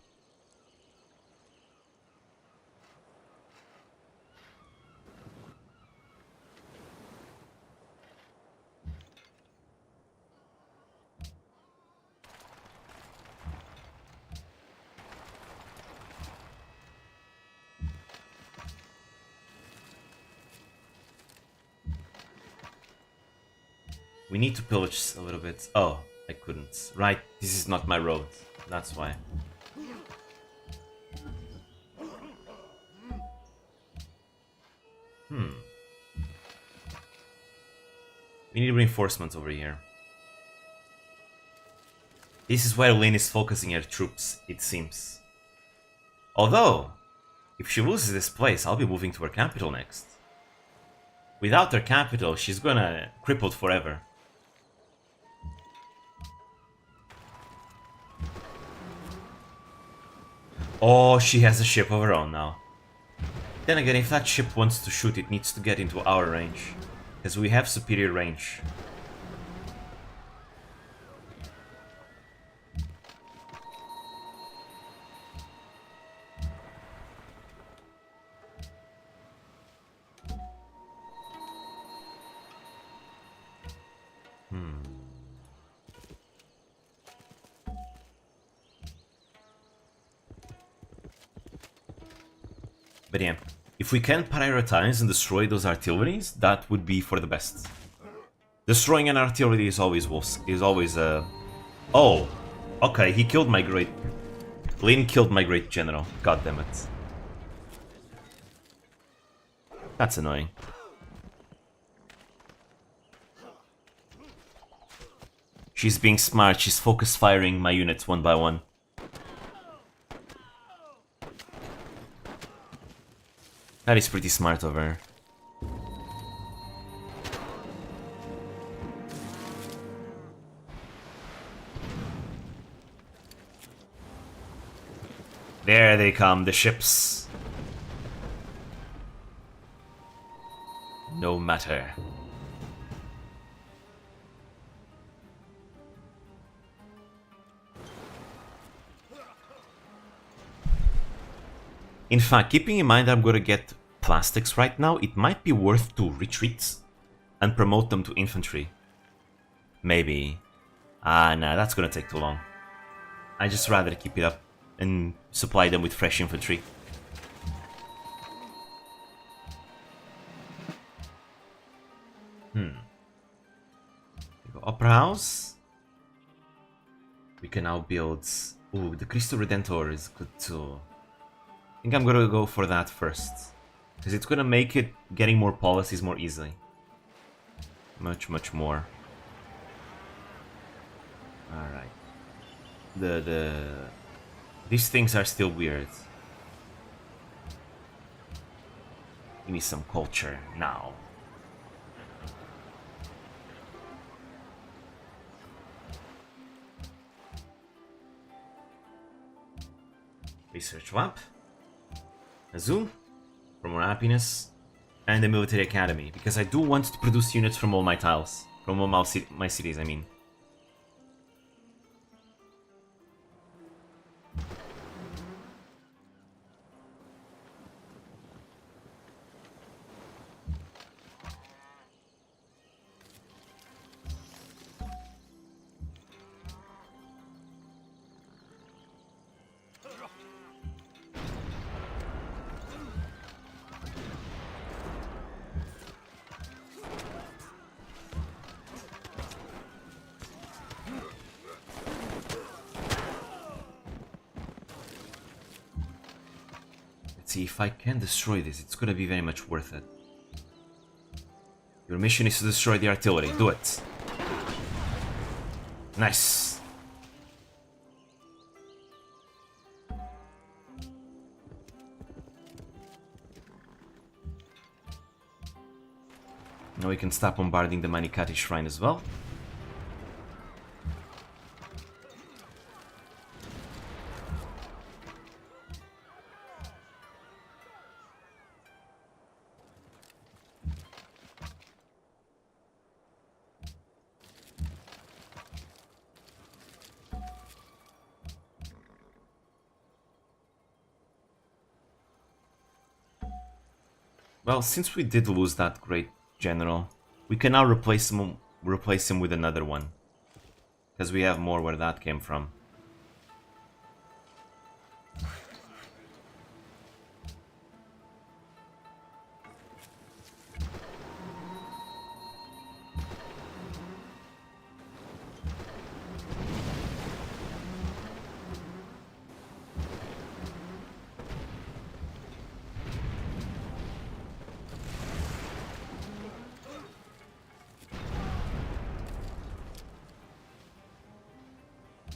We need to pillage a little bit. Oh, I couldn't. Right, this is not my road. That's why. We need reinforcements over here. This is where Lynn is focusing her troops, it seems. Although, if she loses this place, I'll be moving to her capital next. Without her capital, she's gonna crippled forever. Oh, she has a ship of her own now. Then again, if that ship wants to shoot, it needs to get into our range. Because we have superior range. But yeah, if we can prioritize and destroy those artilleries, that would be for the best. Destroying an artillery is always Oh, okay, he killed my great... Lin killed my great general. God damn it. That's annoying. She's being smart, she's focus firing my units one by one. That is pretty smart of her. There they come, the ships. No matter. In fact, keeping in mind I'm gonna get plastics right now, it might be worth to retreat and promote them to infantry. Maybe. Nah, that's gonna take too long. I just rather keep it up and supply them with fresh infantry. Opera House. We can now build... Ooh, the Cristo Redentor is good too. I think I'm gonna go for that first. Because it's gonna make it getting more policies more easily. Much more. Alright. These things are still weird. Give me some culture now. Research lab. A zoo. For more happiness. And a military academy. Because I do want to produce units from all my tiles. From all my cities, I mean. See, if I can destroy this, it's gonna be very much worth it. Your mission is to destroy the artillery. Do it. Nice. Now we can stop bombarding the Manikati Shrine as well. Well, since we did lose that great general, we can now replace him with another one. Because we have more where that came from.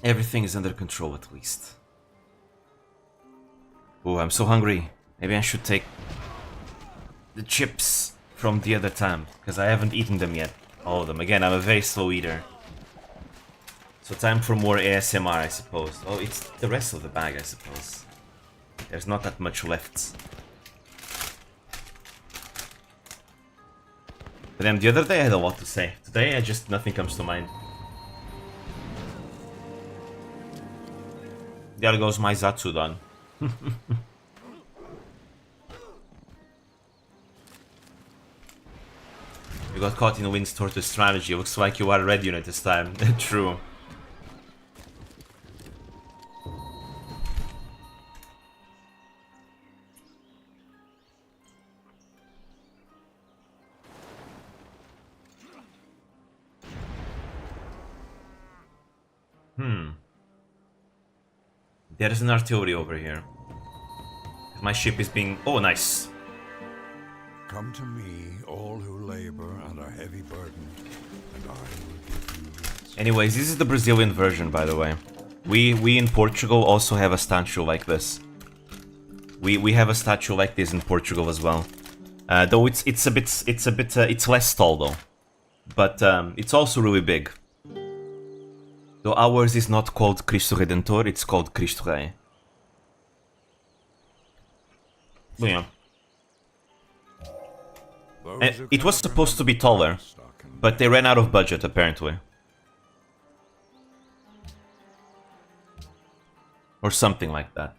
Everything is under control at least. Oh, I'm so hungry. Maybe I should take the chips from the other time, because I haven't eaten them yet. All of them. Again, I'm a very slow eater. So time for more ASMR, I suppose. Oh, it's the rest of the bag, I suppose. There's not that much left. But then the other day I had a lot to say. Today, nothing comes to mind. There goes my Zatsudan. You got caught in Wind's Tortoise strategy. Looks like you are a red unit this time. True. There's an artillery over here. My ship is being... Oh, nice. Come to me, all who labor and are heavy burdened, and I will give you rest. Anyways, this is the Brazilian version, by the way. We in Portugal also have a statue like this. We have a statue like this in Portugal as well. Though it's less tall though. But it's also really big. Though ours is not called Cristo Redentor, it's called Cristo Rei. But yeah. It was supposed to be taller, but they ran out of budget apparently. Or something like that.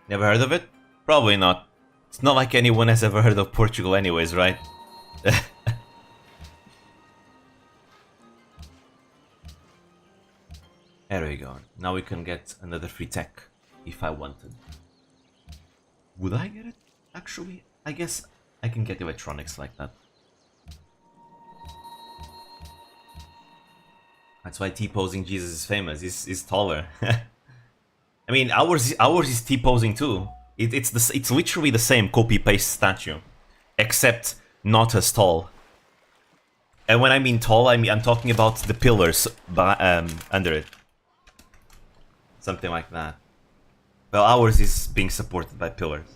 Never heard of it? Probably not. It's not like anyone has ever heard of Portugal anyways, right? There we go. Now we can get another free tech, if I wanted. Would I get it? Actually, I guess I can get electronics like that. That's why T-posing Jesus is famous. He's taller. I mean, ours is T-posing too. It's literally the same copy-paste statue, except not as tall. And when I mean tall, I'm talking about the pillars under it. Something like that. Well, ours is being supported by pillars.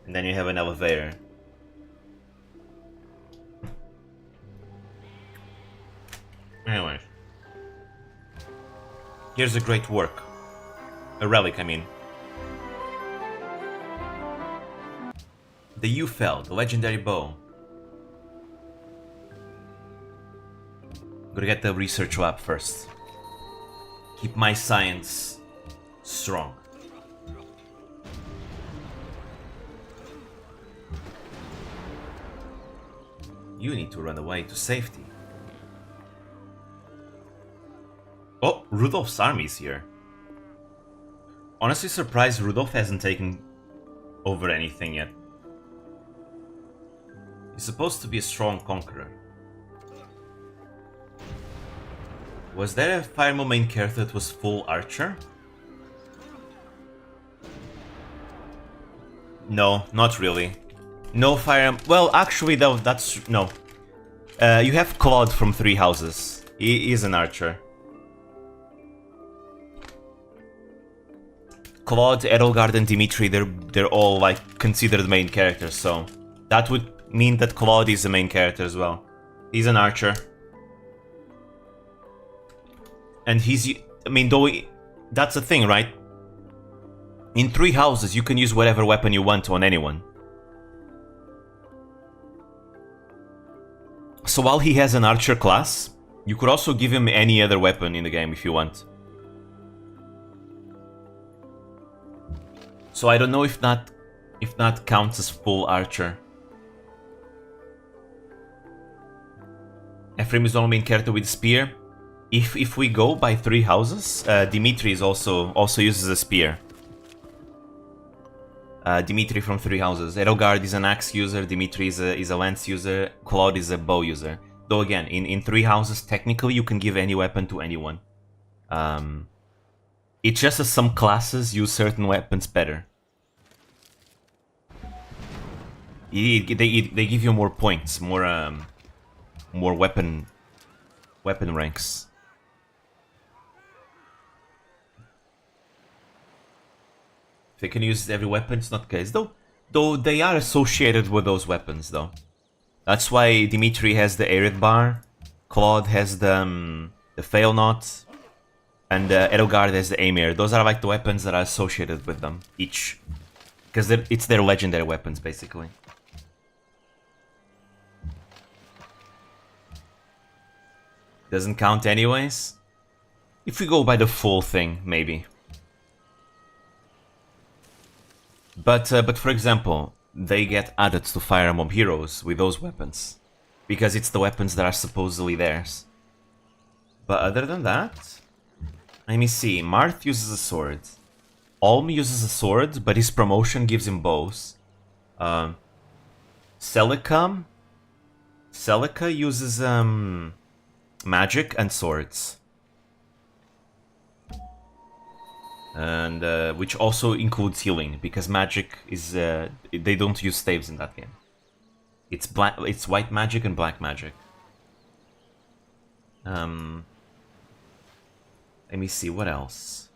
And then you have an elevator. Anyways. Here's a great work. A relic, I mean. The U-Fel, the legendary bow. Gotta get the research lab first. Keep my science strong. You need to run away to safety. Oh, Rudolph's army's here. Honestly surprised Rudolph hasn't taken over anything yet. He's supposed to be a strong conqueror. Was there a Firemo main character that was full archer? No, not really. No Fire... Well, actually, that's... No. You have Claude from Three Houses. He is an archer. Claude, Edelgard, and Dimitri, they're all, like, considered main characters, so... That would mean that Claude is the main character as well. He's an archer. And he's... I mean, though... That's the thing, right? In Three Houses, you can use whatever weapon you want on anyone. So while he has an archer class, you could also give him any other weapon in the game if you want. So I don't know if that counts as full archer. Ephraim is the only main character with spear. If we go by 3 houses, Dimitri is also uses a spear. Dimitri from 3 houses. Edelgard is an axe user, Dimitri is a lance user, Claude is a bow user. Though again, in 3 houses, technically you can give any weapon to anyone. It's just that some classes use certain weapons better. They give you more points, more weapon ranks. If they can use every weapon, it's not the case. Though they are associated with those weapons, though. That's why Dimitri has the Arid Bar, Claude has the Fail Knot, and Edelgard has the Amir. Those are like the weapons that are associated with them, each. Because it's their legendary weapons, basically. Doesn't count anyways? If we go by the full thing, maybe. But for example, they get added to Fire Emblem Heroes with those weapons. Because it's the weapons that are supposedly theirs. But other than that... Let me see, Marth uses a sword. Olm uses a sword, but his promotion gives him bows. Celica uses magic and swords. And which also includes healing, because magic is they don't use staves in that game. It's white magic and black magic. Let me see what else.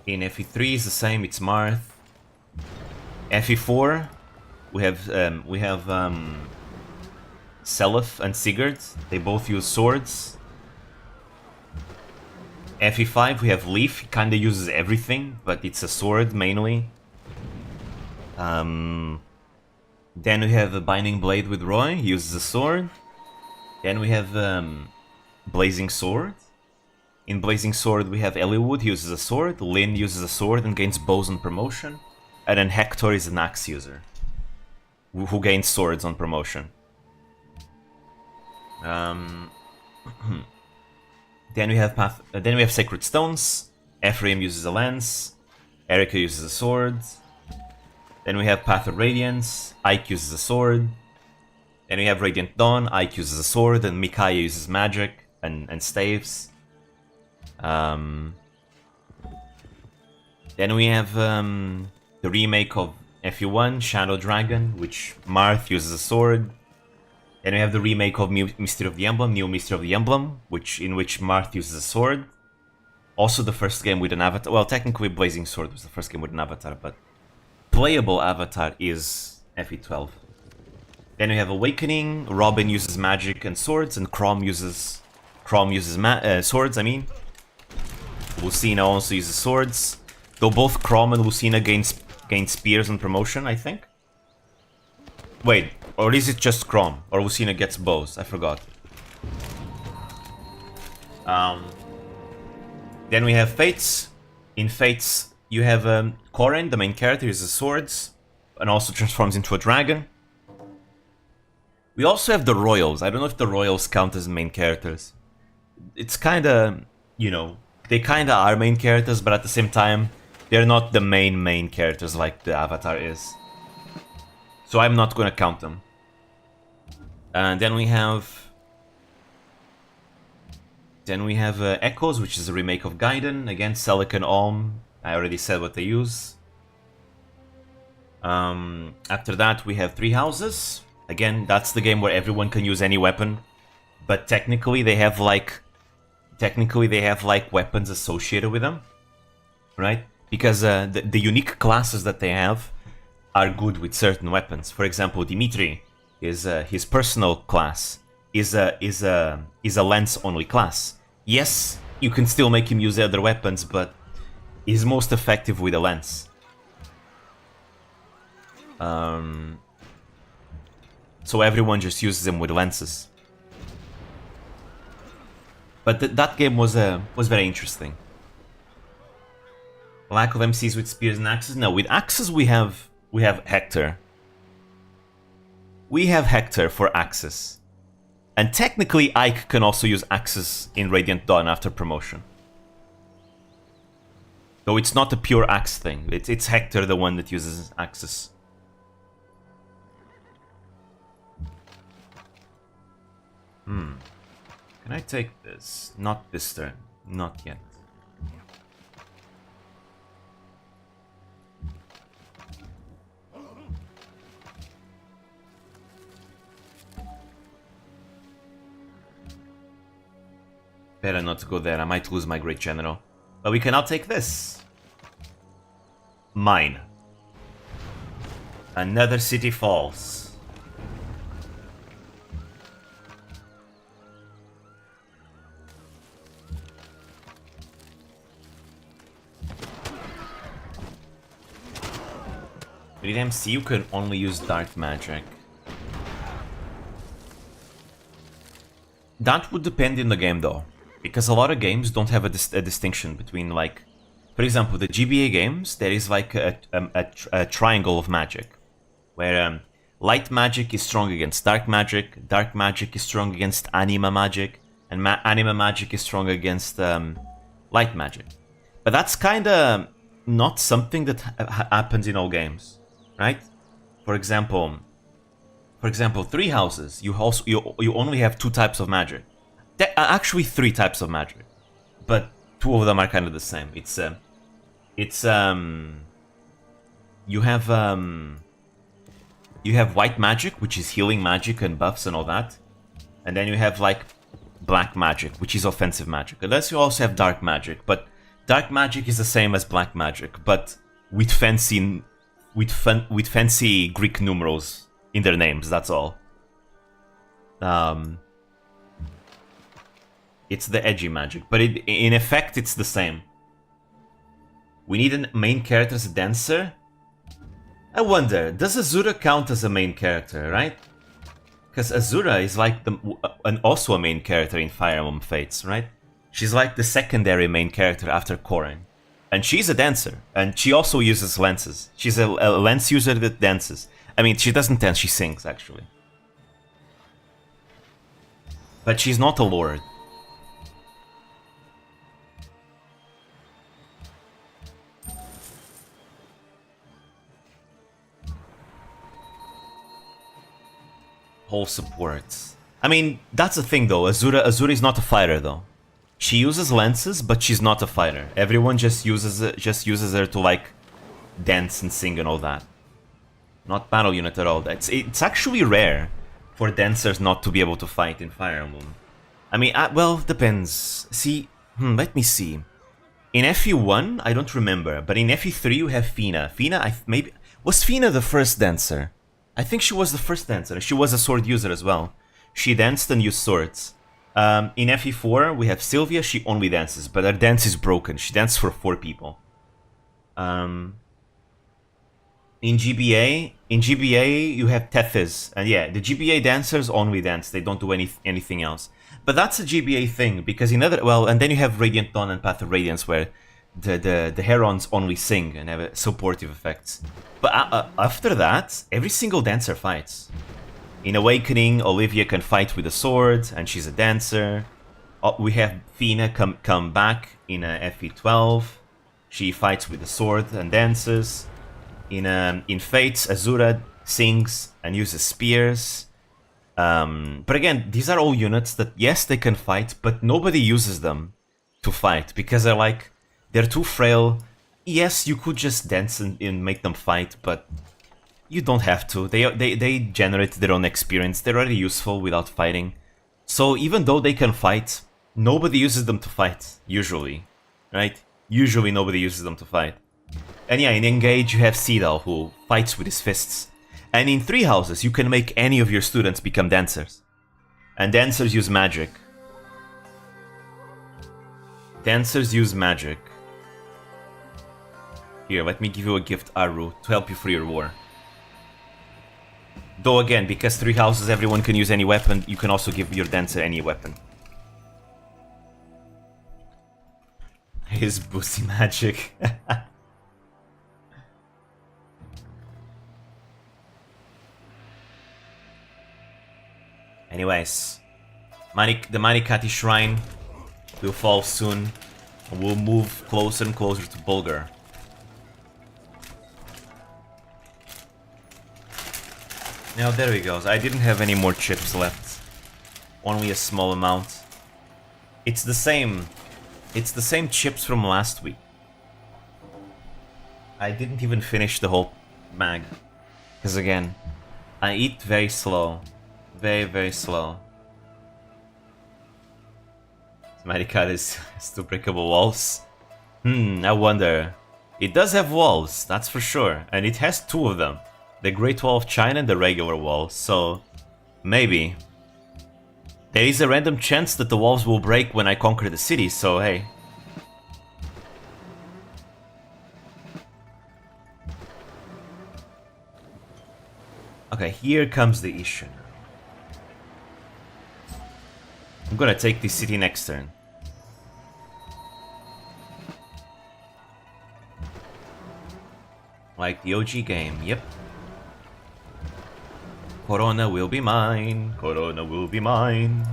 In FE3 is the same. It's Marth. FE4 we have Seliph and Sigurd. They both use swords. FE5 we have Leaf. He kinda uses everything, but it's a sword mainly. Then we have a Binding Blade with Roy. He uses a sword. Then we have Blazing Sword. In Blazing Sword we have Eliwood. He uses a sword. Lyn uses a sword and gains bows on promotion. And then Hector is an axe user, who gains swords on promotion. Then we have Sacred Stones. Ephraim uses a lance. Erika uses a sword. Then we have Path of Radiance. Ike uses a sword. Then we have Radiant Dawn. Ike uses a sword, and Micaiah uses magic and staves. Then we have the remake of FE1, Shadow Dragon, which Marth uses a sword. Then we have the remake of Mystery of the Emblem, New Mystery of the Emblem, in which Marth uses a sword. Also the first game with an avatar. Well, technically Blazing Sword was the first game with an avatar, but playable avatar is FE12. Then we have Awakening. Robin uses magic and swords, and Chrom uses swords. Lucina also uses swords, though both Chrom and Lucina gain spears on promotion, I think. Wait, or is it just Chrom? Or Lucina gets bows? I forgot. Then we have Fates. In Fates, you have Corrin, the main character, uses swords, and also transforms into a dragon. We also have the Royals. I don't know if the Royals count as main characters. It's kinda, you know, they kinda are main characters, but at the same time, they're not the main characters like the Avatar is. So I'm not gonna count them. And then we have Echoes, which is a remake of Gaiden. Again, Celica and Olm. I already said what they use. After that, we have Three Houses. Again, that's the game where everyone can use any weapon, but technically they have like weapons associated with them, right? Because the unique classes that they have are good with certain weapons. For example, Dimitri is his personal class is a lance only class. Yes, you can still make him use other weapons, but he's most effective with a lance. So everyone just uses them with lances. But that game was very interesting. Lack of MCs with spears and axes? No, with axes we have Hector. We have Hector for axes. And technically, Ike can also use axes in Radiant Dawn after promotion. Though it's not a pure axe thing. It's Hector, the one that uses axes. Can I take this? Not this turn. Not yet. Better not to go there. I might lose my Great General. But we can now take this. Mine. Another city falls. With MC, you can only use dark magic. That would depend in the game, though. Because a lot of games don't have a distinction between, like... For example, the GBA games, there is like a triangle of magic. Where light magic is strong against dark magic is strong against anima magic, and anima magic is strong against light magic. But that's kinda not something that happens in all games, right? For example, Three Houses, you only have 2 types of magic. Actually 3 types of magic, but 2 of them are kind of the same. You have white magic, which is healing magic and buffs and all that, and then you have like black magic, which is offensive magic. Unless you also have dark magic, but dark magic is the same as black magic, but with fancy Greek numerals in their names. That's all. It's the edgy magic, but in effect it's the same. We need a main character as a dancer. I wonder, does Azura count as a main character, right? Because Azura is like also a main character in Fire Emblem Fates, right? She's like the secondary main character after Corrin. And she's a dancer, and she also uses lenses. She's a lens user that dances. I mean, she doesn't dance, she sings, actually. But she's not a lord. Whole support. I mean, that's the thing though. Azura is not a fighter though. She uses lenses, but she's not a fighter. Everyone just uses her to like dance and sing and all that. Not battle unit at all. It's actually rare for dancers not to be able to fight in Fire Emblem. I mean, well, depends. See, let me see. In FE1, I don't remember, but in FE3 you have Fina. Was Fina the first dancer? I think she was the first dancer. She was a sword user as well. She danced and used swords. In FE4, we have Sylvia. She only dances, but her dance is broken. She dances for 4 people. In GBA, you have Tethys. And yeah, the GBA dancers only dance. They don't do anything else. But that's a GBA thing, because and then you have Radiant Dawn and Path of Radiance, where the Herons only sing and have supportive effects. But after that, every single dancer fights. In Awakening, Olivia can fight with a sword, and she's a dancer. We have Fina come back in FE12. She fights with a sword and dances. In Fates, Azura sings and uses spears. But again, these are all units that, yes, they can fight, but nobody uses them to fight, because they're too frail. Yes, you could just dance and make them fight, but you don't have to. They generate their own experience. They're already useful without fighting. So even though they can fight, nobody uses them to fight, usually. Right? Usually nobody uses them to fight. And yeah, in Engage you have Cedal, who fights with his fists. And in Three Houses you can make any of your students become dancers. And dancers use magic. Dancers use magic. Here, let me give you a gift, Aru, to help you through your war. Though again, because Three Houses everyone can use any weapon, you can also give your dancer any weapon. His boosty magic. Anyways, The Manikati Shrine will fall soon. And we'll move closer and closer to Bulgar. Now there we go. I didn't have any more chips left. Only a small amount. It's the same chips from last week. I didn't even finish the whole mag. Because again, I eat very slow. Very, very slow. Marikat is two breakable walls. I wonder. It does have walls, that's for sure. And it has two of them. The Great Wall of China and the regular wall. So, maybe. There is a random chance that the walls will break when I conquer the city, so hey. Okay, here comes the issue. I'm gonna take this city next turn. Like the OG game, yep. Corona will be mine. Corona will be mine.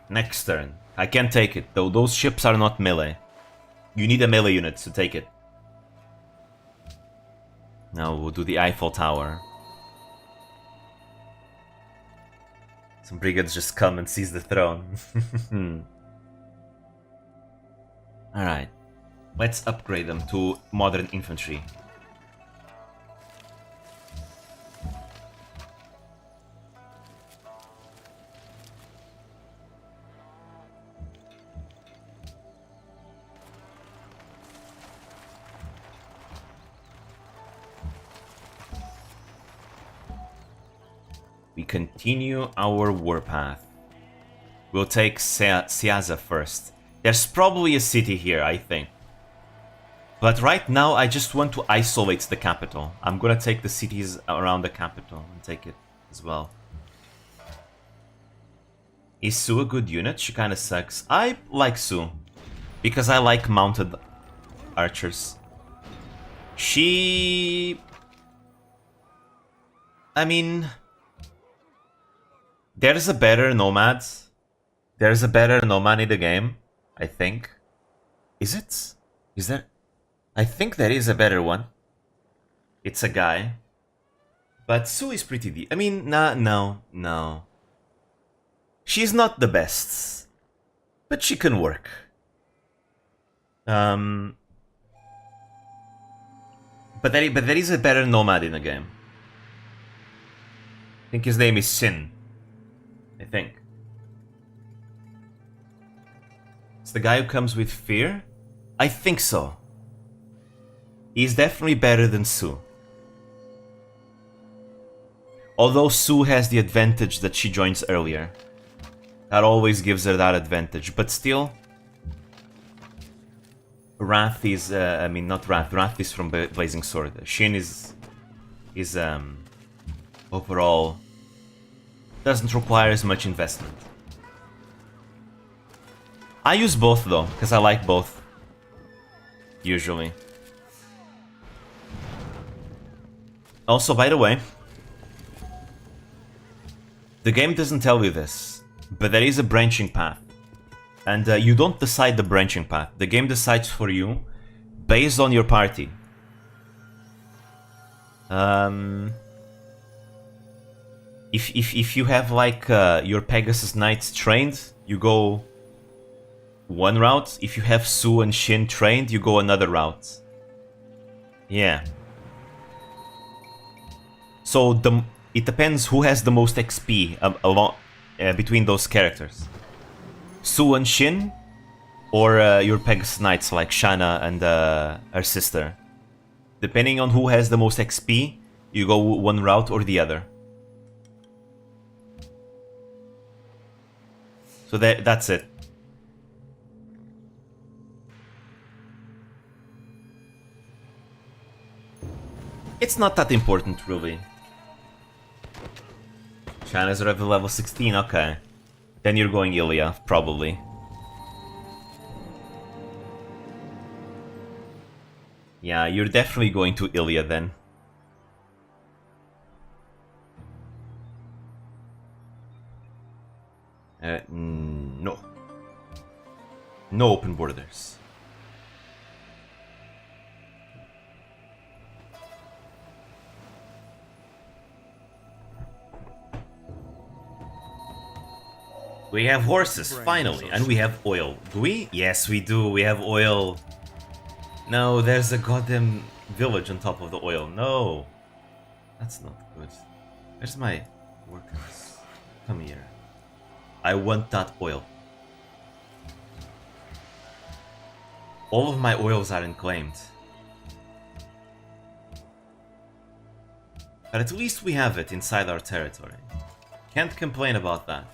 Next turn. I can't take it, though those ships are not melee. You need a melee unit to take it. Now we'll do the Eiffel Tower. Some brigands just come and seize the throne. Alright. Let's upgrade them to modern infantry. We continue our warpath. We'll take Siaza first. There's probably a city here, I think. But right now, I just want to isolate the capital. I'm gonna take the cities around the capital and take it as well. Is Sue a good unit? She kinda sucks. I like Sue. Because I like mounted archers. I mean... There's a better nomad. There's a better nomad in the game, I think. Is it? Is there? I think there is a better one. It's a guy. But Sue is pretty deep. I mean, no. She's not the best. But she can work. But there is a better nomad in the game. I think his name is Sin. I think. It's the guy who comes with fear? I think so. He's definitely better than Sue. Although Sue has the advantage that she joins earlier. That always gives her that advantage, but still... Wrath is, I mean not Wrath, Wrath is from Blazing Sword. Shin is overall... doesn't require as much investment. I use both though, because I like both. Usually. Also, by the way, the game doesn't tell you this, but there is a branching path. And you don't decide the branching path. The game decides for you, based on your party. If you have like your Pegasus Knights trained, you go one route. If you have Sue and Shin trained, you go another route. Yeah. So it depends who has the most XP between those characters. Sue and Shin, or your Pegasus Knights like Shanna and her sister. Depending on who has the most XP, you go one route or the other. So that's it. It's not that important, really. China's already level 16, okay. Then you're going Ilya, probably. Yeah, you're definitely going to Ilya then. no open borders. We have horses, finally, and we have oil. Do we? Yes, we do. We have oil. No, there's a goddamn village on top of the oil. No. That's not good. Where's my workers? Come here. I want that oil. All of my oils aren't claimed. But at least we have it inside our territory. Can't complain about that.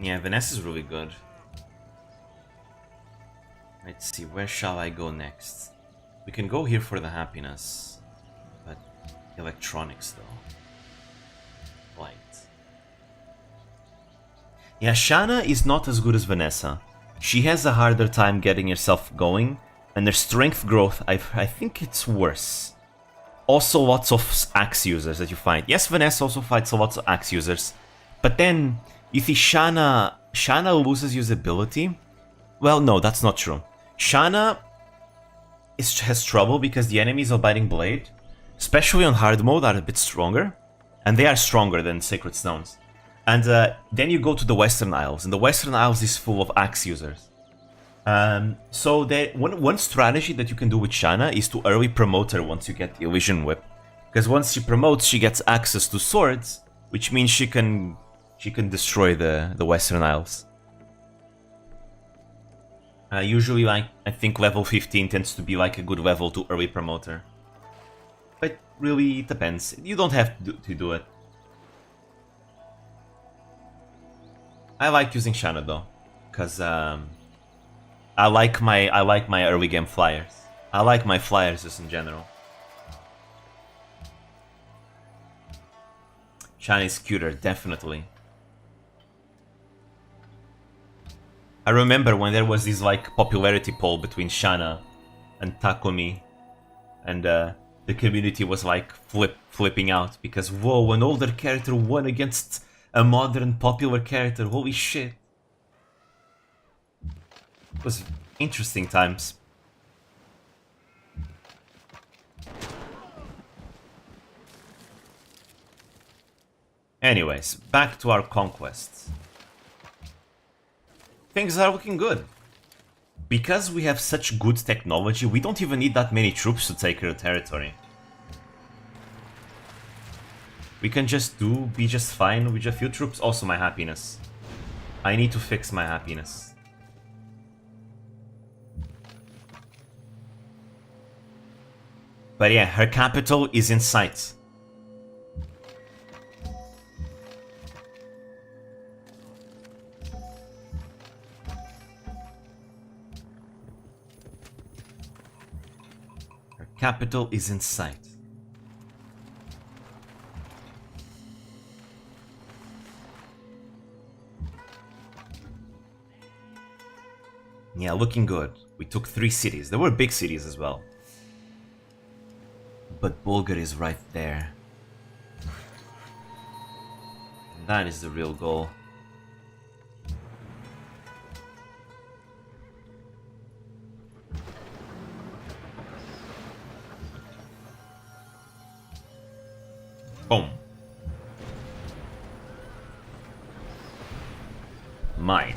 Yeah, Vanessa's really good. Let's see, where shall I go next? We can go here for the happiness. But electronics though. Light. Yeah, Shanna is not as good as Vanessa. She has a harder time getting herself going, and her strength growth, I think it's worse. Also lots of axe users that you find. Yes, Vanessa also fights lots of axe users. But then, you see, Shanna loses usability. Well, no, that's not true. Shanna has trouble because the enemies of Biting Blade, especially on hard mode, are a bit stronger. And they are stronger than Sacred Stones. And then you go to the Western Isles, and the Western Isles is full of axe users. So one strategy that you can do with Shanna is to early promote her once you get the Illusion Whip. Because once she promotes, she gets access to swords, which means she can destroy the Western Isles. Usually, like, I think level 15 tends to be like a good level to early promote her. But really, it depends. You don't have to do it. I like using Shanna though, because I like my early game flyers. I like my flyers just in general. Shanna is cuter, definitely. I remember when there was this like popularity poll between Shanna and Takumi, and the community was like flipping out because whoa, an older character won against a modern popular character. Holy shit! It was interesting times. Anyways, back to our conquests. Things are looking good. Because we have such good technology, we don't even need that many troops to take our territory. We can just be just fine with a few troops. Also my happiness. I need to fix my happiness. But yeah, her capital is in sight. Capital is in sight. Yeah, looking good. We took 3 cities. There were big cities as well. But Bulgar is right there. And that is the real goal. Boom. Mine.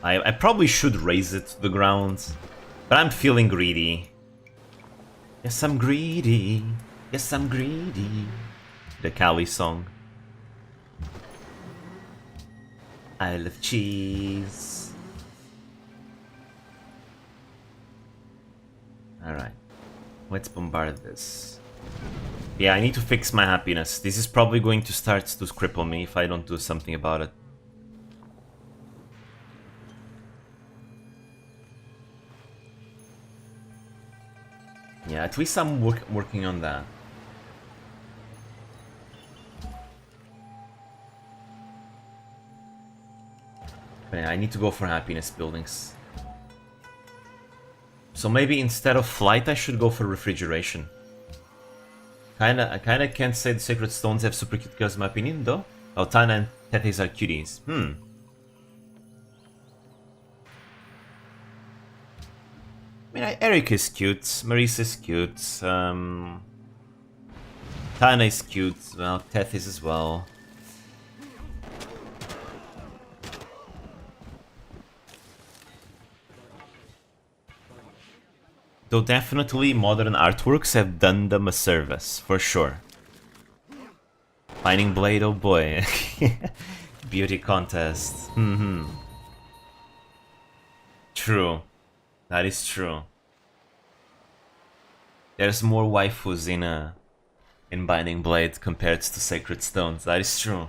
I probably should raise it to the ground, but I'm feeling greedy. Yes, I'm greedy. Yes, I'm greedy. The Cali song. I love cheese. Alright. Let's bombard this. Yeah, I need to fix my happiness. This is probably going to start to cripple me if I don't do something about it. Yeah, at least I'm working on that. But yeah, I need to go for happiness buildings. So maybe instead of flight, I should go for refrigeration. I kinda can't say the Sacred Stones have super cute girls in my opinion, though. Oh, Tana and Tethys are cuties. I mean, Eric is cute, Marisa is cute, Tana is cute, well, Tethys as well. Though definitely modern artworks have done them a service, for sure. Finding Blade, oh boy. Beauty contest. True. That is true. There's more waifus in Binding Blade compared to Sacred Stones. That is true.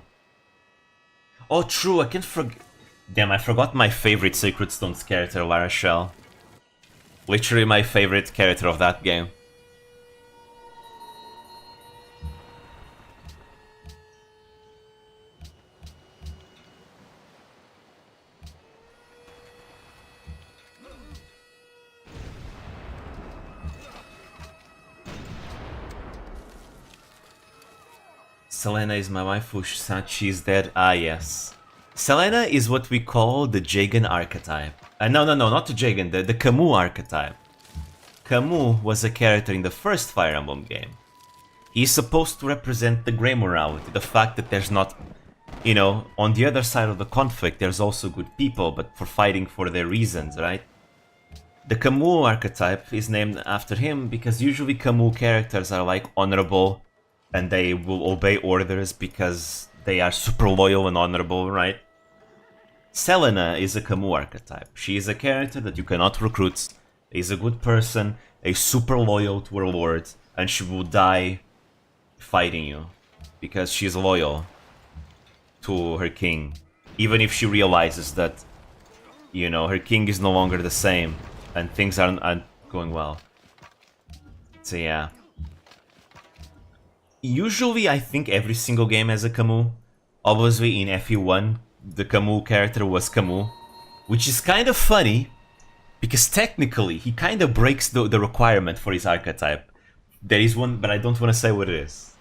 Oh, true. I can't forget. Damn, I forgot my favorite Sacred Stones character, Lara Shell. Literally my favorite character of that game. Selena is my waifu, she's dead. Ah, yes. Selena is what we call the Jagan archetype. No, not the Jagan, the Camus archetype. Camus was a character in the first Fire Emblem game. He's supposed to represent the grey morality, the fact that there's not, you know, on the other side of the conflict there's also good people, but for fighting for their reasons, right? The Camus archetype is named after him because usually Camus characters are like honorable and they will obey orders because they are super loyal and honorable, right? Selena is a Camus archetype. She is a character that you cannot recruit, is a good person, is super loyal to her lord, and she will die fighting you because she's loyal to her king. Even if she realizes that, you know, her king is no longer the same and things aren't going well. So yeah. Usually I think every single game has a Camus. Obviously in FE1 the Camus character was Camus, which is kind of funny because technically he kind of breaks the requirement for his archetype. There is one, but I don't want to say what it is.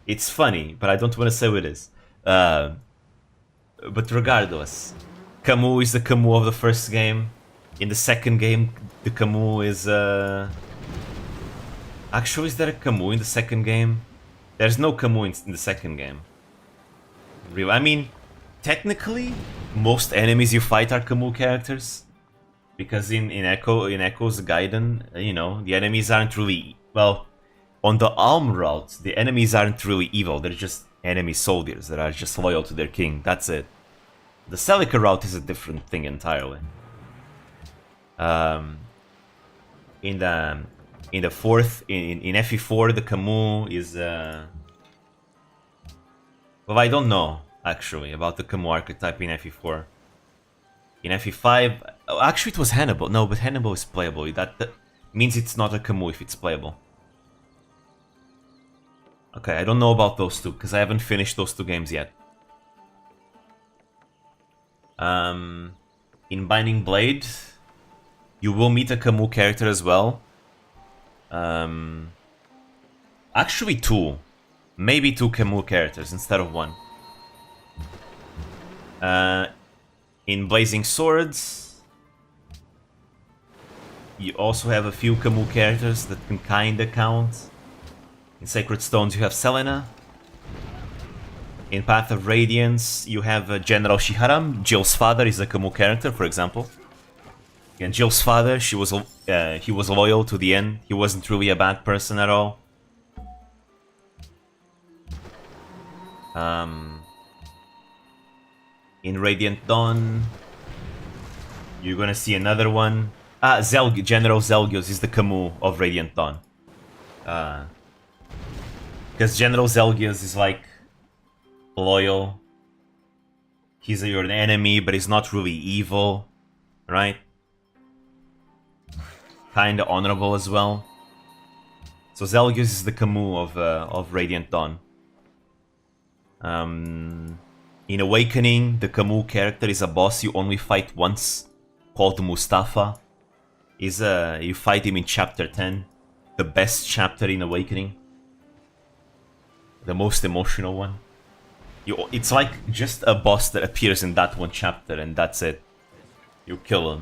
It's funny, but I don't want to say what it is. But regardless, Camus is the Camus of the first game. In the second game, the Camus is... Actually, is there a Camus in the second game? There's no Camus in the second game. Really, I mean, technically, most enemies you fight are Camus characters. Because in Echo's Gaiden, you know, the enemies aren't really... Well, on the Alm route, the enemies aren't really evil. They're just enemy soldiers that are just loyal to their king. That's it. The Celica route is a different thing entirely. In the fourth, in FE4, the Camus is... Well, I don't know, actually, about the Camus archetype in FE4. In FE5... Oh, actually, it was Hannibal. No, but Hannibal is playable. That means it's not a Camus if it's playable. Okay, I don't know about those two, because I haven't finished those two games yet. In Binding Blade, you will meet a Camus character as well. Actually two. Maybe two Camus characters instead of one. In Blazing Swords, you also have a few Camus characters that can kinda count. In Sacred Stones you have Selena. In Path of Radiance you have General Shiharam. Jill's father is a Camus character, for example. And Jill's father, he was loyal to the end. He wasn't really a bad person at all. In Radiant Dawn, you're gonna see another one. General Zelgios is the Camus of Radiant Dawn. Because General Zelgios is like loyal. He's your enemy, but he's not really evil, right? Kinda honorable as well. So Zelgios is the Camus of Radiant Dawn. In Awakening, the Camus character is a boss you only fight once, called Mustafa. You fight him in chapter 10, the best chapter in Awakening, the most emotional one. It's like just a boss that appears in that one chapter, and that's it. You kill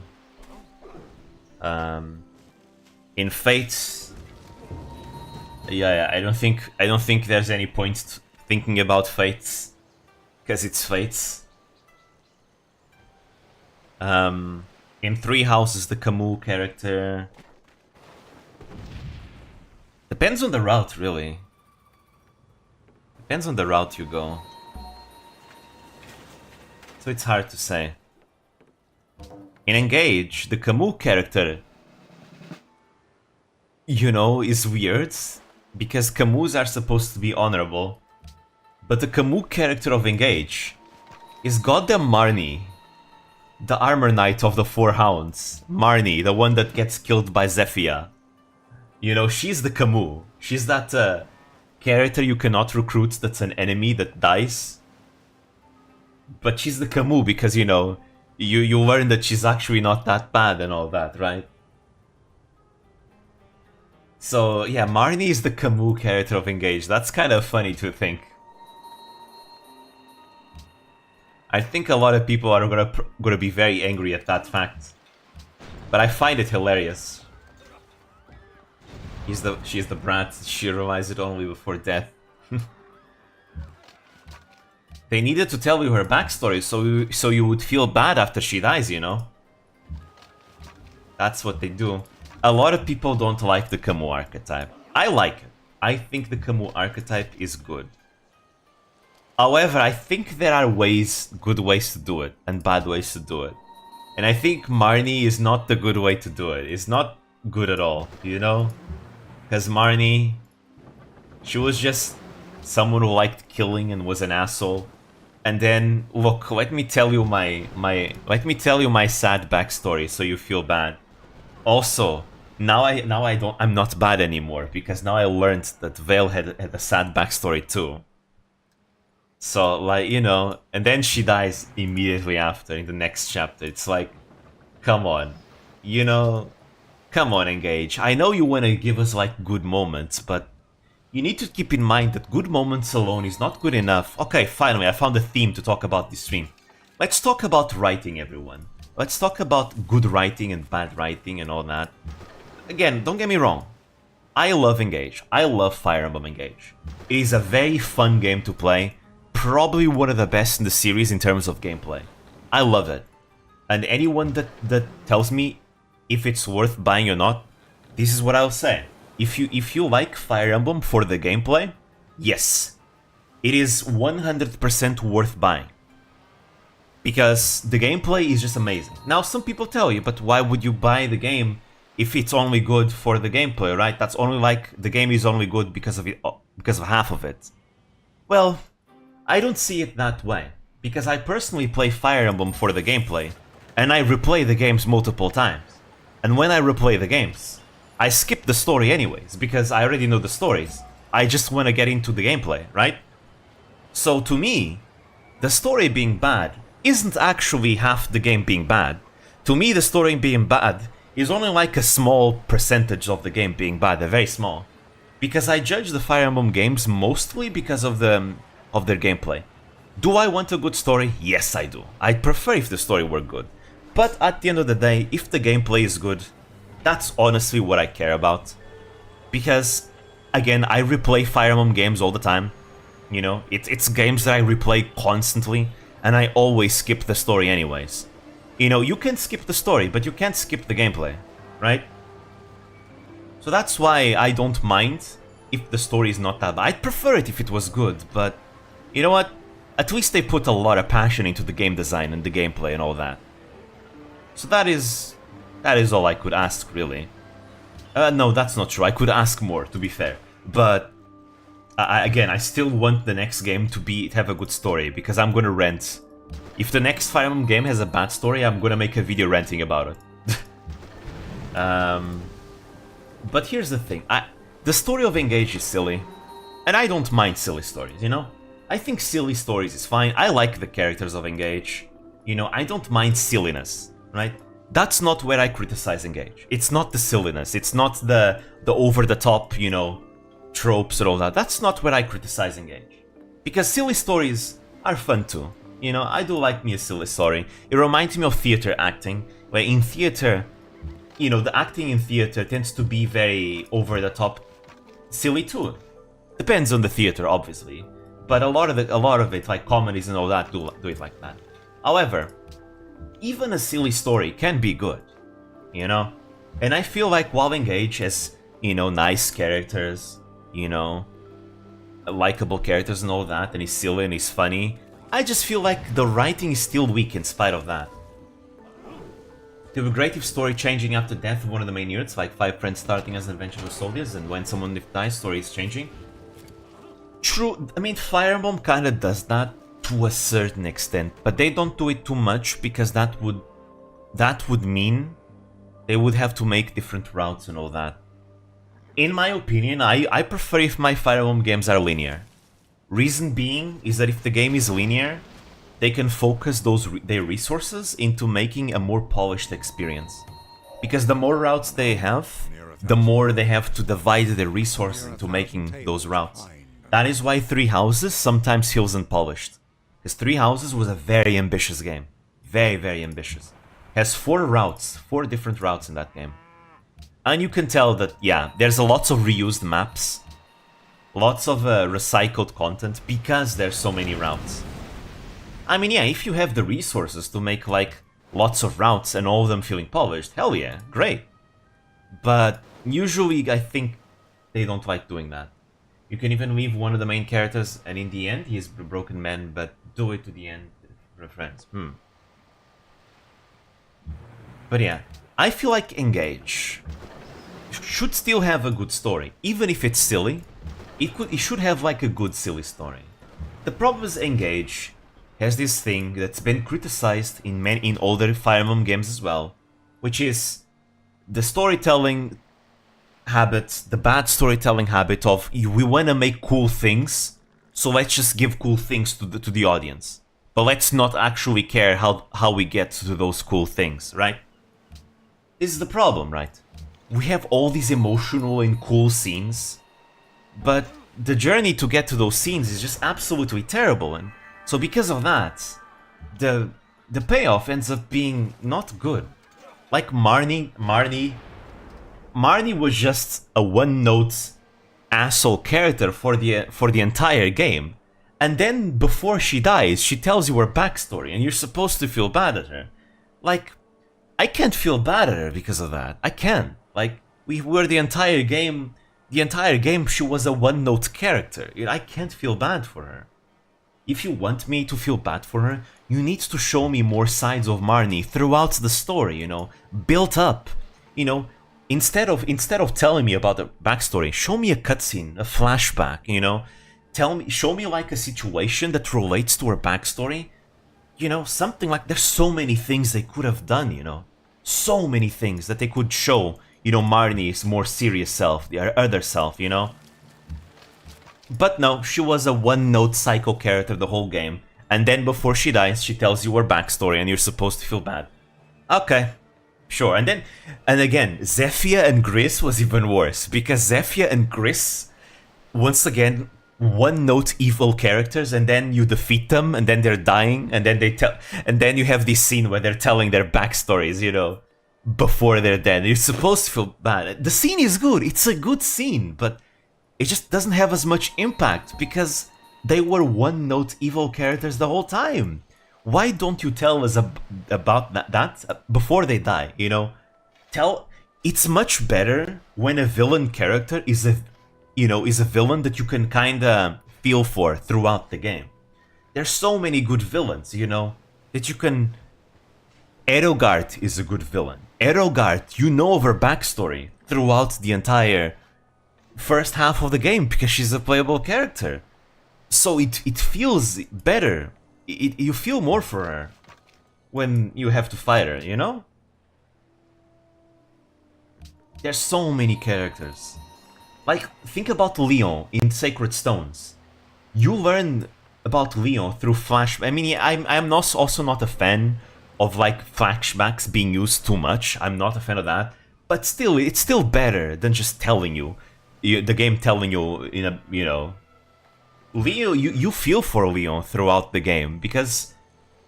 him. In Fates, yeah, I don't think there's any point thinking about Fates, because it's Fates. In Three Houses, the Camus character depends on the route, really. Depends on the route you go. So it's hard to say. In Engage, the Camus character, you know, is weird, because Camus are supposed to be honorable, but the Camus character of Engage is goddamn Marnie, the armor knight of the Four Hounds. Marnie, the one that gets killed by Zephyia. You know, she's the Camus. She's that character you cannot recruit that's an enemy that dies. But she's the Camus because, you know, you learn that she's actually not that bad and all that, right? So, yeah, Marnie is the Camus character of Engage. That's kind of funny to think. I think a lot of people are gonna be very angry at that fact. But I find it hilarious. She's the brat. She realized it only before death. They needed to tell you her backstory so you would feel bad after she dies, you know? That's what they do. A lot of people don't like the Camus archetype. I like it. I think the Camus archetype is good. However, I think there are good ways to do it, and bad ways to do it. And I think Marnie is not the good way to do it. It's not good at all, you know? Because Marnie, she was just someone who liked killing and was an asshole. And then, look, let me tell you my sad backstory so you feel bad. Also, I'm not bad anymore, because now I learned that Vale had a sad backstory too. So, like, you know, and then she dies immediately after in the next chapter. It's like, come on. You know, come on, Engage. I know you want to give us, like, good moments, but you need to keep in mind that good moments alone is not good enough. Okay, finally, I found a theme to talk about this stream. Let's talk about writing, everyone. Let's talk about good writing and bad writing and all that. Again, don't get me wrong. I love Engage. I love Fire Emblem Engage. It is a very fun game to play. Probably one of the best in the series in terms of gameplay. I love it. And anyone that tells me if it's worth buying or not, this is what I'll say. If you like Fire Emblem for the gameplay, yes, it is 100% worth buying. Because the gameplay is just amazing. Now, some people tell you, but why would you buy the game if it's only good for the gameplay, right? That's only like, the game is only good because of half of it. Well, I don't see it that way, because I personally play Fire Emblem for the gameplay, and I replay the games multiple times. And when I replay the games, I skip the story anyways, because I already know the stories. I just want to get into the gameplay, right? So to me, the story being bad isn't actually half the game being bad. To me, the story being bad is only like a small percentage of the game being bad, a very small. Because I judge the Fire Emblem games mostly because of their gameplay. Do I want a good story? Yes, I do. I'd prefer if the story were good. But at the end of the day, if the gameplay is good, that's honestly what I care about. Because, again, I replay Fire Emblem games all the time. You know, it's games that I replay constantly, and I always skip the story anyways. You know, you can skip the story, but you can't skip the gameplay, right? So that's why I don't mind if the story is not that bad. I'd prefer it if it was good, but you know what? At least they put a lot of passion into the game design and the gameplay and all that. So that is all I could ask, really. No, that's not true. I could ask more, to be fair. But again, I still want the next game to have a good story, because I'm gonna rant. If the next Fire Emblem game has a bad story, I'm gonna make a video ranting about it. But here's the thing. The story of Engage is silly, and I don't mind silly stories, you know? I think silly stories is fine. I like the characters of Engage. You know, I don't mind silliness, right? That's not where I criticize Engage. It's not the silliness. It's not the over-the-top, you know, tropes and all that. That's not where I criticize Engage. Because silly stories are fun too. You know, I do like me a silly story. It reminds me of theater acting, where in theater, you know, the acting in theater tends to be very over-the-top silly too. Depends on the theater, obviously. But a lot of it, like comedies and all that, do it like that. However, even a silly story can be good, you know? And I feel like while Engage has, you know, nice characters, you know, likable characters and all that, and he's silly and he's funny, I just feel like the writing is still weak in spite of that. It would be great if story changing after death of one of the main units, like 5 friends starting as adventurous soldiers, and when someone dies, story is changing. True, I mean, Fire Emblem kinda does that to a certain extent, but they don't do it too much because that would mean they would have to make different routes and all that. In my opinion, I prefer if my Fire Emblem games are linear. Reason being is that if the game is linear, they can focus their resources into making a more polished experience. Because the more routes they have, the more they have to divide their resources into making those routes. That is why Three Houses sometimes feels unpolished. Because Three Houses was a very ambitious game. Very, very ambitious. Has 4 routes, 4 different routes in that game. And you can tell that, yeah, there's lots of reused maps. Lots of recycled content because there's so many routes. I mean, yeah, if you have the resources to make, like, lots of routes and all of them feeling polished, hell yeah, great. But usually I think they don't like doing that. You can even leave one of the main characters and in the end he is a broken man, but do it to the end for friends. But yeah, I feel like Engage should still have a good story. Even if it's silly, it should have like a good silly story. The problem is Engage has this thing that's been criticized in older Fire Emblem games as well, which is the storytelling habit, the bad storytelling habit of we want to make cool things, so let's just give cool things to the audience, but let's not actually care how we get to those cool things, right? This is the problem, right? We have all these emotional and cool scenes, but the journey to get to those scenes is just absolutely terrible, and so because of that, the payoff ends up being not good. Like Marnie was just a one-note asshole character for the entire game. And then before she dies, she tells you her backstory and you're supposed to feel bad at her. Like, I can't feel bad at her because of that. I can't. Like, we were the entire game she was a one-note character. I can't feel bad for her. If you want me to feel bad for her, you need to show me more sides of Marnie throughout the story, you know, built up, you know. Instead of telling me about the backstory, show me a cutscene, a flashback, you know. Show me like a situation that relates to her backstory. You know, something like, there's so many things they could have done, you know. So many things that they could show, you know, Marnie's more serious self, her other self, you know. But no, she was a one-note psycho character the whole game. And then before she dies, she tells you her backstory and you're supposed to feel bad. Okay. Sure, and again, Zephyr and Gris was even worse, because Zephyr and Gris, once again, one-note evil characters, and then you defeat them, and then they're dying, and then you have this scene where they're telling their backstories, you know, before they're dead. You're supposed to feel bad. The scene is good, it's a good scene, but it just doesn't have as much impact, because they were one-note evil characters the whole time. Why don't you tell us about that before they die, you know? It's much better when a villain character is a villain that you can kinda feel for throughout the game. There's so many good villains, you know, that you can... Edelgard is a good villain. Edelgard, you know of her backstory throughout the entire first half of the game because she's a playable character. So it feels better. You feel more for her when you have to fight her, you know? There's so many characters. Like, think about Leon in Sacred Stones. You learn about Leon through Flash... I mean, I'm also not a fan of like flashbacks being used too much. I'm not a fan of that. But still, it's still better than just telling you, the game telling you in a, you know, Leo, you feel for Leon throughout the game because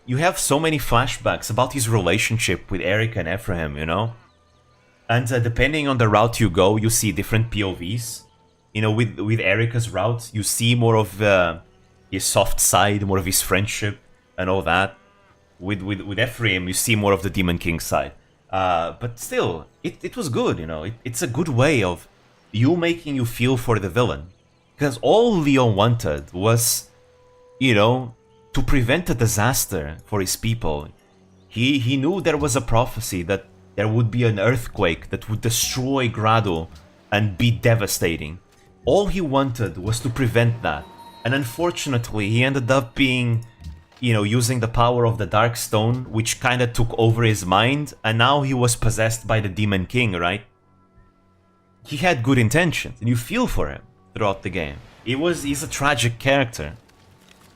you have so many flashbacks about his relationship with Eric and Ephraim, you know? And depending on the route you go, you see different POVs. You know, with Erica's route, you see more of his soft side, more of his friendship and all that. With Ephraim, you see more of the Demon King side. But still, it was good, you know? It's a good way of you making you feel for the villain. Because all Leon wanted was, you know, to prevent a disaster for his people. He knew there was a prophecy that there would be an earthquake that would destroy Grado and be devastating. All he wanted was to prevent that. And unfortunately, he ended up being, you know, using the power of the Dark Stone, which kind of took over his mind, and now he was possessed by the Demon King, right? He had good intentions, and you feel for him throughout the game. He's a tragic character.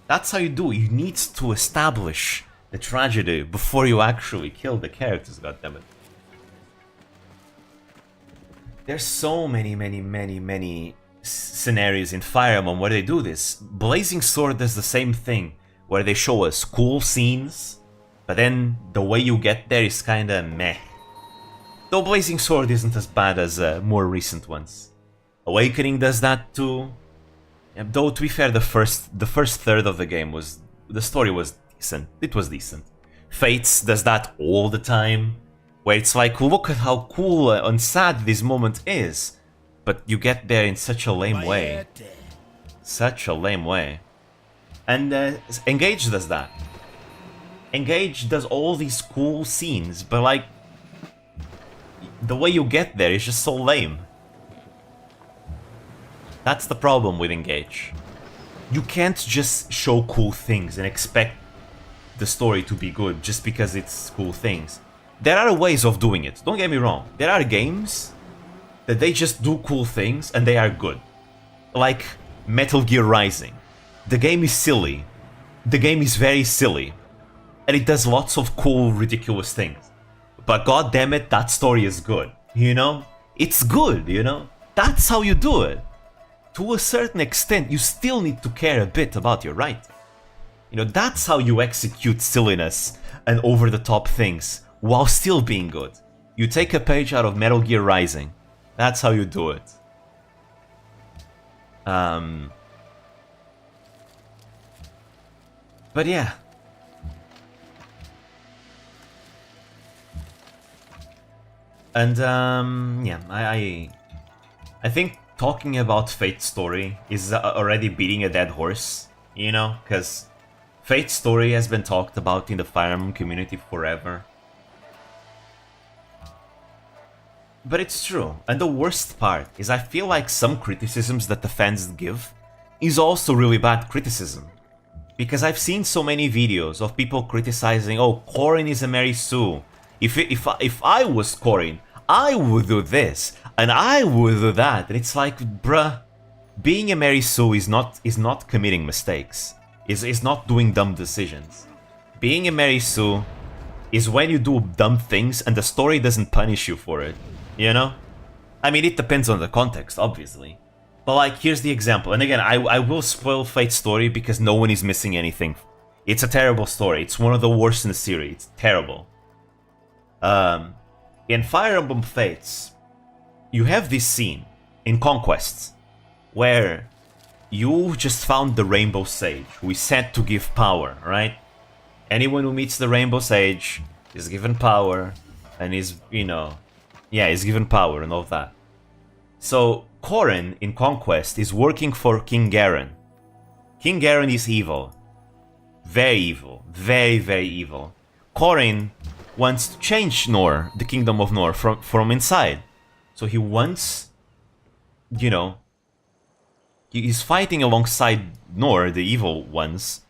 That's how you do it. You need to establish the tragedy before you actually kill the characters, goddammit. There's so many scenarios in Fire Emblem where they do this. Blazing Sword does the same thing, where they show us cool scenes, but then the way you get there is kinda meh. Though Blazing Sword isn't as bad as more recent ones. Awakening does that too. Yeah, though to be fair, the first third of the game was, the story was decent. It was decent. Fates does that all the time, where it's like, look at how cool and sad this moment is, but you get there in such a lame way. Such a lame way. And Engage does that. Engage does all these cool scenes, but like, the way you get there is just so lame. That's the problem with Engage. You can't just show cool things and expect the story to be good just because it's cool things. There are ways of doing it, don't get me wrong. There are games that they just do cool things and they are good. Like Metal Gear Rising. The game is silly. The game is very silly. And it does lots of cool, ridiculous things. But god damn it, that story is good. You know? It's good, you know? That's how you do it. To a certain extent, you still need to care a bit about your writing. You know, that's how you execute silliness and over-the-top things while still being good. You take a page out of Metal Gear Rising. That's how you do it. But yeah. And yeah, I think talking about Fate's story is already beating a dead horse, you know, because Fate's story has been talked about in the Fire Emblem community forever. But it's true, and the worst part is I feel like some criticisms that the fans give is also really bad criticism. Because I've seen so many videos of people criticizing, oh, Corrin is a Mary Sue. If I was Corrin, I would do this, and I would do that. And it's like, bruh, being a Mary Sue is not committing mistakes. Is not doing dumb decisions. Being a Mary Sue is when you do dumb things and the story doesn't punish you for it. You know? I mean, it depends on the context, obviously. But like, here's the example. And again, I will spoil Fate's story because no one is missing anything. It's a terrible story. It's one of the worst in the series. It's terrible. In Fire Emblem Fates, you have this scene in Conquest where you just found the Rainbow Sage, who is said to give power, right? Anyone who meets the Rainbow Sage is given power and is, you know, yeah, is given power and all that. So Corrin in Conquest is working for King Garen. King Garen is evil. Very evil. Very, very evil. Corrin wants to change Nor, the Kingdom of Nor, from inside. So he wants, you know, he's fighting alongside Nor, the evil ones,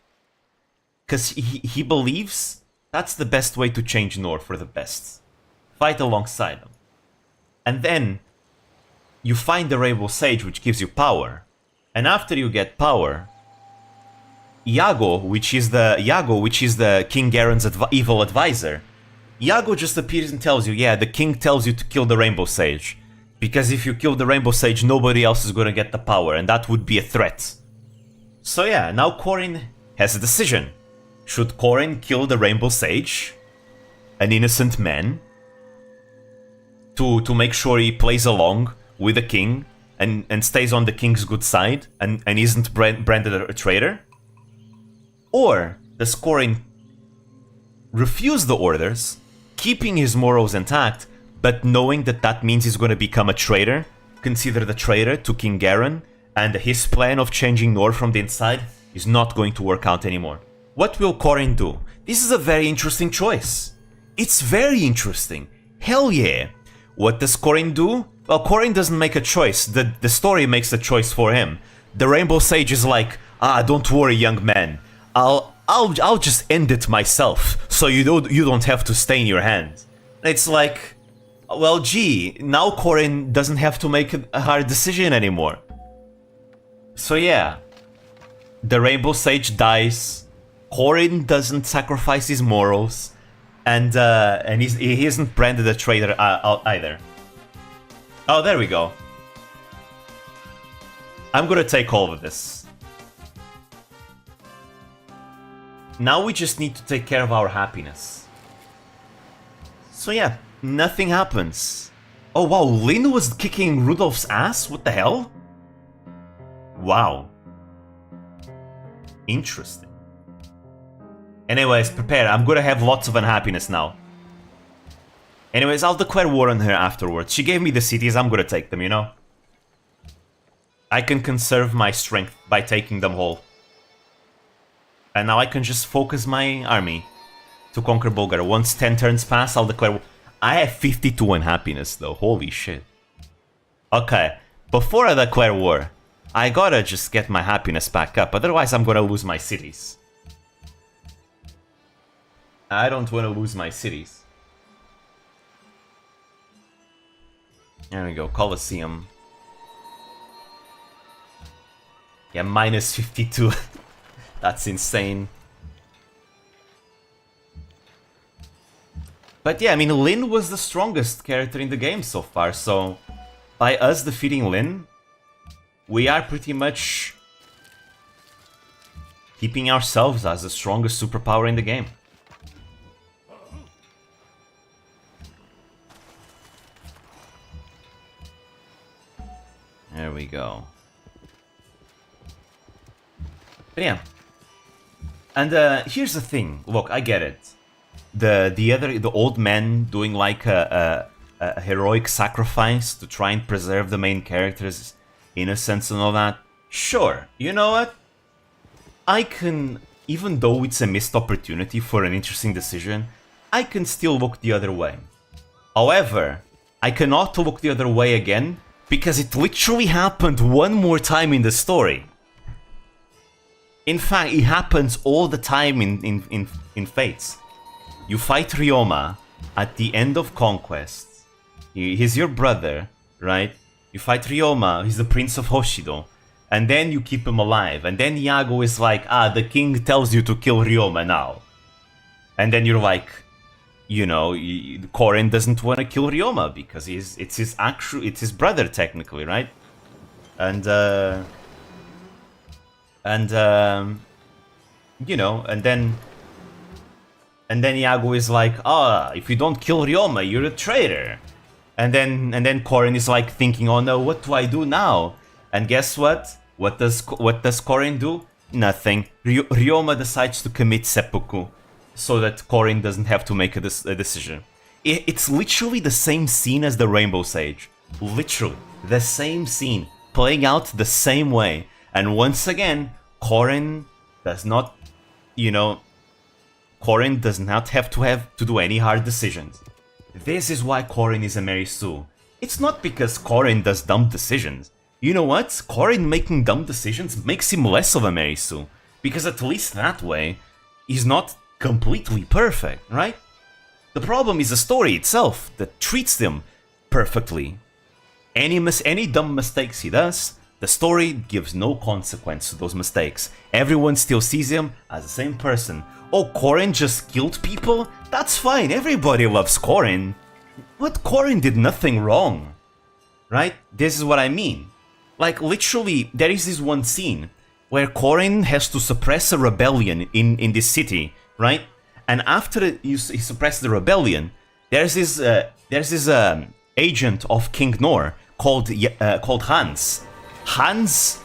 because he believes that's the best way to change Nor for the best. Fight alongside them. And then you find the Rainbow Sage, which gives you power. And after you get power, Iago, which is the King Garen's evil advisor. Iago just appears and tells you, yeah, the king tells you to kill the Rainbow Sage. Because if you kill the Rainbow Sage, nobody else is gonna get the power, and that would be a threat. So yeah, now Corin has a decision. Should Corin kill the Rainbow Sage, an innocent man, to make sure he plays along with the king and stays on the king's good side and isn't branded a traitor? Or does Corin refuse the orders, keeping his morals intact, but knowing that that means he's going to become a traitor, considered a traitor to King Garen, and his plan of changing North from the inside is not going to work out anymore? What will Corin do? This is a very interesting choice. It's very interesting. Hell yeah. What does Corin do? Well, Corin doesn't make a choice. The story makes the choice for him. The Rainbow Sage is like, don't worry, young man. I'll just end it myself, so you don't have to stain your hand. It's like, well, gee, now Corin doesn't have to make a hard decision anymore. So yeah, the Rainbow Sage dies. Corin doesn't sacrifice his morals, and he isn't branded a traitor either. Oh, there we go. I'm gonna take all of this. Now we just need to take care of our happiness. So yeah, nothing happens. Oh wow, Lynn was kicking Rudolph's ass? What the hell? Wow. Interesting. Anyways, prepare. I'm gonna have lots of unhappiness now. Anyways, I'll declare war on her afterwards. She gave me the cities, I'm gonna take them, you know? I can conserve my strength by taking them whole. And now I can just focus my army to conquer Bulgar. Once 10 turns pass, I'll declare war. I have 52 unhappiness though, holy shit. Okay, before I declare war, I gotta just get my happiness back up, otherwise I'm gonna lose my cities. I don't wanna lose my cities. There we go, Colosseum. Yeah, minus 52. That's insane. But yeah, I mean, Lyn was the strongest character in the game so far, so by us defeating Lyn, we are pretty much keeping ourselves as the strongest superpower in the game. There we go. But yeah. And here's the thing. Look, I get it. The old man doing like a heroic sacrifice to try and preserve the main character's innocence and all that. Sure, you know what? I can, even though it's a missed opportunity for an interesting decision, I can still look the other way. However, I cannot look the other way again because it literally happened one more time in the story. In fact, it happens all the time in Fates. You fight Ryoma at the end of Conquest. He's your brother, right? You fight Ryoma, he's the Prince of Hoshido. And then you keep him alive. And then Iago is like, the king tells you to kill Ryoma now. And then you're like, you know, Corin doesn't want to kill Ryoma because it's his brother technically, right? And you know, and then Iago is like, if you don't kill Ryoma, you're a traitor. And then Corin is like thinking, oh no, what do I do now? And guess what? What does Corin do? Nothing. Ryoma decides to commit seppuku so that Corin doesn't have to make a decision. It's literally the same scene as the Rainbow Sage. Literally the same scene playing out the same way. And once again, Corin does not, you know, Corin does not have to do any hard decisions. This is why Corin is a Mary Sue. It's not because Corin does dumb decisions. You know what? Corin making dumb decisions makes him less of a Mary Sue. Because at least that way, he's not completely perfect, right? The problem is the story itself that treats him perfectly. Any dumb mistakes he does The story gives no consequence to those mistakes. Everyone still sees him as the same person. Oh, Corin just killed people? That's fine, everybody loves Corin. But Corin did nothing wrong. Right? This is what I mean. Like, literally, there is this one scene where Corin has to suppress a rebellion in this city, right? And after he suppresses the rebellion, there's this agent of King Nor called Hans. Hans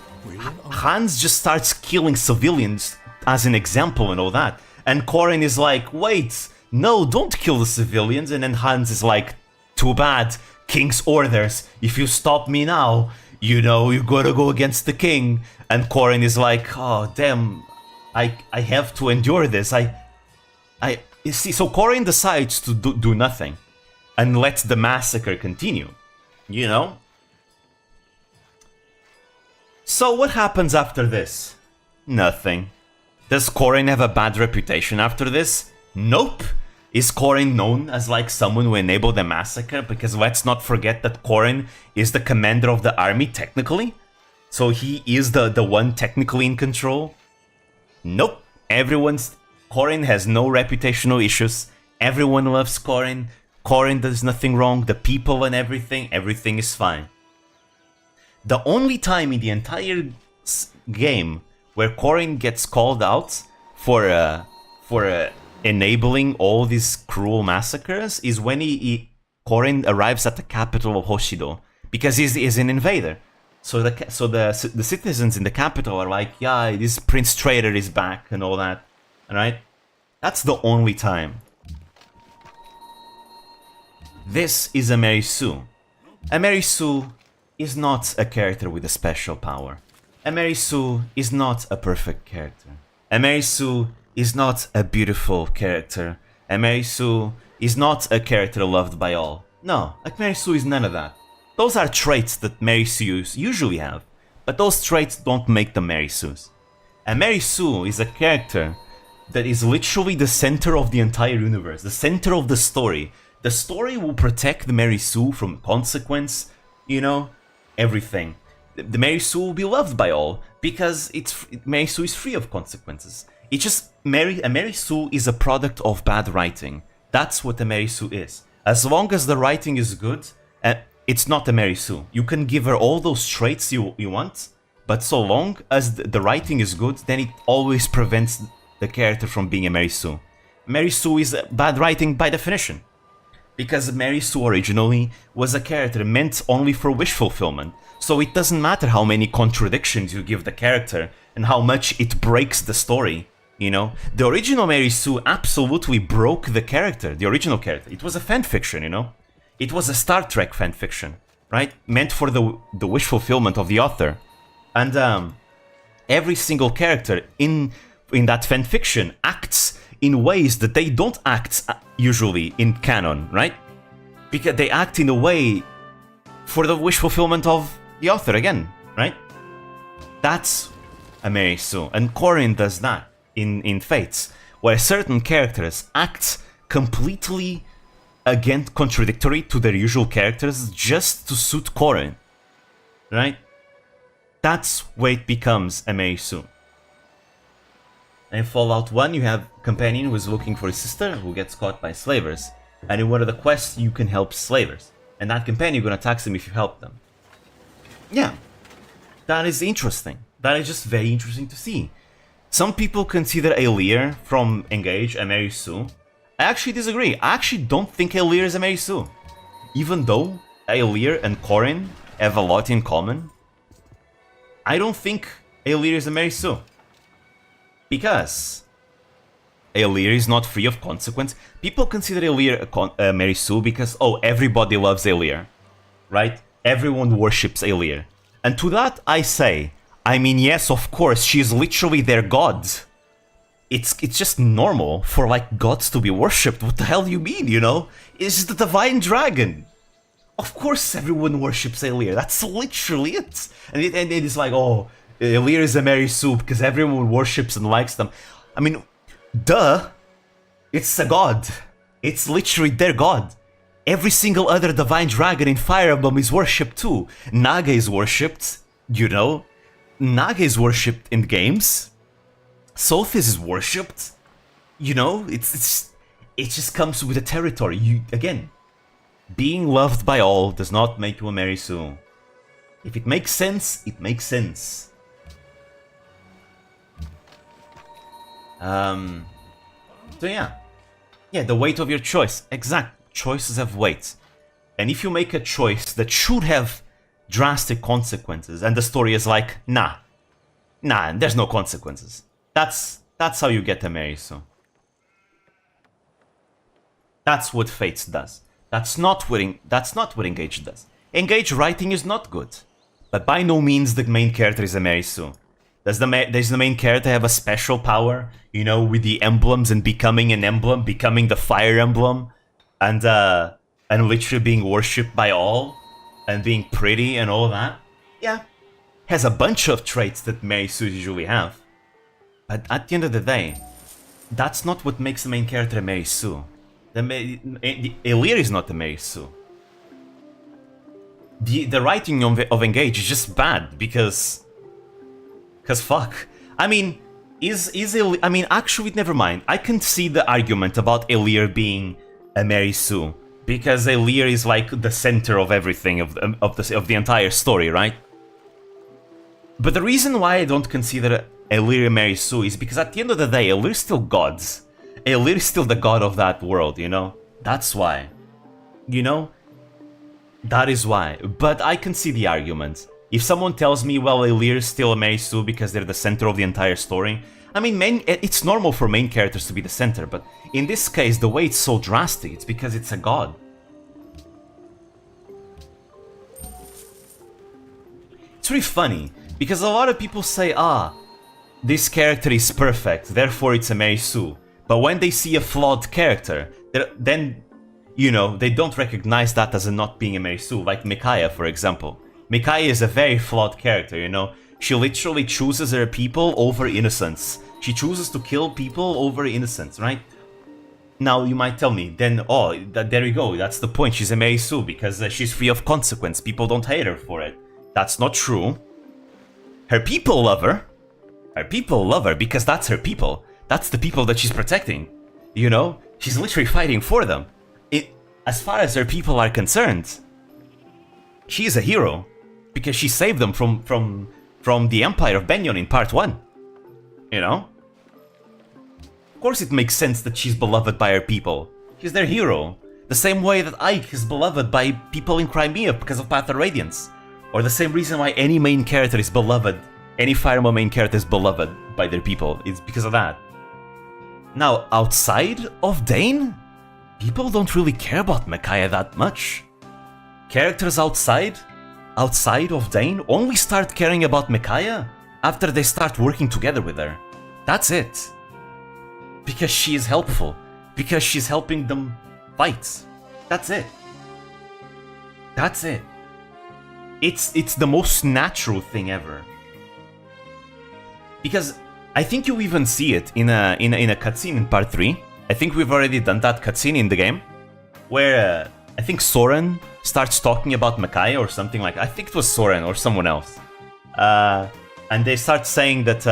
just starts killing civilians as an example and all that. And Corin is like, wait, no, don't kill the civilians. And then Hans is like, too bad, King's orders. If you stop me now, you know, you gotta go against the king. And Corin is like, oh, damn, I have to endure this. You see, so Corin decides to do nothing and lets the massacre continue, you know? So what happens after this? Nothing. Does Corin have a bad reputation after this? Nope. Is Corin known as like someone who enabled the massacre? Because let's not forget that Corin is the commander of the army technically. So he is the one technically in control. Nope. Corin has no reputational issues. Everyone loves Corin. Corin does nothing wrong. The people and everything is fine. The only time in the entire game where Corin gets called out for enabling all these cruel massacres is when Corin arrives at the capital of Hoshido, because he's an invader. So the citizens in the capital are like, yeah, this Prince Traitor is back and all that, right? That's the only time. This is Amerisu. Amerisu is not a character with a special power. Amerisu is not a perfect character. Amerisu is not a beautiful character. Amerisu is not a character loved by all. No, Amerisu is none of that. Those are traits that Marisus usually have, but those traits don't make them Marisus. Amerisu is a character that is literally the center of the entire universe, the center of the story. The story will protect the Marisu from consequence, you know, everything. The Marisu will be loved by all because Marisu is free of consequences. It's just Marisu is a product of bad writing. That's what a Marisu is. As long as the writing is good, it's not a Marisu. You can give her all those traits you want, but so long as the writing is good, then it always prevents the character from being a Marisu. Marisu is bad writing by definition. Because Marisu originally was a character meant only for wish fulfillment. So it doesn't matter how many contradictions you give the character and how much it breaks the story, you know? The original Marisu absolutely broke the character, the original character. It was a fanfiction, you know? It was a Star Trek fanfiction, right? Meant for the wish fulfillment of the author. And every single character in that fanfiction acts in ways that they don't act usually in canon, right? Because they act in a way for the wish fulfillment of the author again, right? That's a Marisu, and Corin does that in Fates, where certain characters act completely against contradictory to their usual characters just to suit Corin, right? That's where it becomes a Marisu. In Fallout 1, you have a companion who is looking for his sister who gets caught by slavers. And in one of the quests, you can help slavers. And that companion, you're gonna attack them if you help them. Yeah, that is interesting. That is just very interesting to see. Some people consider Aelir from Engage a Marisu. I actually disagree. I actually don't think Aelir is a Marisu. Even though Aelir and Corin have a lot in common, I don't think Aelir is a Marisu. Because Aelir is not free of consequence. People consider Aelir a Marisu because, oh, everybody loves Aelir, right? Everyone worships Aelir. And to that I say, I mean, yes, of course, she is literally their god. It's just normal for, like, gods to be worshipped. What the hell do you mean, you know? It's the divine dragon. Of course everyone worships Aelir. That's literally it. And it is like, oh, Aelir is a Marisu because everyone worships and likes them. I mean, duh. It's a god. It's literally their god. Every single other divine dragon in Fire Emblem is worshipped too. Naga is worshipped. You know? Naga is worshipped in games. Sothis is worshipped. You know, it just comes with the territory. Again, being loved by all does not make you a Mary Sue. If it makes sense, it makes sense. So yeah. Yeah, the weight of your choice. Exact. Choices have weight. And if you make a choice that should have drastic consequences, and the story is like, nah, there's no consequences. That's how you get a Mary Sue. That's what Fates does. That's not what Engage does. Engage writing is not good, but by no means the main character is a Mary Sue. Does the main character have a special power? You know, with the emblems and becoming an emblem, becoming the fire emblem, and literally being worshipped by all, and being pretty and all that? Yeah, has a bunch of traits that Mary Sue usually have. But at the end of the day, that's not what makes the main character a Mary Sue. Elir is not a Mary Sue. The writing of Engage is just bad because fuck. I mean, I mean, actually, never mind. I can see the argument about Elir being a Mary Sue because Elir is like the center of everything of the entire story, right? But the reason why I don't consider Elir a Mary Sue is because at the end of the day, Elir is still gods. Elir is still the god of that world, you know? That's why. You know? That is why. But I can see the argument. If someone tells me, well, Elir is still a Mary Sue because they're the center of the entire story, I mean, it's normal for main characters to be the center, but in this case, the way it's so drastic, it's because it's a god. It's really funny, because a lot of people say, this character is perfect, therefore it's a Mary Sue. But when they see a flawed character, then, you know, they don't recognize that as not being a Mary Sue, like Micaiah, for example. Micaiah is a very flawed character, you know? She literally chooses her people over innocence. She chooses to kill people over innocence, right? Now, you might tell me, then, there you go, that's the point, she's a Mary Sue, because she's free of consequence, people don't hate her for it. That's not true. Her people love her. Her people love her because that's her people. That's the people that she's protecting. You know? She's literally fighting for them. As far as her people are concerned, she is a hero. Because she saved them from the Empire of Benyon in part 1. You know? Of course it makes sense that she's beloved by her people. She's their hero. The same way that Ike is beloved by people in Crimea because of Path of Radiance. Or the same reason why any main character is beloved. Any Fire Emblem main character is beloved by their people. It's because of that. Now, outside of Dane, people don't really care about Micaiah that much. Characters outside of Dane only start caring about Micaiah after they start working together with her. That's it. Because she is helpful. Because she's helping them fight. That's it. That's it. It's the most natural thing ever. Because I think you even see it in a cutscene in part 3. I think we've already done that cutscene in the game, where I think Soren starts talking about Micaiah or something like. I think it was Soren or someone else, and they start saying that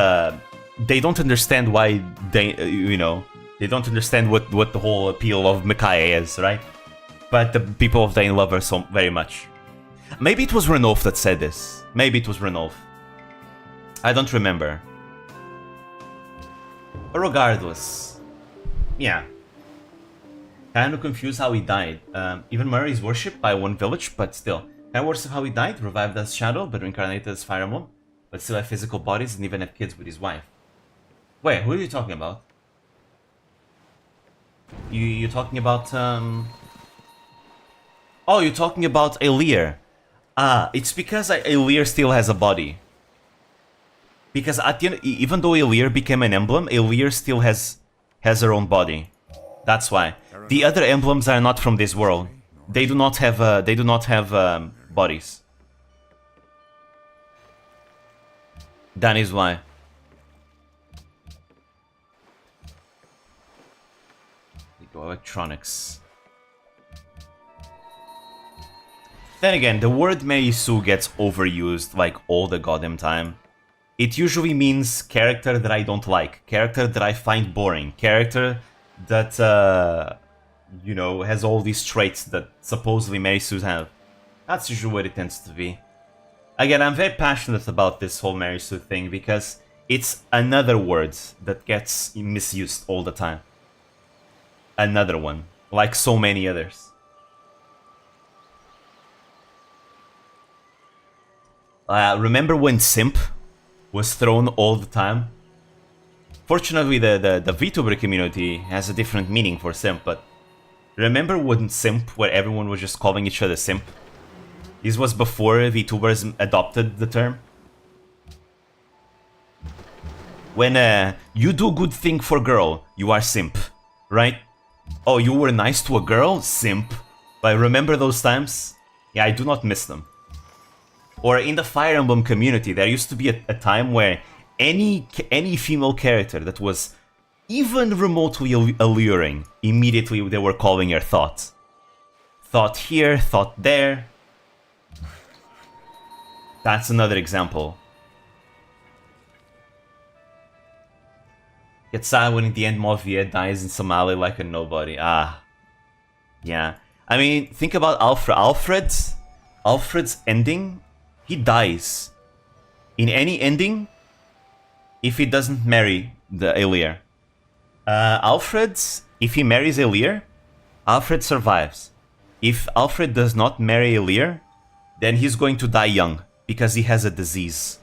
they don't understand why they don't understand what the whole appeal of Micaiah is, right? But the people of Dane love her so very much. Maybe it was Renolf that said this. Maybe it was Renolf. I don't remember. But regardless, yeah. Kind of confused how he died. Even Murray is worshipped by one village, but still. Kind of worse of how he died, revived as Shadow, but reincarnated as Fire Emblem, but still have physical bodies and even have kids with his wife. Wait, who are you talking about? You're talking about, Oh, you're talking about Elir. It's because Elir still has a body. Because at the end, even though Elir became an emblem, Elir still has her own body. That's why. The other emblems are not from this world. They do not have bodies. That is why. We go electronics. Then again, the word Meisu gets overused like all the goddamn time. It usually means character that I don't like, character that I find boring, character that, you know, has all these traits that supposedly Meisus have. That's usually what it tends to be. Again, I'm very passionate about this whole Meisu thing because it's another word that gets misused all the time. Another one, like so many others. Remember when simp was thrown all the time? Fortunately, the Vtuber community has a different meaning for simp, but remember when simp, where everyone was just calling each other simp? This was before Vtubers adopted the term. When you do good thing for girl, you are simp, right? Oh, you were nice to a girl? Simp. But remember those times? Yeah, I do not miss them. Or in the Fire Emblem community, there used to be a time where any female character that was even remotely alluring, immediately they were calling her thought. Thought here, thought there. That's another example. Get sad when in the end Mauvia dies in Somali like a nobody. Ah. Yeah. I mean, think about Alfred. Alfred's ending, he dies. In any ending, if he doesn't marry the Elir. Alfred, if he marries Elir, Alfred survives. If Alfred does not marry Elir, then he's going to die young, because he has a disease.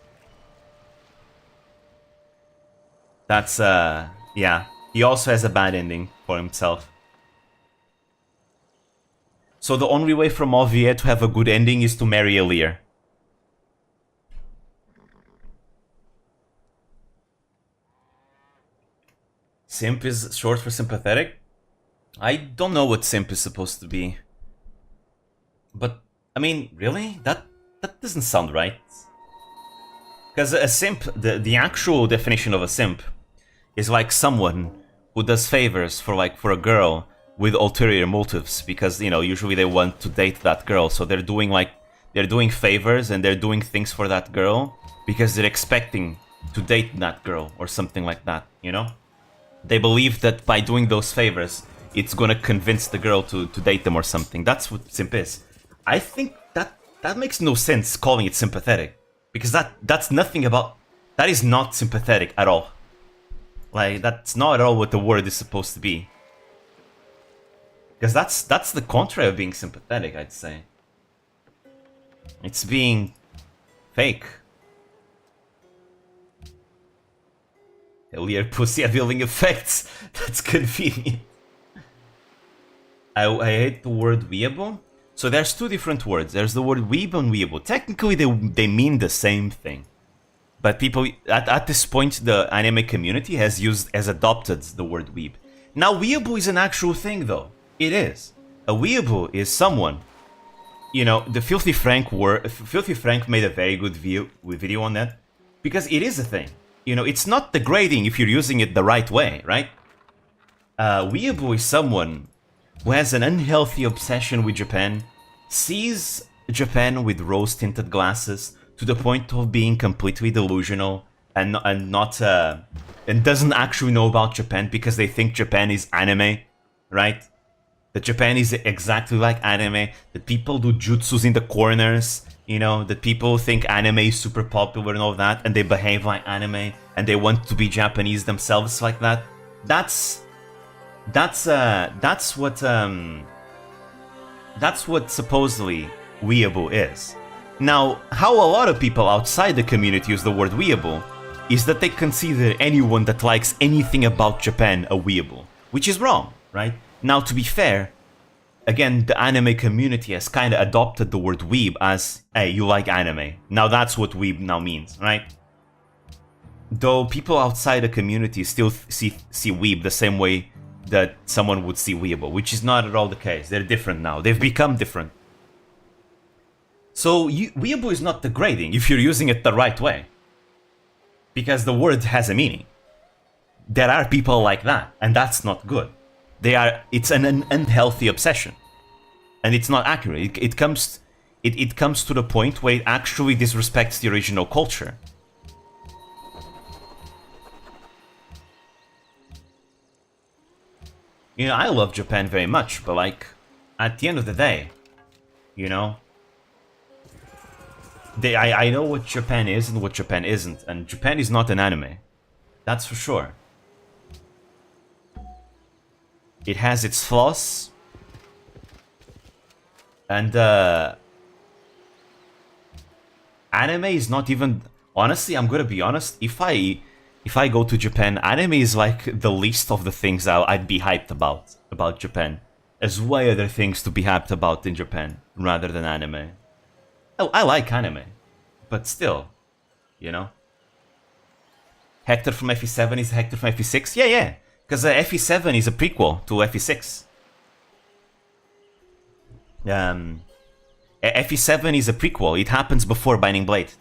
That's, yeah. He also has a bad ending for himself. So the only way for Mauvia to have a good ending is to marry Elir. Simp is short for sympathetic? I don't know what simp is supposed to be. But, I mean, really? That doesn't sound right. Because a simp, the actual definition of a simp is like someone who does favors for a girl with ulterior motives, because, you know, usually they want to date that girl, so they're doing favors and they're doing things for that girl because they're expecting to date that girl or something like that, you know? They believe that by doing those favors, it's gonna convince the girl to date them or something. That's what simp is. I think that makes no sense calling it sympathetic, because that's nothing about... That is not sympathetic at all. Like, that's not at all what the word is supposed to be. Because that's the contrary of being sympathetic, I'd say. It's being fake. Elir pussy having effects. That's convenient. I hate the word weeaboo. So there's two different words. There's the word weeb and weeaboo. Technically, they mean the same thing. But people, at this point, the anime community has adopted the word weeb. Now, weeaboo is an actual thing, though. It is. A weeaboo is someone... You know, the Filthy Frank made a very good video on that. Because it is a thing. You know, it's not degrading if you're using it the right way, right? Weeaboo is someone who has an unhealthy obsession with Japan, sees Japan with rose-tinted glasses to the point of being completely delusional and doesn't actually know about Japan because they think Japan is anime, right? That Japan is exactly like anime, that people do jutsus in the corners, you know, that people think anime is super popular and all that, and they behave like anime, and they want to be Japanese themselves like that. That's what supposedly weeaboo is. Now, how a lot of people outside the community use the word weeaboo is that they consider anyone that likes anything about Japan a weeaboo, which is wrong, right? Now, to be fair, again, the anime community has kind of adopted the word weeb as, hey, you like anime. Now that's what weeb now means, right? Though people outside the community still see weeb the same way that someone would see weeaboo, which is not at all the case. They're different now. They've become different. So weeaboo is not degrading if you're using it the right way. Because the word has a meaning. There are people like that, and that's not good. It's an unhealthy obsession. And it's not accurate. It it comes to the point where it actually disrespects the original culture. You know, I love Japan very much, but like, at the end of the day, you know, I know what Japan is and what Japan isn't, and Japan is not an anime. That's for sure. It has its flaws, and anime is not even... Honestly, I'm gonna be honest, if I go to Japan, anime is like the least of the things I'd be hyped about Japan. There's way other things to be hyped about in Japan, rather than anime. Oh, I like anime, but still, you know? Hector from FE7 is Hector from FE6? Yeah, because FE7 is a prequel to FE6. FE7 is a prequel, it happens before Binding Blade.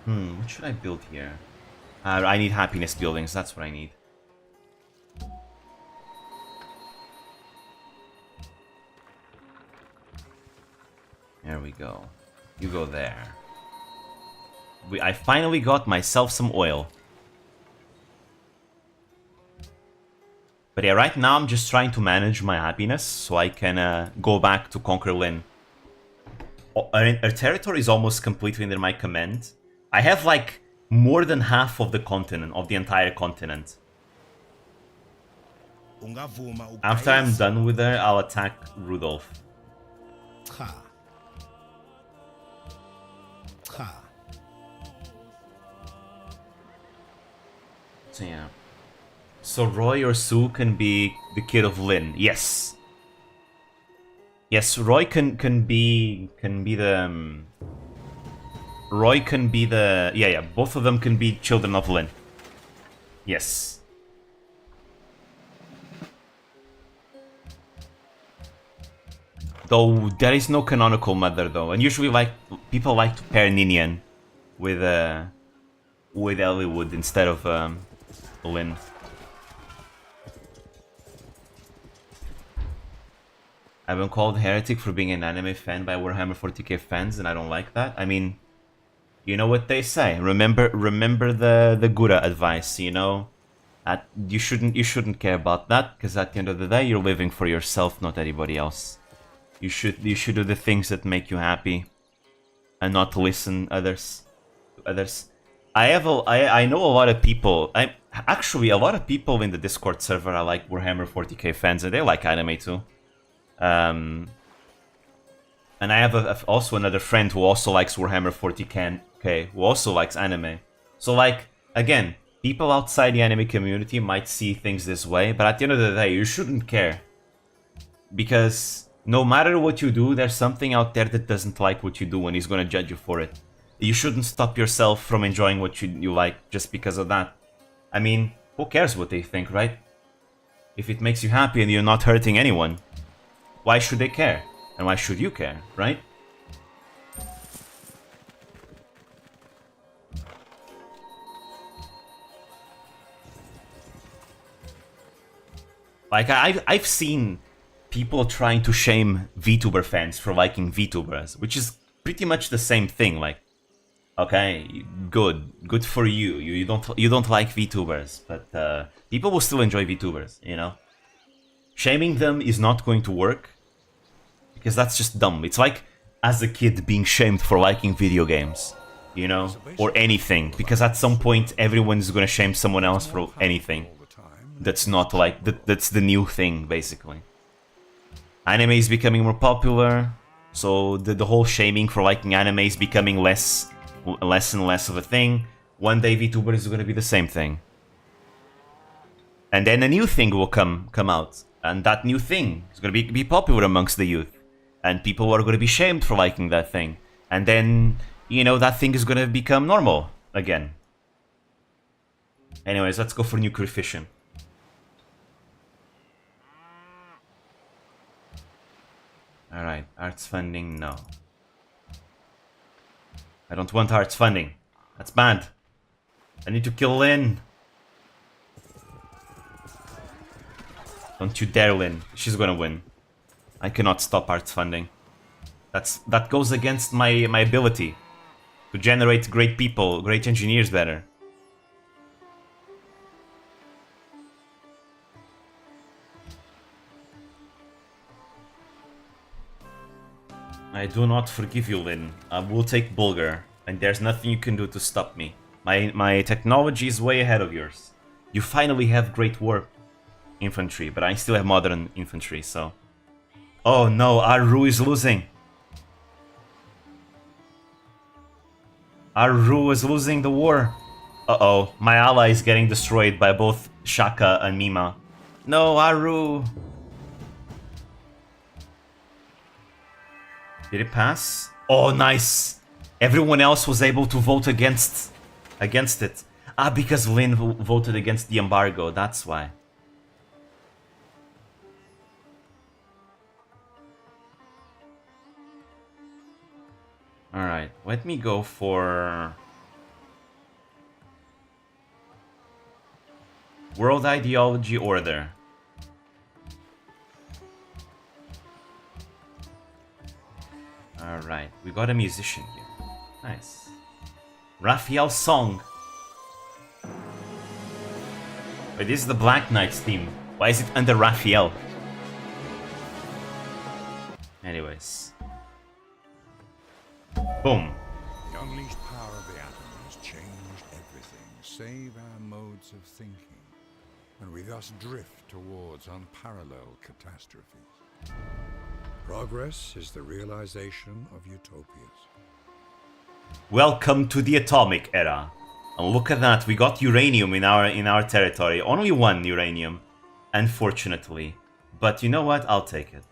What should I build here? I need happiness buildings, that's what I need. There we go. You go there. I finally got myself some oil. But yeah, right now I'm just trying to manage my happiness so I can go back to conquer Lin. Our territory is almost completely under my command. I have like more than half of the continent, of the entire continent. After I'm done with her, I'll attack Rudolph. So yeah. So Roy or Sue can be the kid of Lin. Yes. Yes, Roy can be the Roy can be the... Yeah, both of them can be children of Lin. Yes. Though there is no canonical mother though, and usually like people like to pair Ninian with Elliewood instead of Lin. I've been called heretic for being an anime fan by Warhammer 40k fans, and I don't like that. I mean, you know what they say. Remember the Gura advice. You know, you shouldn't care about that, because at the end of the day, you're living for yourself, not anybody else. You should do the things that make you happy, and not listen to others. I know a lot of people. Actually a lot of people in the Discord server are like Warhammer 40k fans, and they like anime too. And I have also another friend who also likes Warhammer 40k, who also likes anime. So like, again, people outside the anime community might see things this way, but at the end of the day, you shouldn't care. Because no matter what you do, there's something out there that doesn't like what you do and is gonna judge you for it. You shouldn't stop yourself from enjoying what you like just because of that. I mean, who cares what they think, right? If it makes you happy and you're not hurting anyone, why should they care? And why should you care, right? Like, I've seen people trying to shame Vtuber fans for liking Vtubers, which is pretty much the same thing. Like, okay, good for you. You don't like Vtubers, but people will still enjoy Vtubers, you know? Shaming them is not going to work, because that's just dumb. It's like as a kid being shamed for liking video games, you know, or anything, because at some point everyone's gonna shame someone else for anything that's not like that's the new thing, basically. Anime is becoming more popular, so the whole shaming for liking anime is becoming less and less of a thing. One day VTuber is gonna be the same thing, and then a new thing will come out, and that new thing is gonna be popular amongst the youth. And people are going to be shamed for liking that thing. And then, you know, that thing is going to become normal again. Anyways, let's go for nuclear fission. Alright, arts funding, no. I don't want arts funding. That's bad. I need to kill Lin. Don't you dare, Lynn. She's gonna win. I cannot stop arts funding. That goes against my ability to generate great people, great engineers better. I do not forgive you, Lynn. I will take Bulgar, and there's nothing you can do to stop me. My technology is way ahead of yours. You finally have great war infantry, but I still have modern infantry, so... Oh no, Aru is losing. Aru is losing the war. Uh-oh, my ally is getting destroyed by both Shaka and Mima. No, Aru! Did it pass? Oh, nice! Everyone else was able to vote against it. Ah, because Lynn voted against the embargo, that's why. Alright, let me go for... World Ideology Order. Alright, we got a musician here. Nice. Raphael's song. Wait, this is the Black Knight's theme. Why is it under Raphael? Anyways. Boom. The unleashed power of the atom has changed everything, save our modes of thinking, and we thus drift towards unparalleled catastrophes. Progress is the realization of utopias. Welcome to the atomic era. And look at that, we got uranium in our territory. Only one uranium, unfortunately. But you know what? I'll take it.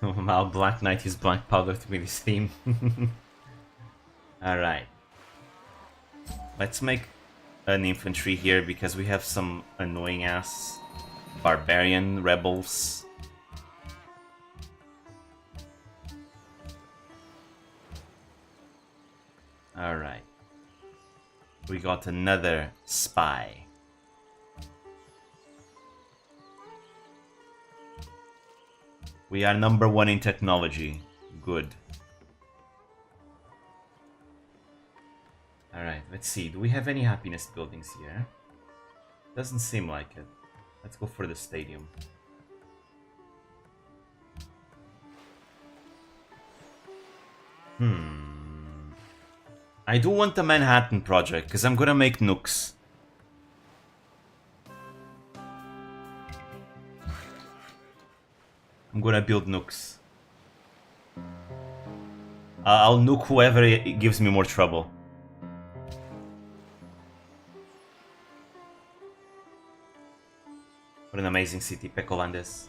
Now Black Knight is black powder to be his theme. Alright. Let's make an infantry here because we have some annoying ass barbarian rebels. Alright. We got another spy. We are #1 in technology. Good. Alright, let's see. Do we have any happiness buildings here? Doesn't seem like it. Let's go for the stadium. I do want the Manhattan Project, because I'm gonna make nukes. I'm gonna build nukes. I'll nuke whoever gives me more trouble. What an amazing city Pekoland is.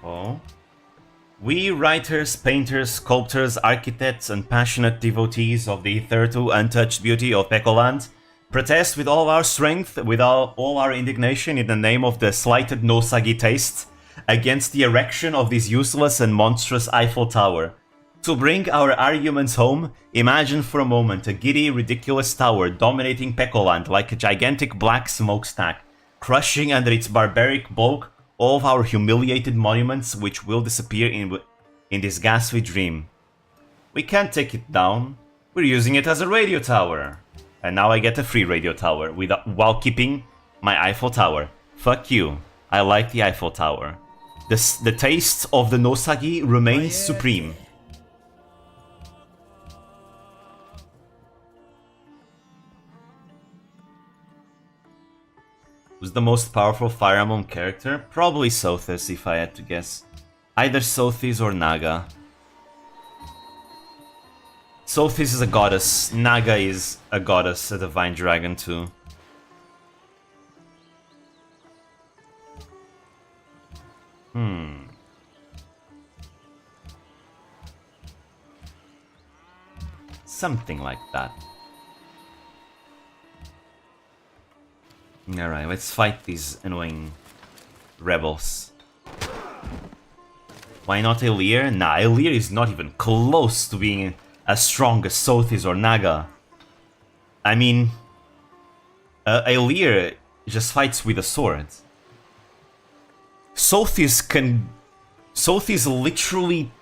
Oh. We writers, painters, sculptors, architects, and passionate devotees of the hitherto untouched beauty of Pekoland protest with all our strength, with all our indignation in the name of the slighted no-sagi taste, against the erection of this useless and monstrous Eiffel Tower. To bring our arguments home, imagine for a moment a giddy, ridiculous tower dominating Pekoland like a gigantic black smokestack, crushing under its barbaric bulk all of our humiliated monuments which will disappear in this ghastly dream. We can't take it down. We're using it as a radio tower. And now I get a free radio tower while keeping my Eiffel Tower. Fuck you. I like the Eiffel Tower. The taste of the no-sagi remains supreme. Who's the most powerful Fire Emblem character? Probably Sothis, if I had to guess. Either Sothis or Naga. Sothis is a goddess. Naga is a goddess, a divine dragon too. Something like that. Alright, let's fight these annoying rebels. Why not Elir? Nah, Elir is not even close to being as strong as Sothis or Naga. I mean, Elir just fights with a sword. Sothis literally,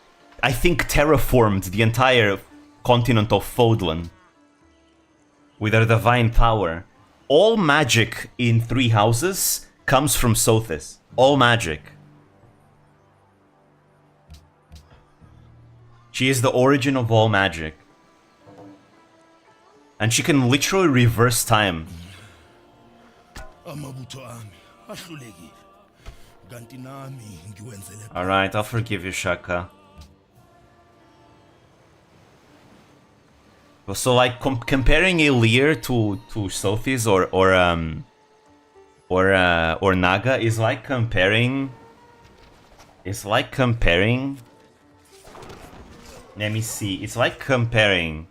I think, terraformed the entire continent of Fodlan with her divine power. All magic in Three Houses comes from Sothis. All magic. She is the origin of all magic. And she can literally reverse time. Alright, I'll forgive you, Shaka. So, like, comparing Elir to Sothis or Naga is like comparing. Let me see. It's like comparing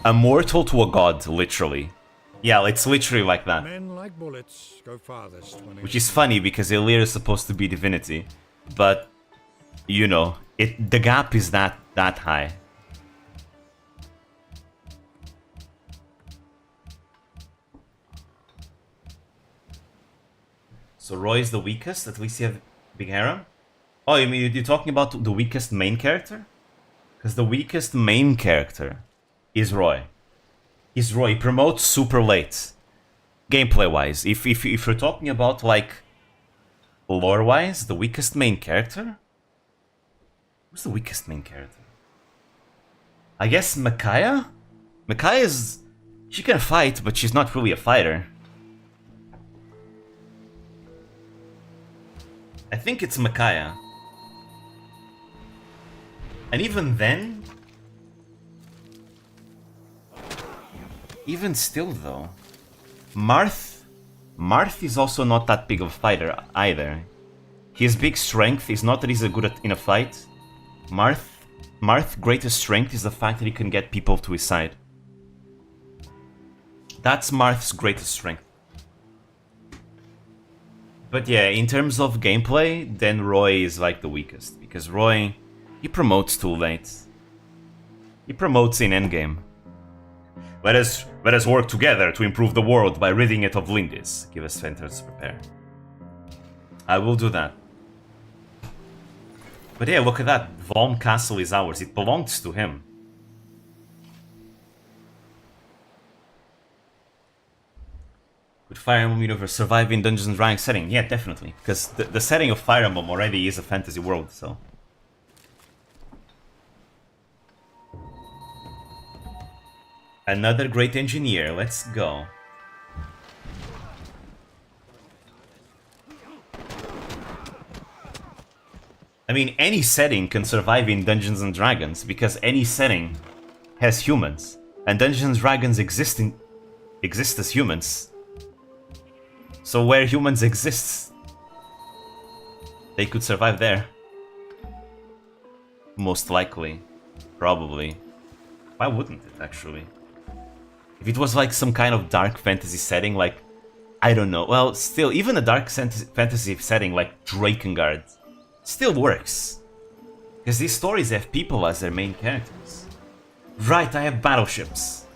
a mortal to a god, literally. Yeah, it's literally like that. Men like bullets go farthest when Which is funny because Elir is supposed to be divinity, but you know, the gap is that high. So Roy is the weakest. At least you have big harem. Oh, you mean you're talking about the weakest main character? Because the weakest main character is Roy. He's Roy. He promotes super late. Gameplay-wise. If you're talking about, like, lore-wise, the weakest main character? Who's the weakest main character? I guess Micaiah? Micaiah is... She can fight, but she's not really a fighter. I think it's Micaiah. And even then... Even still, though... Marth is also not that big of a fighter, either. His big strength is not that he's good in a fight. Marth's greatest strength is the fact that he can get people to his side. That's Marth's greatest strength. But yeah, in terms of gameplay, then Roy is like the weakest. Because Roy, he promotes too late. He promotes in endgame. Let us work together to improve the world by ridding it of Lindis. Give us centers to prepare. I will do that. But yeah, look at that. Valm Castle is ours. It belongs to him. Would Fire Emblem Universe survive in Dungeons & Dragons setting? Yeah, definitely. Because the setting of Fire Emblem already is a fantasy world, so... Another great engineer, let's go. I mean, any setting can survive in Dungeons & Dragons, because any setting has humans. And Dungeons & Dragons exist as humans. So where humans exist, they could survive there. Most likely. Probably. Why wouldn't it, actually? If it was like some kind of dark fantasy setting, like, I don't know, well, still, even a dark fantasy setting like Drakengard still works. Because these stories have people as their main characters. Right, I have battleships.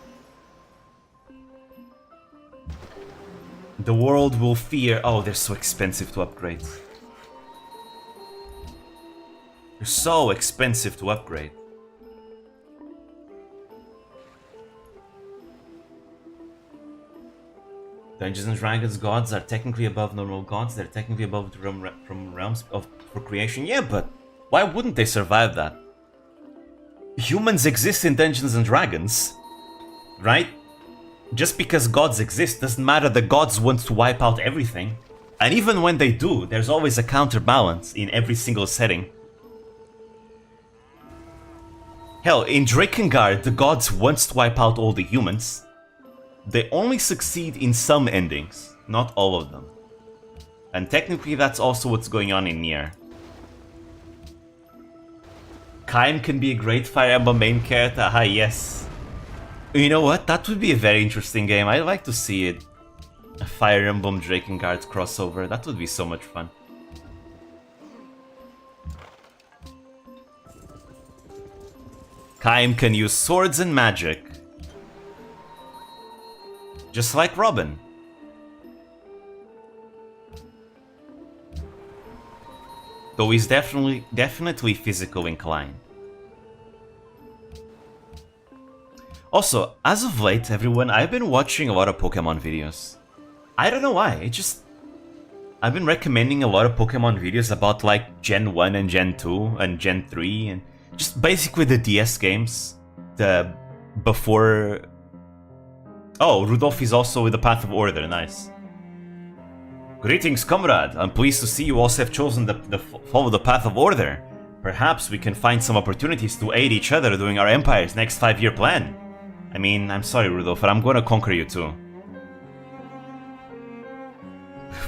The world will fear... Oh, they're so expensive to upgrade. They're so expensive to upgrade. Dungeons and Dragons gods are technically above normal gods. They're technically above the realms for creation. Yeah, but why wouldn't they survive that? Humans exist in Dungeons and Dragons, right? Just because gods exist doesn't matter. The gods want to wipe out everything. And even when they do, there's always a counterbalance in every single setting. Hell, in Drakengard, the gods want to wipe out all the humans. They only succeed in some endings, not all of them. And technically that's also what's going on in Nier. Kaim can be a great Fire Emblem main character, ah yes. You know what, that would be a very interesting game. I'd like to see it. A Fire Emblem Drakengard crossover, that would be so much fun. Kaim can use swords and magic. Just like Robin. Though he's definitely physical inclined. Also, as of late, everyone, I've been watching a lot of Pokemon videos. I don't know why, I've been recommending a lot of Pokemon videos about like Gen 1 and Gen 2 and Gen 3 and just basically the DS games. The before... Oh, Rudolph is also with the Path of Order, nice. Greetings, comrade. I'm pleased to see you also have chosen the follow the Path of Order. Perhaps we can find some opportunities to aid each other during our Empire's next 5-year plan. I mean, I'm sorry, Rudolph, but I'm gonna conquer you too.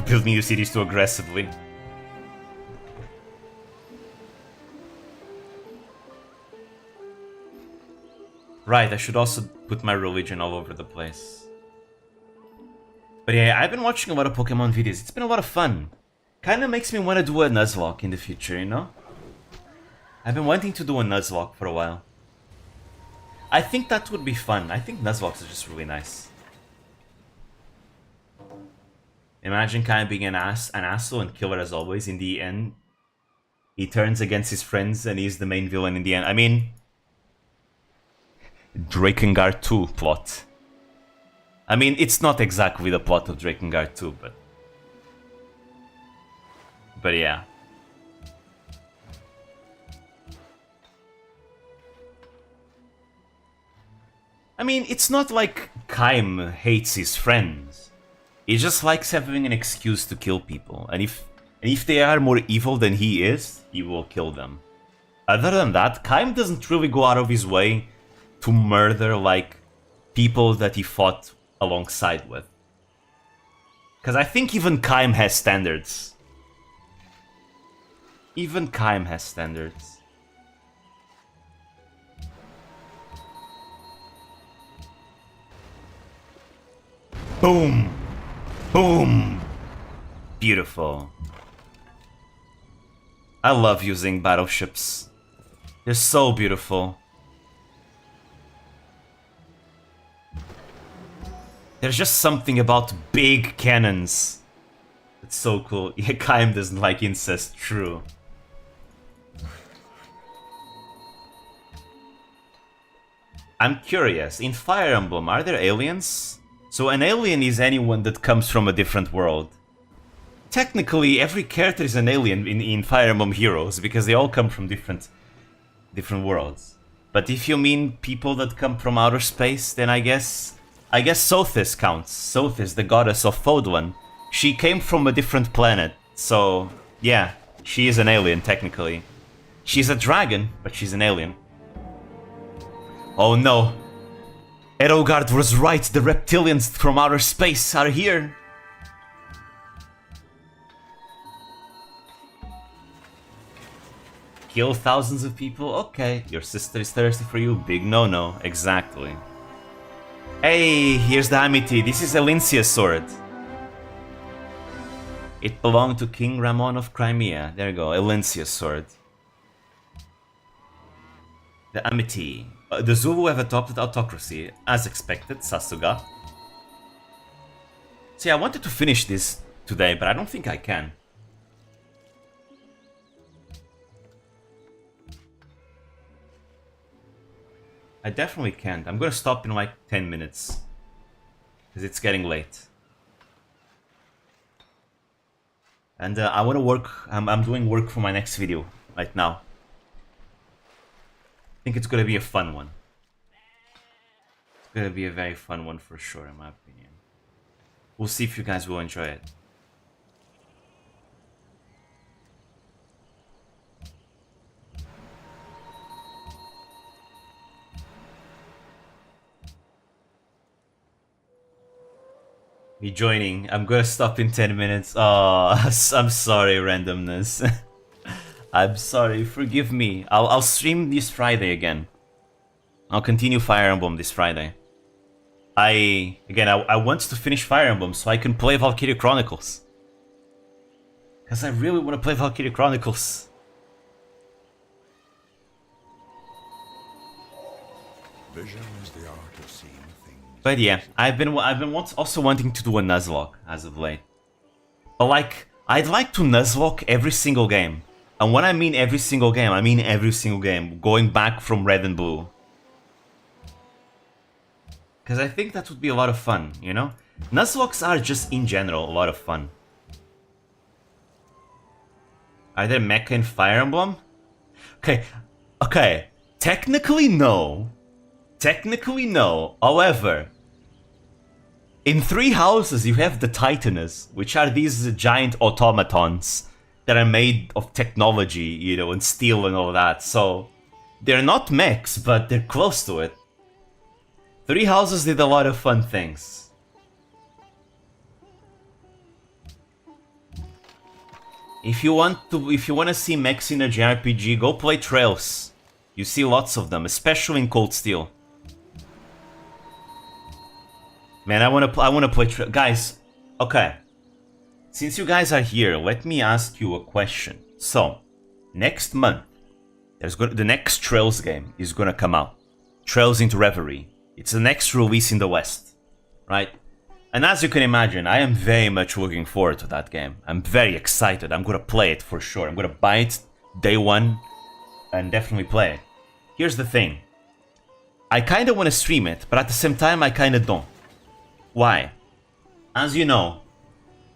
Build new cities too aggressively. Right, I should also put my religion all over the place. But yeah, I've been watching a lot of Pokemon videos. It's been a lot of fun. Kinda makes me want to do a Nuzlocke in the future, you know? I've been wanting to do a Nuzlocke for a while. I think that would be fun. I think Nuzlocks are just really nice. Imagine kind of being an asshole and killer as always. In the end, he turns against his friends and he's the main villain in the end. I mean, Drakengard 2 plot. I mean, it's not exactly the plot of Drakengard 2, but yeah. I mean, it's not like Kaim hates his friends. He just likes having an excuse to kill people, and if they are more evil than he is, he will kill them. Other than that, Kaim doesn't really go out of his way to murder, like, people that he fought alongside with. Because I think even Kaim has standards. Even Kaim has standards. Boom! Boom! Beautiful. I love using battleships. They're so beautiful. There's just something about big cannons. It's so cool. Yeah, Kaim doesn't like incest, true. I'm curious, in Fire Emblem, are there aliens? So an alien is anyone that comes from a different world. Technically, every character is an alien in Fire Emblem Heroes, because they all come from different worlds. But if you mean people that come from outer space, then I guess Sothis counts. Sothis, the goddess of Fodlan. She came from a different planet, so yeah, she is an alien technically. She's a dragon, but she's an alien. Oh no! Erogard was right, the reptilians from outer space are here! Kill thousands of people? Okay, your sister is thirsty for you, big no-no, exactly. Hey, here's the Amity, this is Elincia's sword. It belonged to King Ramon of Crimea, there you go, Elincia's sword. The Amity. The Zulu have adopted autocracy, as expected, Sasuga. See, I wanted to finish this today, but I don't think I can. I definitely can't. I'm gonna stop in like 10 minutes. Because it's getting late. And I wanna work, I'm doing work for my next video right now. I think it's gonna be a fun one. It's gonna be a very fun one for sure, in my opinion. We'll see if you guys will enjoy it. Me joining. I'm gonna stop in 10 minutes. Oh, I'm sorry, randomness. I'm sorry, forgive me. I'll stream this Friday again. I'll continue Fire Emblem this Friday. I want to finish Fire Emblem so I can play Valkyria Chronicles. Because I really want to play Valkyria Chronicles. Vision is the art of seeing things. But yeah, I've been also wanting to do a Nuzlocke as of late. But like, I'd like to Nuzlocke every single game. And when I mean every single game, I mean every single game, going back from Red and Blue. Because I think that would be a lot of fun, you know? Nuzlocks are just, in general, a lot of fun. Are there mecha in Fire Emblem? Okay. Technically, no. However, in Three Houses, you have the Titanus, which are these giant automatons that are made of technology, you know, and steel and all that. So, they're not mechs, but they're close to it. Three Houses did a lot of fun things. If you want to see mechs in a JRPG, go play Trails. You see lots of them, especially in Cold Steel. Man, I wanna play Trails. Guys, okay. Since you guys are here, let me ask you a question. So, next month, the next Trails game is gonna come out. Trails into Reverie. It's the next release in the West, right? And as you can imagine, I am very much looking forward to that game. I'm very excited. I'm gonna play it for sure. I'm gonna buy it day one and definitely play it. Here's the thing. I kinda wanna stream it, but at the same time, I kinda don't. Why? As you know,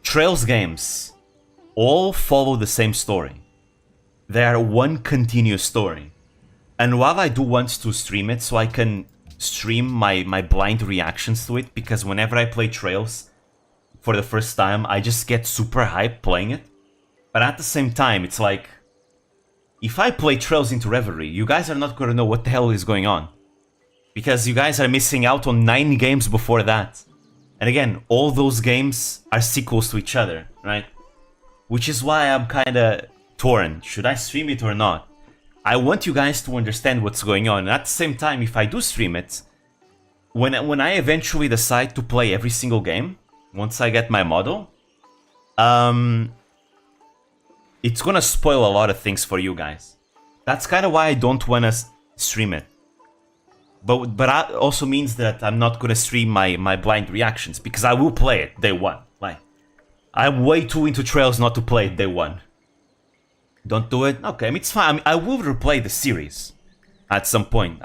Trails games all follow the same story. They are one continuous story. And while I do want to stream it so I can stream my blind reactions to it, because whenever I play Trails for the first time, I just get super hyped playing it. But at the same time, it's like, if I play Trails into Reverie, you guys are not gonna know what the hell is going on. Because you guys are missing out on 9 games before that. And again, all those games are sequels to each other, right? Which is why I'm kinda torn. Should I stream it or not? I want you guys to understand what's going on. And at the same time, if I do stream it, when I eventually decide to play every single game, once I get my model, it's gonna spoil a lot of things for you guys. That's kind of why I don't want to stream it. But that also means that I'm not gonna stream my blind reactions, because I will play it day one. Like, I'm way too into Trails not to play it day one. Don't do it? Okay, I mean, it's fine. I mean, I will replay the series at some point.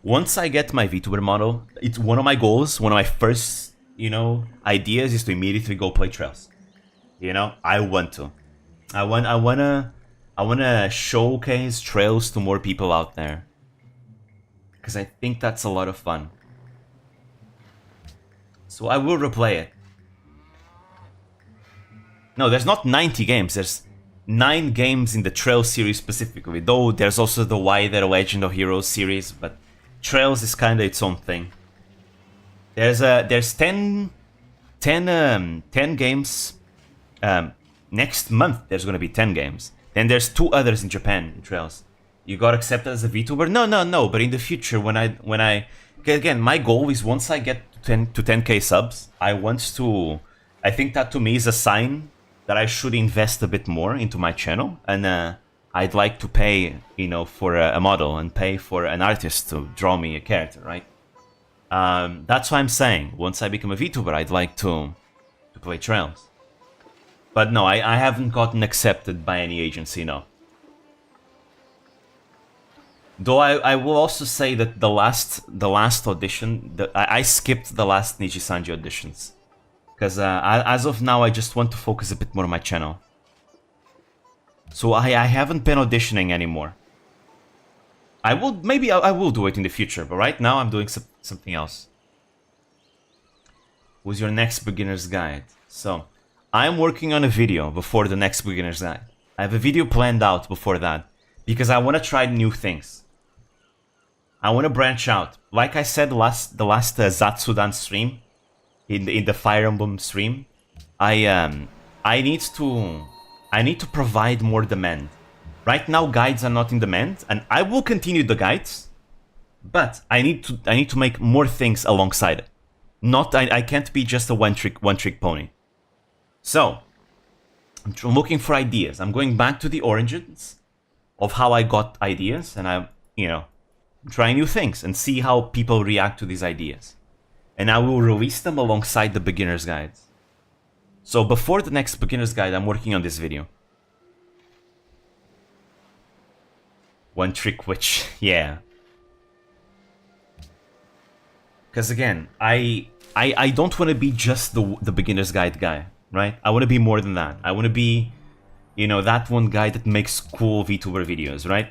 Once I get my VTuber model, it's one of my goals, one of my first, you know, ideas is to immediately go play Trails. You know, I want to. I wanna showcase Trails to more people out there. Because I think that's a lot of fun. So I will replay it. No, there's not 90 games, there's 9 games in the Trails series specifically, though there's also the wider Legend of Heroes series, but Trails is kinda its own thing. There's 10 games. Next month there's gonna be 10 games. Then there's 2 others in Japan in Trails. You got accepted as a VTuber? No, but in the future when I again, my goal is once I get to 10k subs, I think that to me is a sign that I should invest a bit more into my channel, and I'd like to pay, you know, for a model and pay for an artist to draw me a character, right? That's why I'm saying, once I become a VTuber, I'd like to play Trails. But no, I haven't gotten accepted by any agency, no. Though I will also say that the last audition, I skipped the last Nijisanji auditions. Because as of now, I just want to focus a bit more on my channel. So I haven't been auditioning anymore. Maybe I will do it in the future, but right now I'm doing something else. Who's your next beginner's guide? So, I'm working on a video before the next beginner's guide. I have a video planned out before that, because I want to try new things. I want to branch out. Like I said the last Zatsudan stream, in the Fire Emblem stream, I need to provide more demand. Right now, guides are not in demand, and I will continue the guides, but I need to make more things alongside it. I can't be just a one trick pony. So I'm looking for ideas. I'm going back to the origins of how I got ideas, and try new things and see how people react to these ideas. And I will release them alongside the beginner's guides. So before the next beginner's guide, I'm working on this video. One trick witch, yeah. Because again, I don't want to be just the beginner's guide guy, right? I want to be more than that. I want to be, you know, that one guy that makes cool VTuber videos, right?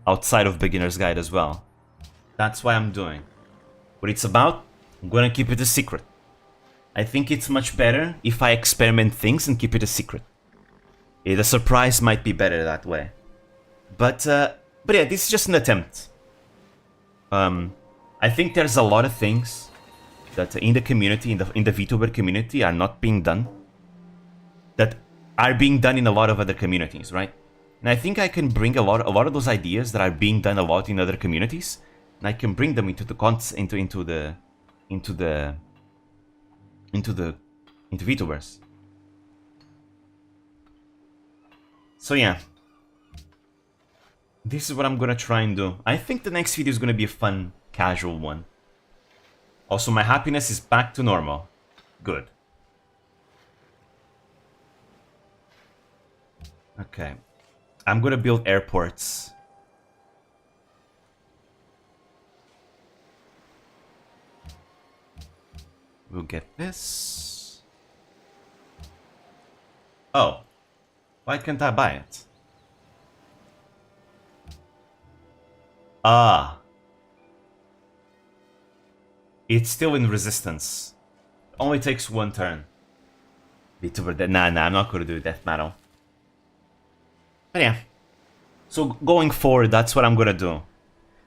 Outside of beginner's guide as well. That's what I'm doing. What it's about, I'm gonna keep it a secret. I think it's much better if I experiment things and keep it a secret. Yeah, the surprise might be better that way. But yeah, this is just an attempt. I think there's a lot of things that in the community, in the VTuber community, are not being done. That are being done in a lot of other communities, right? And I think I can bring a lot of those ideas that are being done a lot in other communities, and I can bring them into VTubers. So yeah, this is what I'm gonna try and do. I think the next video is gonna be a fun, casual one. Also, my happiness is back to normal. Good. Okay. I'm gonna build airports. We'll get this. Oh. Why can't I buy it? Ah. It's still in resistance. Only takes one turn. VTuber, nah, I'm not gonna do death metal. But yeah. So going forward, that's what I'm gonna do.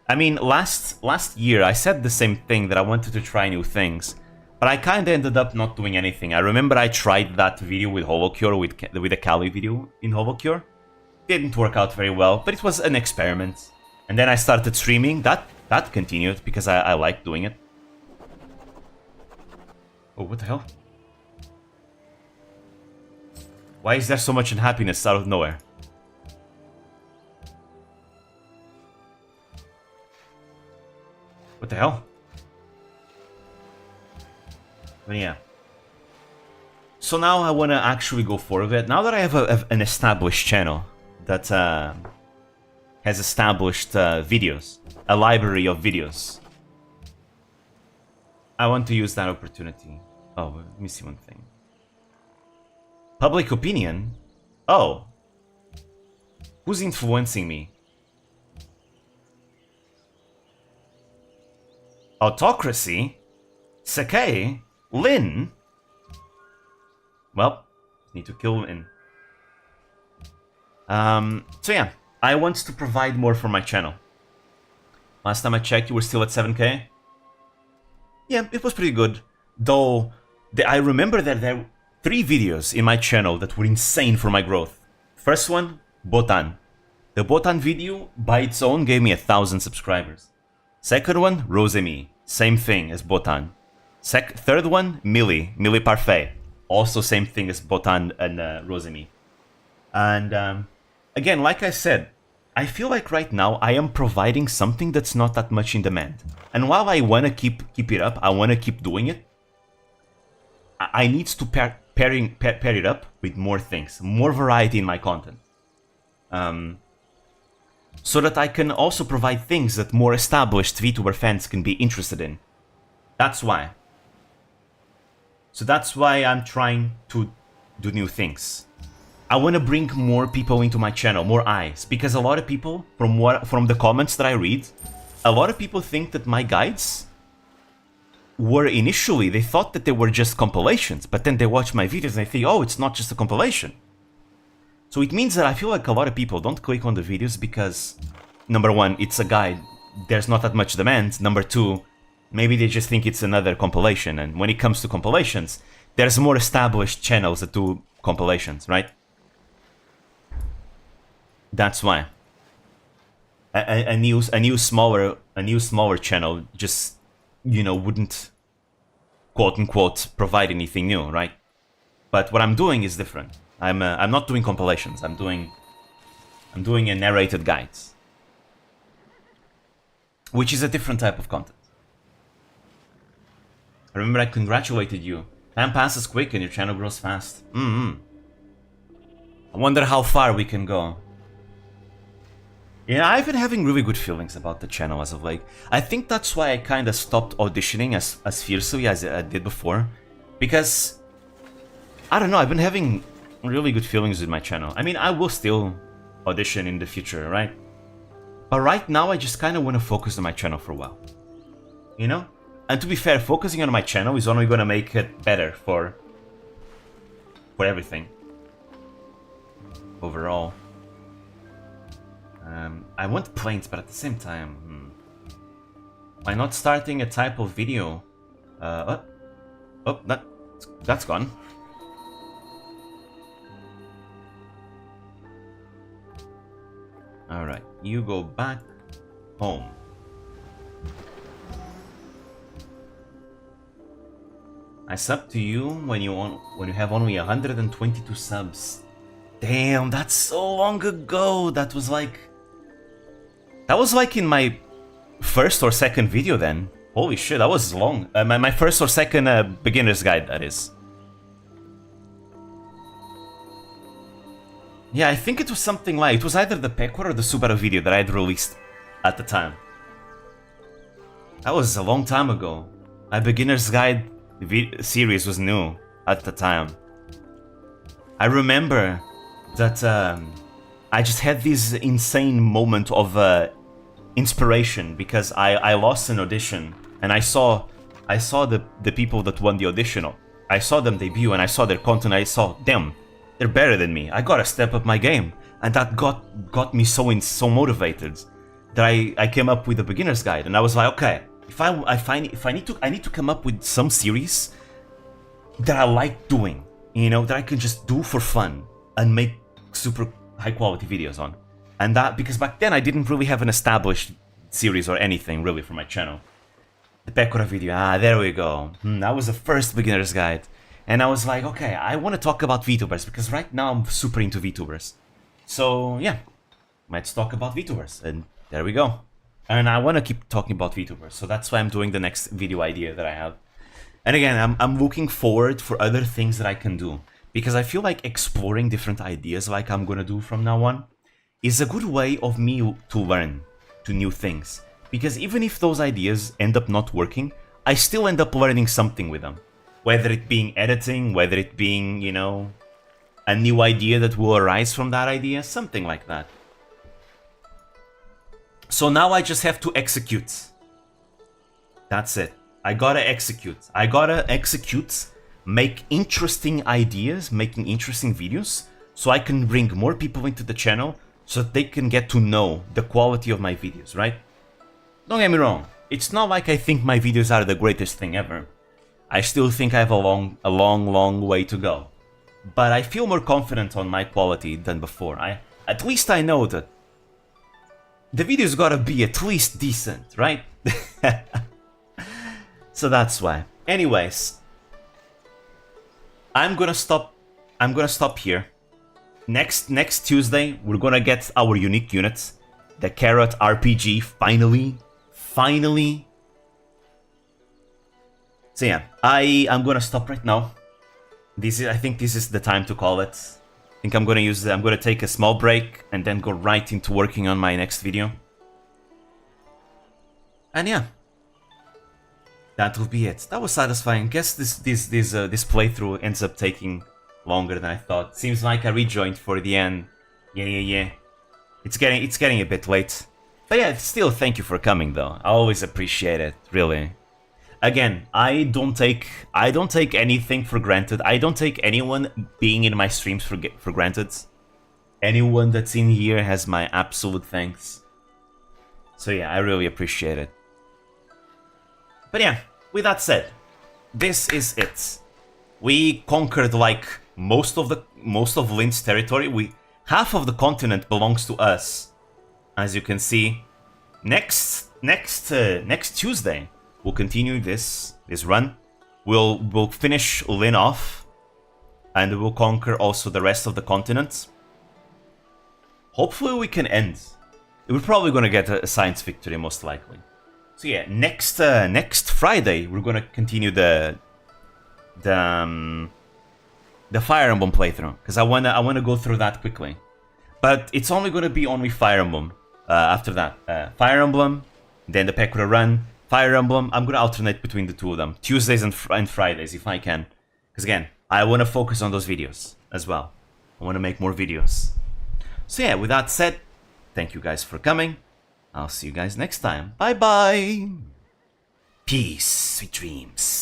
I mean, last year I said the same thing, that I wanted to try new things, but I kinda ended up not doing anything. I remember I tried that video with HoloCure, with the Kali video in HoloCure. Didn't work out very well, but it was an experiment. And then I started streaming. That continued because I liked doing it. Oh, what the hell? Why is there so much unhappiness out of nowhere? What the hell? But yeah. So now I want to actually go for it. Now that I have an established channel that has established videos, a library of videos, I want to use that opportunity. Oh, let me see one thing. Public opinion? Oh. Who's influencing me? Autocracy? Sakai? Lin? Well, need to kill Lin. So yeah, I want to provide more for my channel. Last time I checked, you were still at 7k? Yeah, it was pretty good. Though, I remember that there were 3 videos in my channel that were insane for my growth. First one, Botan. The Botan video, by its own, gave me 1,000 subscribers. Second one, Rosemi. Same thing as Botan. Third one, Millie Parfait. Also same thing as Botan and Rosemi. And again, like I said, I feel like right now I am providing something that's not that much in demand. And while I want to keep it up, I want to keep doing it, I need to pair it up with more things, more variety in my content. So that I can also provide things that more established VTuber fans can be interested in. That's why. So that's why I'm trying to do new things. I want to bring more people into my channel, more eyes, because a lot of people, from the comments that I read, a lot of people think that my guides were initially, they thought that they were just compilations, but then they watch my videos and they think, oh, it's not just a compilation. So it means that I feel like a lot of people don't click on the videos because, number one, it's a guide, there's not that much demand. Number two, maybe they just think it's another compilation, and when it comes to compilations, there's more established channels that do compilations, right? That's why. A new smaller channel just, you know, wouldn't quote unquote provide anything new, right? But what I'm doing is different. I'm not doing compilations. I'm doing a narrated guides. which is a different type of content. Remember, I congratulated you. Time passes quick and your channel grows fast. I wonder how far we can go. Yeah, I've been having really good feelings about the channel as of late. I think that's why I kind of stopped auditioning as fiercely as I did before. Because, I don't know, I've been having really good feelings with my channel. I mean, I will still audition in the future, right? But right now, I just kind of want to focus on my channel for a while. You know? And to be fair, focusing on my channel is only going to make it better for everything. Overall. I want planes, but at the same time... Why not starting a type of video? Oh, that's gone. Alright, you go back home. I sub to you when you have only 122 subs. Damn, that's so long ago. That was like in my first or second video then. Holy shit, that was long. My first or second beginner's guide, that is. Yeah, I think it was something like... It was either the Pekora or the Subaru video that I had released at the time. That was a long time ago. My beginner's guide series was new at the time. I remember that I just had this insane moment of inspiration because I lost an audition and I saw the people that won the audition. I saw them debut and I saw their content. I saw them. They're better than me. I gotta step up my game, and that got me so motivated that I came up with a beginner's guide. And I was like, okay, if I need to come up with some series that I like doing, you know, that I can just do for fun and make super high quality videos on. And that because back then I didn't really have an established series or anything really for my channel. The Pekora video, there we go. That was the first beginner's guide. And I was like, okay, I want to talk about Vtubers because right now I'm super into Vtubers. So yeah, let's talk about Vtubers, and there we go. And I want to keep talking about Vtubers, so that's why I'm doing the next video idea that I have. And again, I'm looking forward for other things that I can do, because I feel like exploring different ideas like I'm gonna do from now on is a good way of me to learn to new things. Because even if those ideas end up not working, I still end up learning something with them. Whether it being editing, whether it being, you know, a new idea that will arise from that idea, something like that. So now I just have to execute. That's it. I gotta execute. Make interesting ideas, making interesting videos, so I can bring more people into the channel, so that they can get to know the quality of my videos, right? Don't get me wrong. It's not like I think my videos are the greatest thing ever. I still think I have a long way to go. But I feel more confident on my quality than before. At least I know that the video's gotta be at least decent, right? So that's why. Anyways, I'm gonna stop here. Next Tuesday, we're gonna get our unique unit, the Carrot RPG, finally. So yeah, I'm gonna stop right now. I think this is the time to call it. I think I'm gonna take a small break and then go right into working on my next video. And yeah, that will be it. That was satisfying. Guess this playthrough ends up taking longer than I thought. Seems like I rejoined for the end. Yeah. It's getting a bit late. But yeah, still thank you for coming though. I always appreciate it, really. Again, I don't take anything for granted. I don't take anyone being in my streams for granted. Anyone that's in here has my absolute thanks. So yeah, I really appreciate it. But yeah, with that said, this is it. We conquered like most of Lynn's territory. Half of the continent belongs to us, as you can see. Next Tuesday, we'll continue this run. We'll finish Lynn off, and we'll conquer also the rest of the continent. Hopefully we can end. We're probably gonna get a science victory, most likely. So yeah, next Friday we're gonna continue the Fire Emblem playthrough, because I wanna go through that quickly. But it's only gonna be only Fire Emblem after that. Fire Emblem, then the Pekora run, Fire Emblem. I'm gonna alternate between the two of them, Tuesdays and Fridays if I can, because again, I wanna focus on those videos as well. I wanna make more videos. So yeah, with that said, thank you guys for coming. I'll see you guys next time. Bye bye. Peace, sweet dreams.